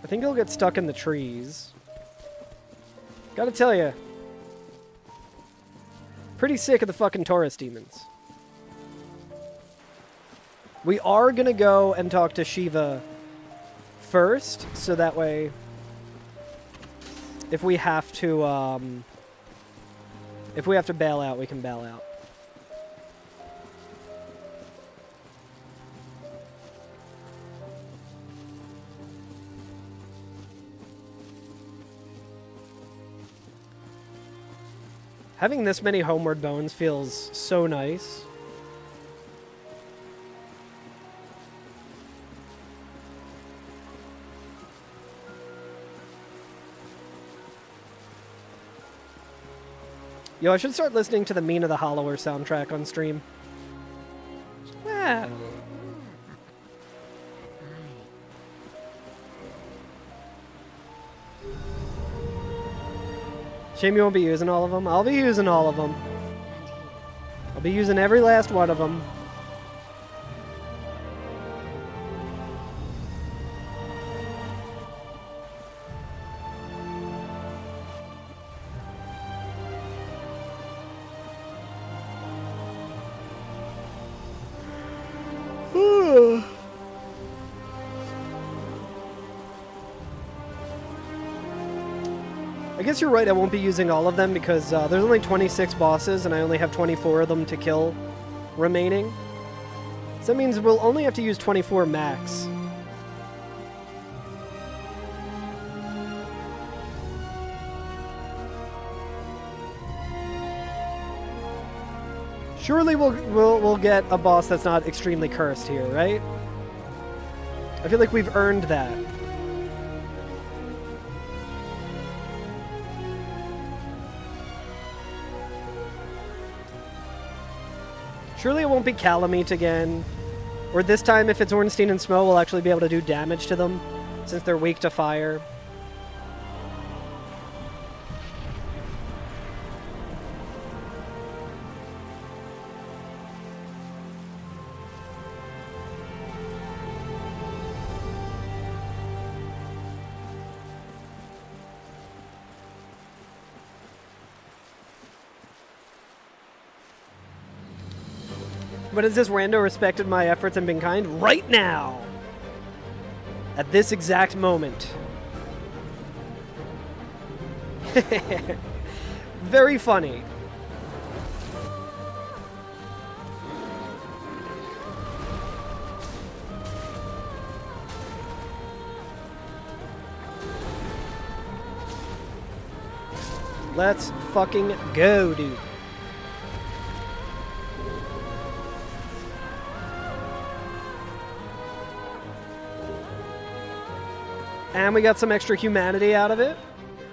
I think he'll get stuck in the trees. Gotta tell you. Pretty sick of the fucking Taurus demons. We are gonna go and talk to Shiva first, so that way if we have to bail out, we can bail out. Having this many Homeward Bones feels so nice. Yo, I should start listening to the Mina the Hollower soundtrack on stream. Yeah. Shame you won't be using all of them. I'll be using all of them. And here. I'll be using every last one of them. I guess you're right, I won't be using all of them because there's only 26 bosses and I only have 24 of them to kill remaining. So that means we'll only have to use 24 max. Surely we'll get a boss that's not extremely cursed here, right? I feel like we've earned that. Surely it won't be Calamite again. Or this time, if it's Ornstein and Smo, we'll actually be able to do damage to them, since they're weak to fire. But has this rando respected my efforts and been kind? Right now! At this exact moment. Very funny. Let's fucking go, dude. And we got some extra humanity out of it.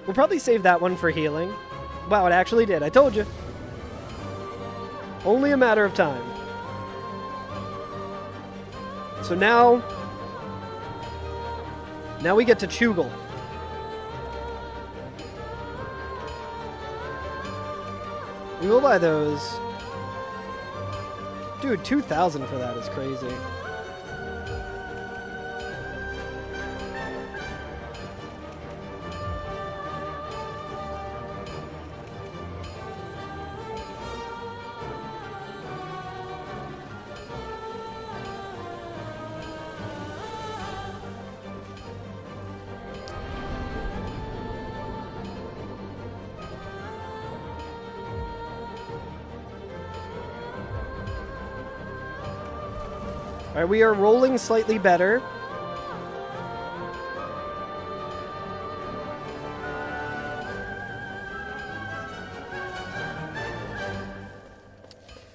We'll probably save that one for healing. Wow, it actually did. I told you. Only a matter of time. So now we get to Chugel. We will buy those. Dude, 2,000 for that is crazy. All right, we are rolling slightly better.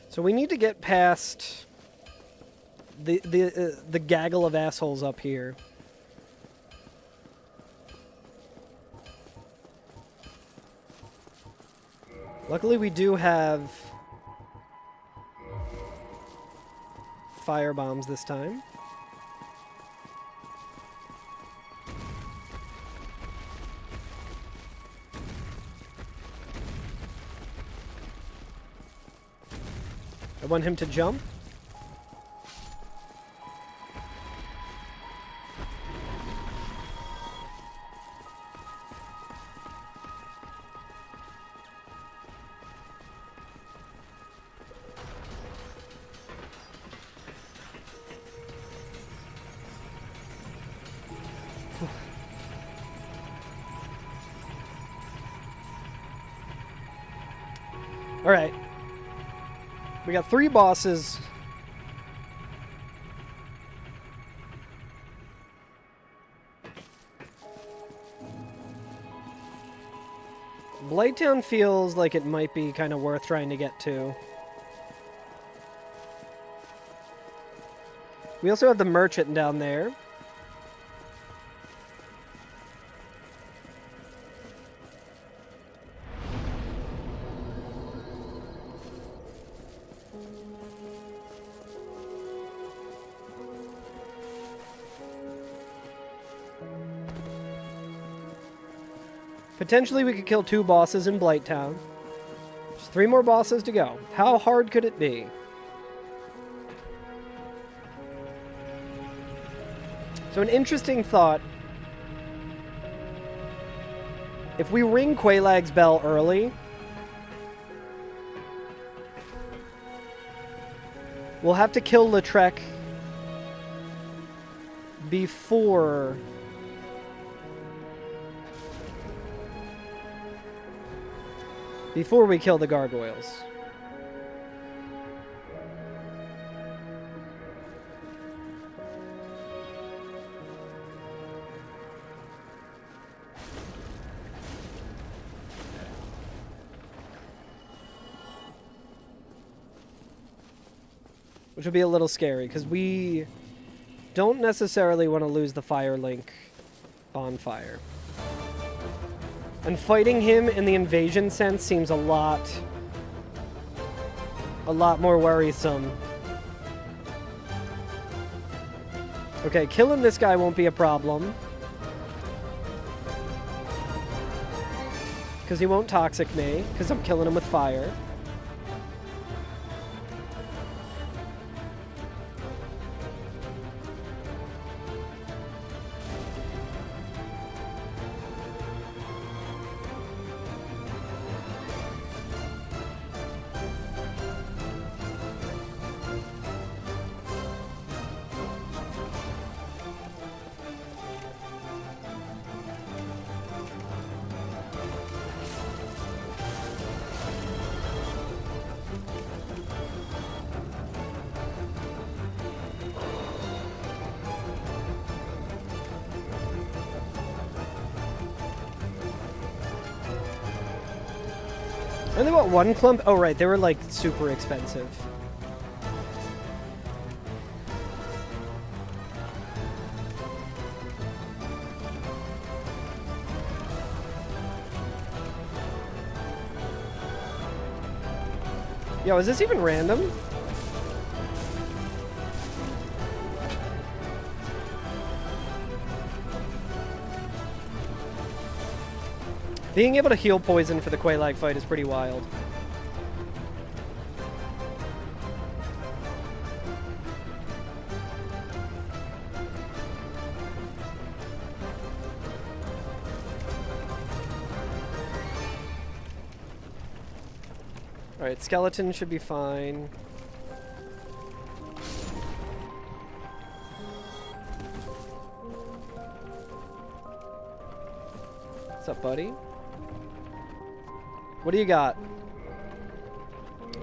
So we need to get past the gaggle of assholes up here. Luckily, we do have fire bombs this time. I want him to jump. All right. We got 3 bosses. Blighttown feels like it might be kind of worth trying to get to. We also have the merchant down there. Potentially we could kill 2 bosses in Blighttown. Just 3 more bosses to go. How hard could it be? So an interesting thought. If we ring Quaelag's bell early, we'll have to kill Lautrec before we kill the gargoyles. Which would be a little scary, because we don't necessarily want to lose the Firelink bonfire. And fighting him in the invasion sense seems a lot more worrisome. Okay, killing this guy won't be a problem. Because he won't toxic me, because I'm killing him with fire. And they bought 1 clump? Oh, right. They were, like, super expensive. Yo, is this even random? Being able to heal poison for the Quaelag fight is pretty wild. Alright, skeleton should be fine. What's up, buddy? What do you got?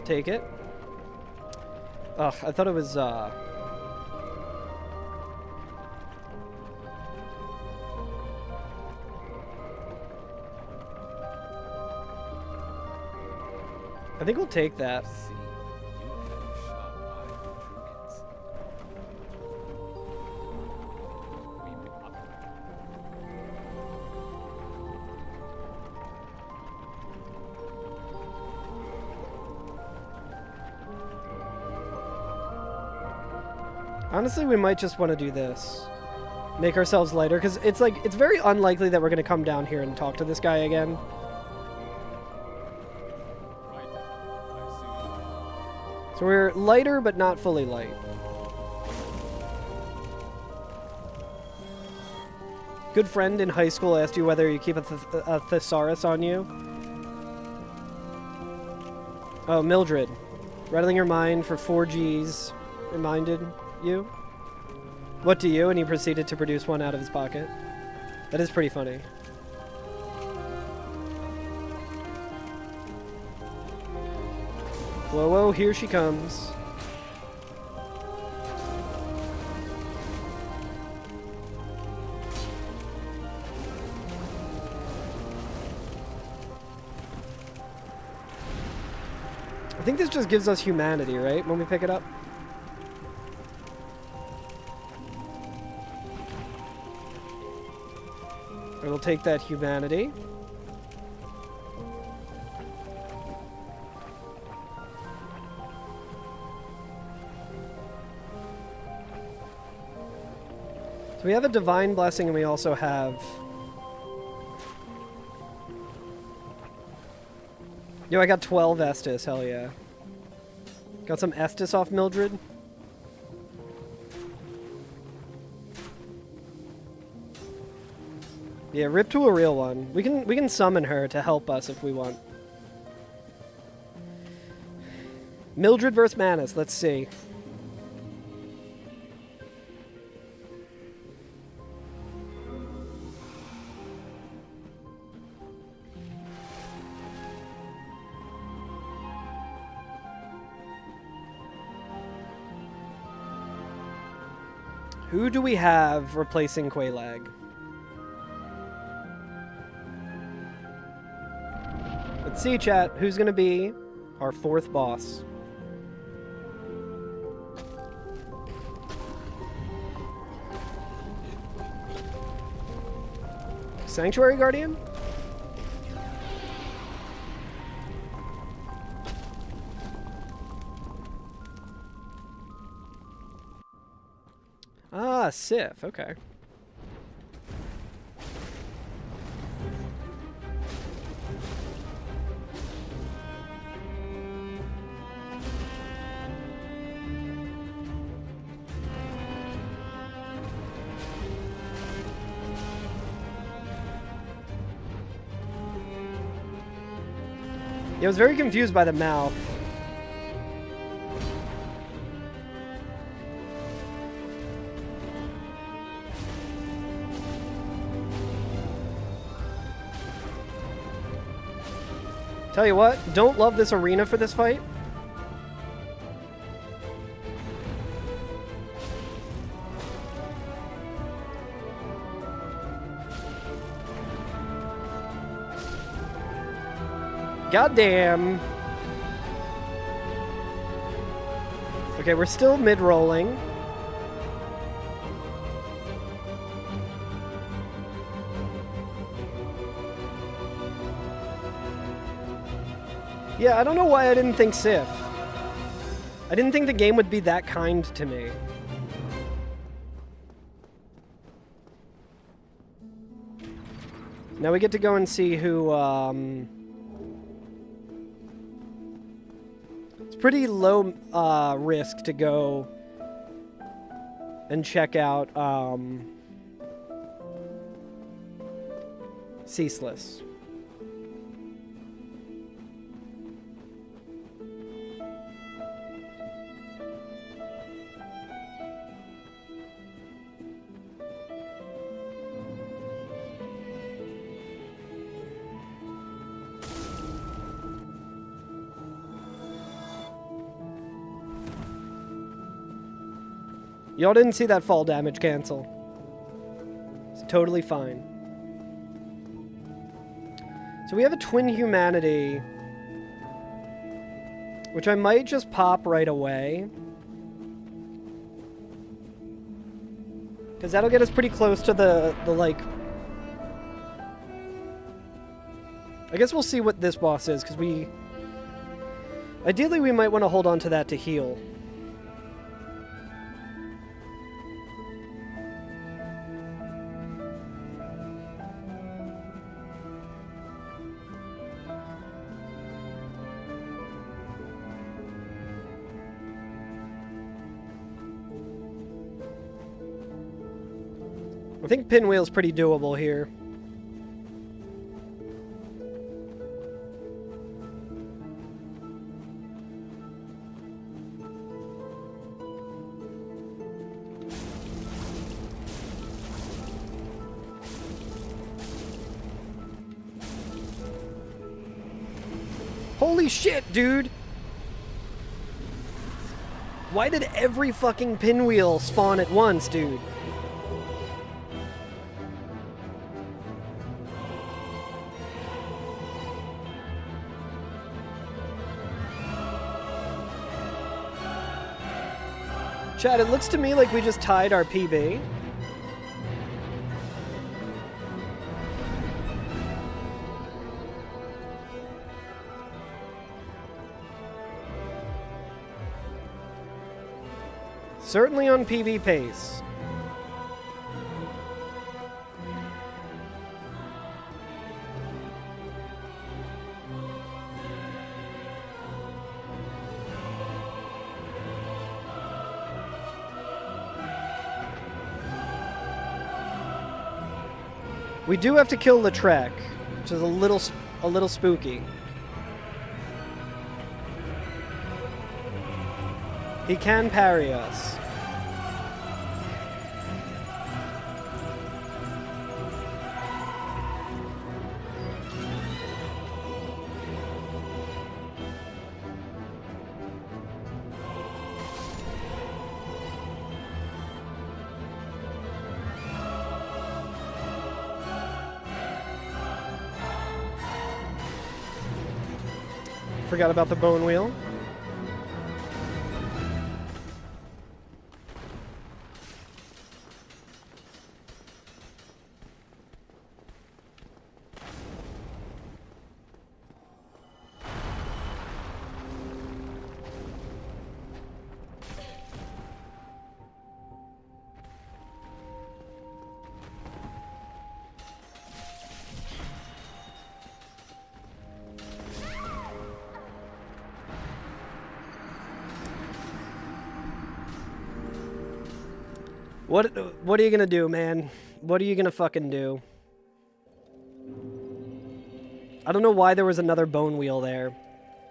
Take it. Ugh, I thought it was, I think we'll take that. Honestly, we might just want to do this. Make ourselves lighter, because it's like, it's very unlikely that we're going to come down here and talk to this guy again. So we're lighter, but not fully light. Good friend in high school asked you whether you keep a thesaurus on you. Oh, Mildred. Rattling your mind for 4 Gs reminded you? What do you? And he proceeded to produce one out of his pocket. That is pretty funny. Whoa, whoa, here she comes. I think this just gives us humanity, right? When we pick it up. We'll take that humanity. So we have a divine blessing and we also have Yo, I got 12 Estus, hell yeah. Got some Estus off Mildred? Yeah, rip to a real one. We can summon her to help us if we want. Mildred versus Manus, let's see. Who do we have replacing Quelaag? Let's see, chat. Who's going to be our 4th boss? Sanctuary Guardian? Ah, Sif. Okay. Yeah, I was very confused by the mouth. Tell you what, don't love this arena for this fight. Goddamn. Okay, we're still mid-rolling. Yeah, I don't know why I didn't think Sif. I didn't think the game would be that kind to me. Now we get to go and see who, It's pretty low risk to go and check out Ceaseless. Y'all didn't see that fall damage cancel. It's totally fine. So we have a Twin Humanity, which I might just pop right away. Because that'll get us pretty close to the like... I guess we'll see what this boss is, because we... Ideally, we might want to hold on to that to heal. I think Pinwheel's pretty doable here. Holy shit, dude! Why did every fucking Pinwheel spawn at once, dude? Chad, it looks to me like we just tied our PB. Certainly on PB pace. We do have to kill Lautrec, which is a little spooky. He can parry us. Forgot about the bone wheel. What are you gonna do, man? What are you gonna fucking do? I don't know why there was another bone wheel there.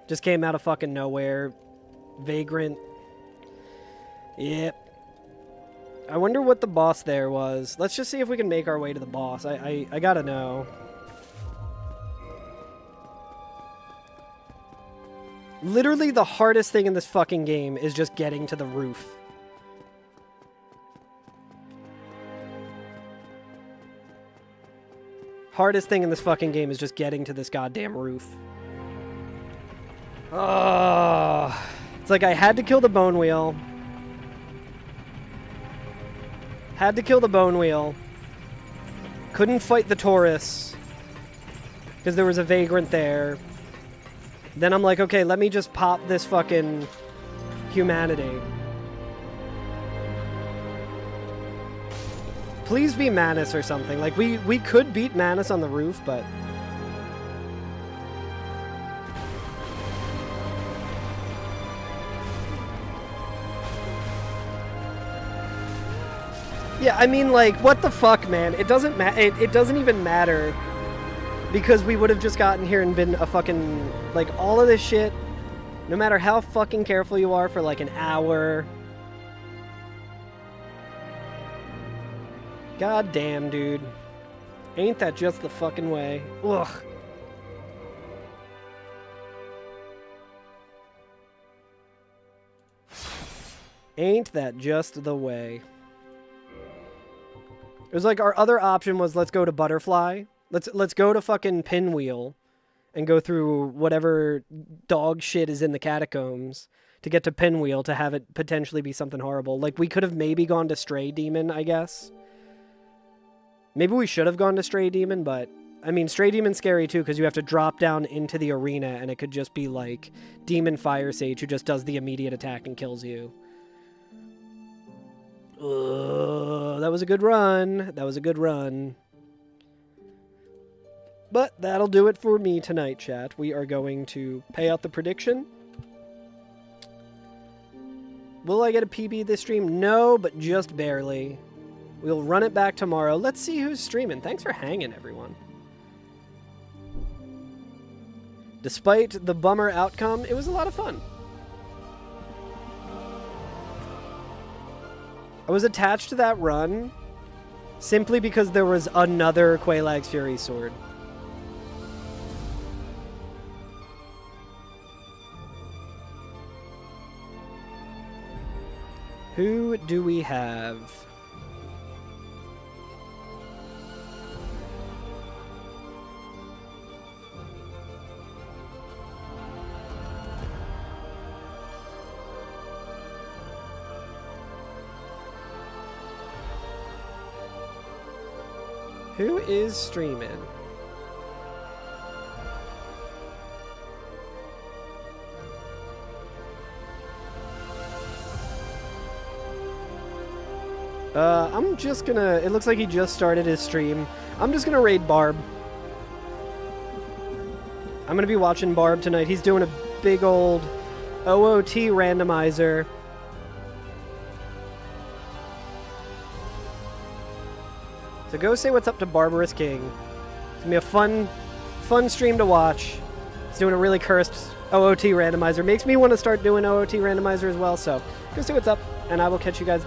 Just came out of fucking nowhere. Vagrant. Yep. I wonder what the boss there was. Let's just see if we can make our way to the boss. I gotta know. Literally the hardest thing in this fucking game is just getting to the roof. Hardest thing in this fucking game is just getting to this goddamn roof. Oh, it's like I had to kill the bone wheel. Had to kill the bone wheel. Couldn't fight the Taurus because there was a vagrant there. Then I'm like, okay, let me just pop this fucking humanity. Please be Manus or something. Like, we could beat Manus on the roof, but... Yeah, I mean, like, what the fuck, man? It doesn't it doesn't even matter. Because we would have just gotten here and been a fucking... Like, all of this shit, no matter how fucking careful you are for, like, an hour... God damn, dude. Ain't that just the fucking way? Ugh. Ain't that just the way? It was like our other option was let's go to Butterfly. Let's go to fucking Pinwheel and go through whatever dog shit is in the catacombs to get to Pinwheel to have it potentially be something horrible. Like, we could have maybe gone to Stray Demon, I guess. Maybe we should have gone to Stray Demon, but... I mean, Stray Demon's scary, too, because you have to drop down into the arena, and it could just be, like, Demon Fire Sage who just does the immediate attack and kills you. That was a good run. That was a good run. But that'll do it for me tonight, chat. We are going to pay out the prediction. Will I get a PB this stream? No, but just barely. We'll run it back tomorrow. Let's see who's streaming. Thanks for hanging, everyone. Despite the bummer outcome, it was a lot of fun. I was attached to that run simply because there was another Quelaag's Fury Sword. Who do we have? Who is streaming? I'm just gonna... It looks like he just started his stream. I'm just gonna raid Barb. I'm gonna be watching Barb tonight. He's doing a big old OOT randomizer. So go say what's up to Barbarous King. It's gonna be a fun stream to watch. He's doing a really cursed OOT randomizer. Makes me want to start doing OOT randomizer as well. So go see what's up, and I will catch you guys next.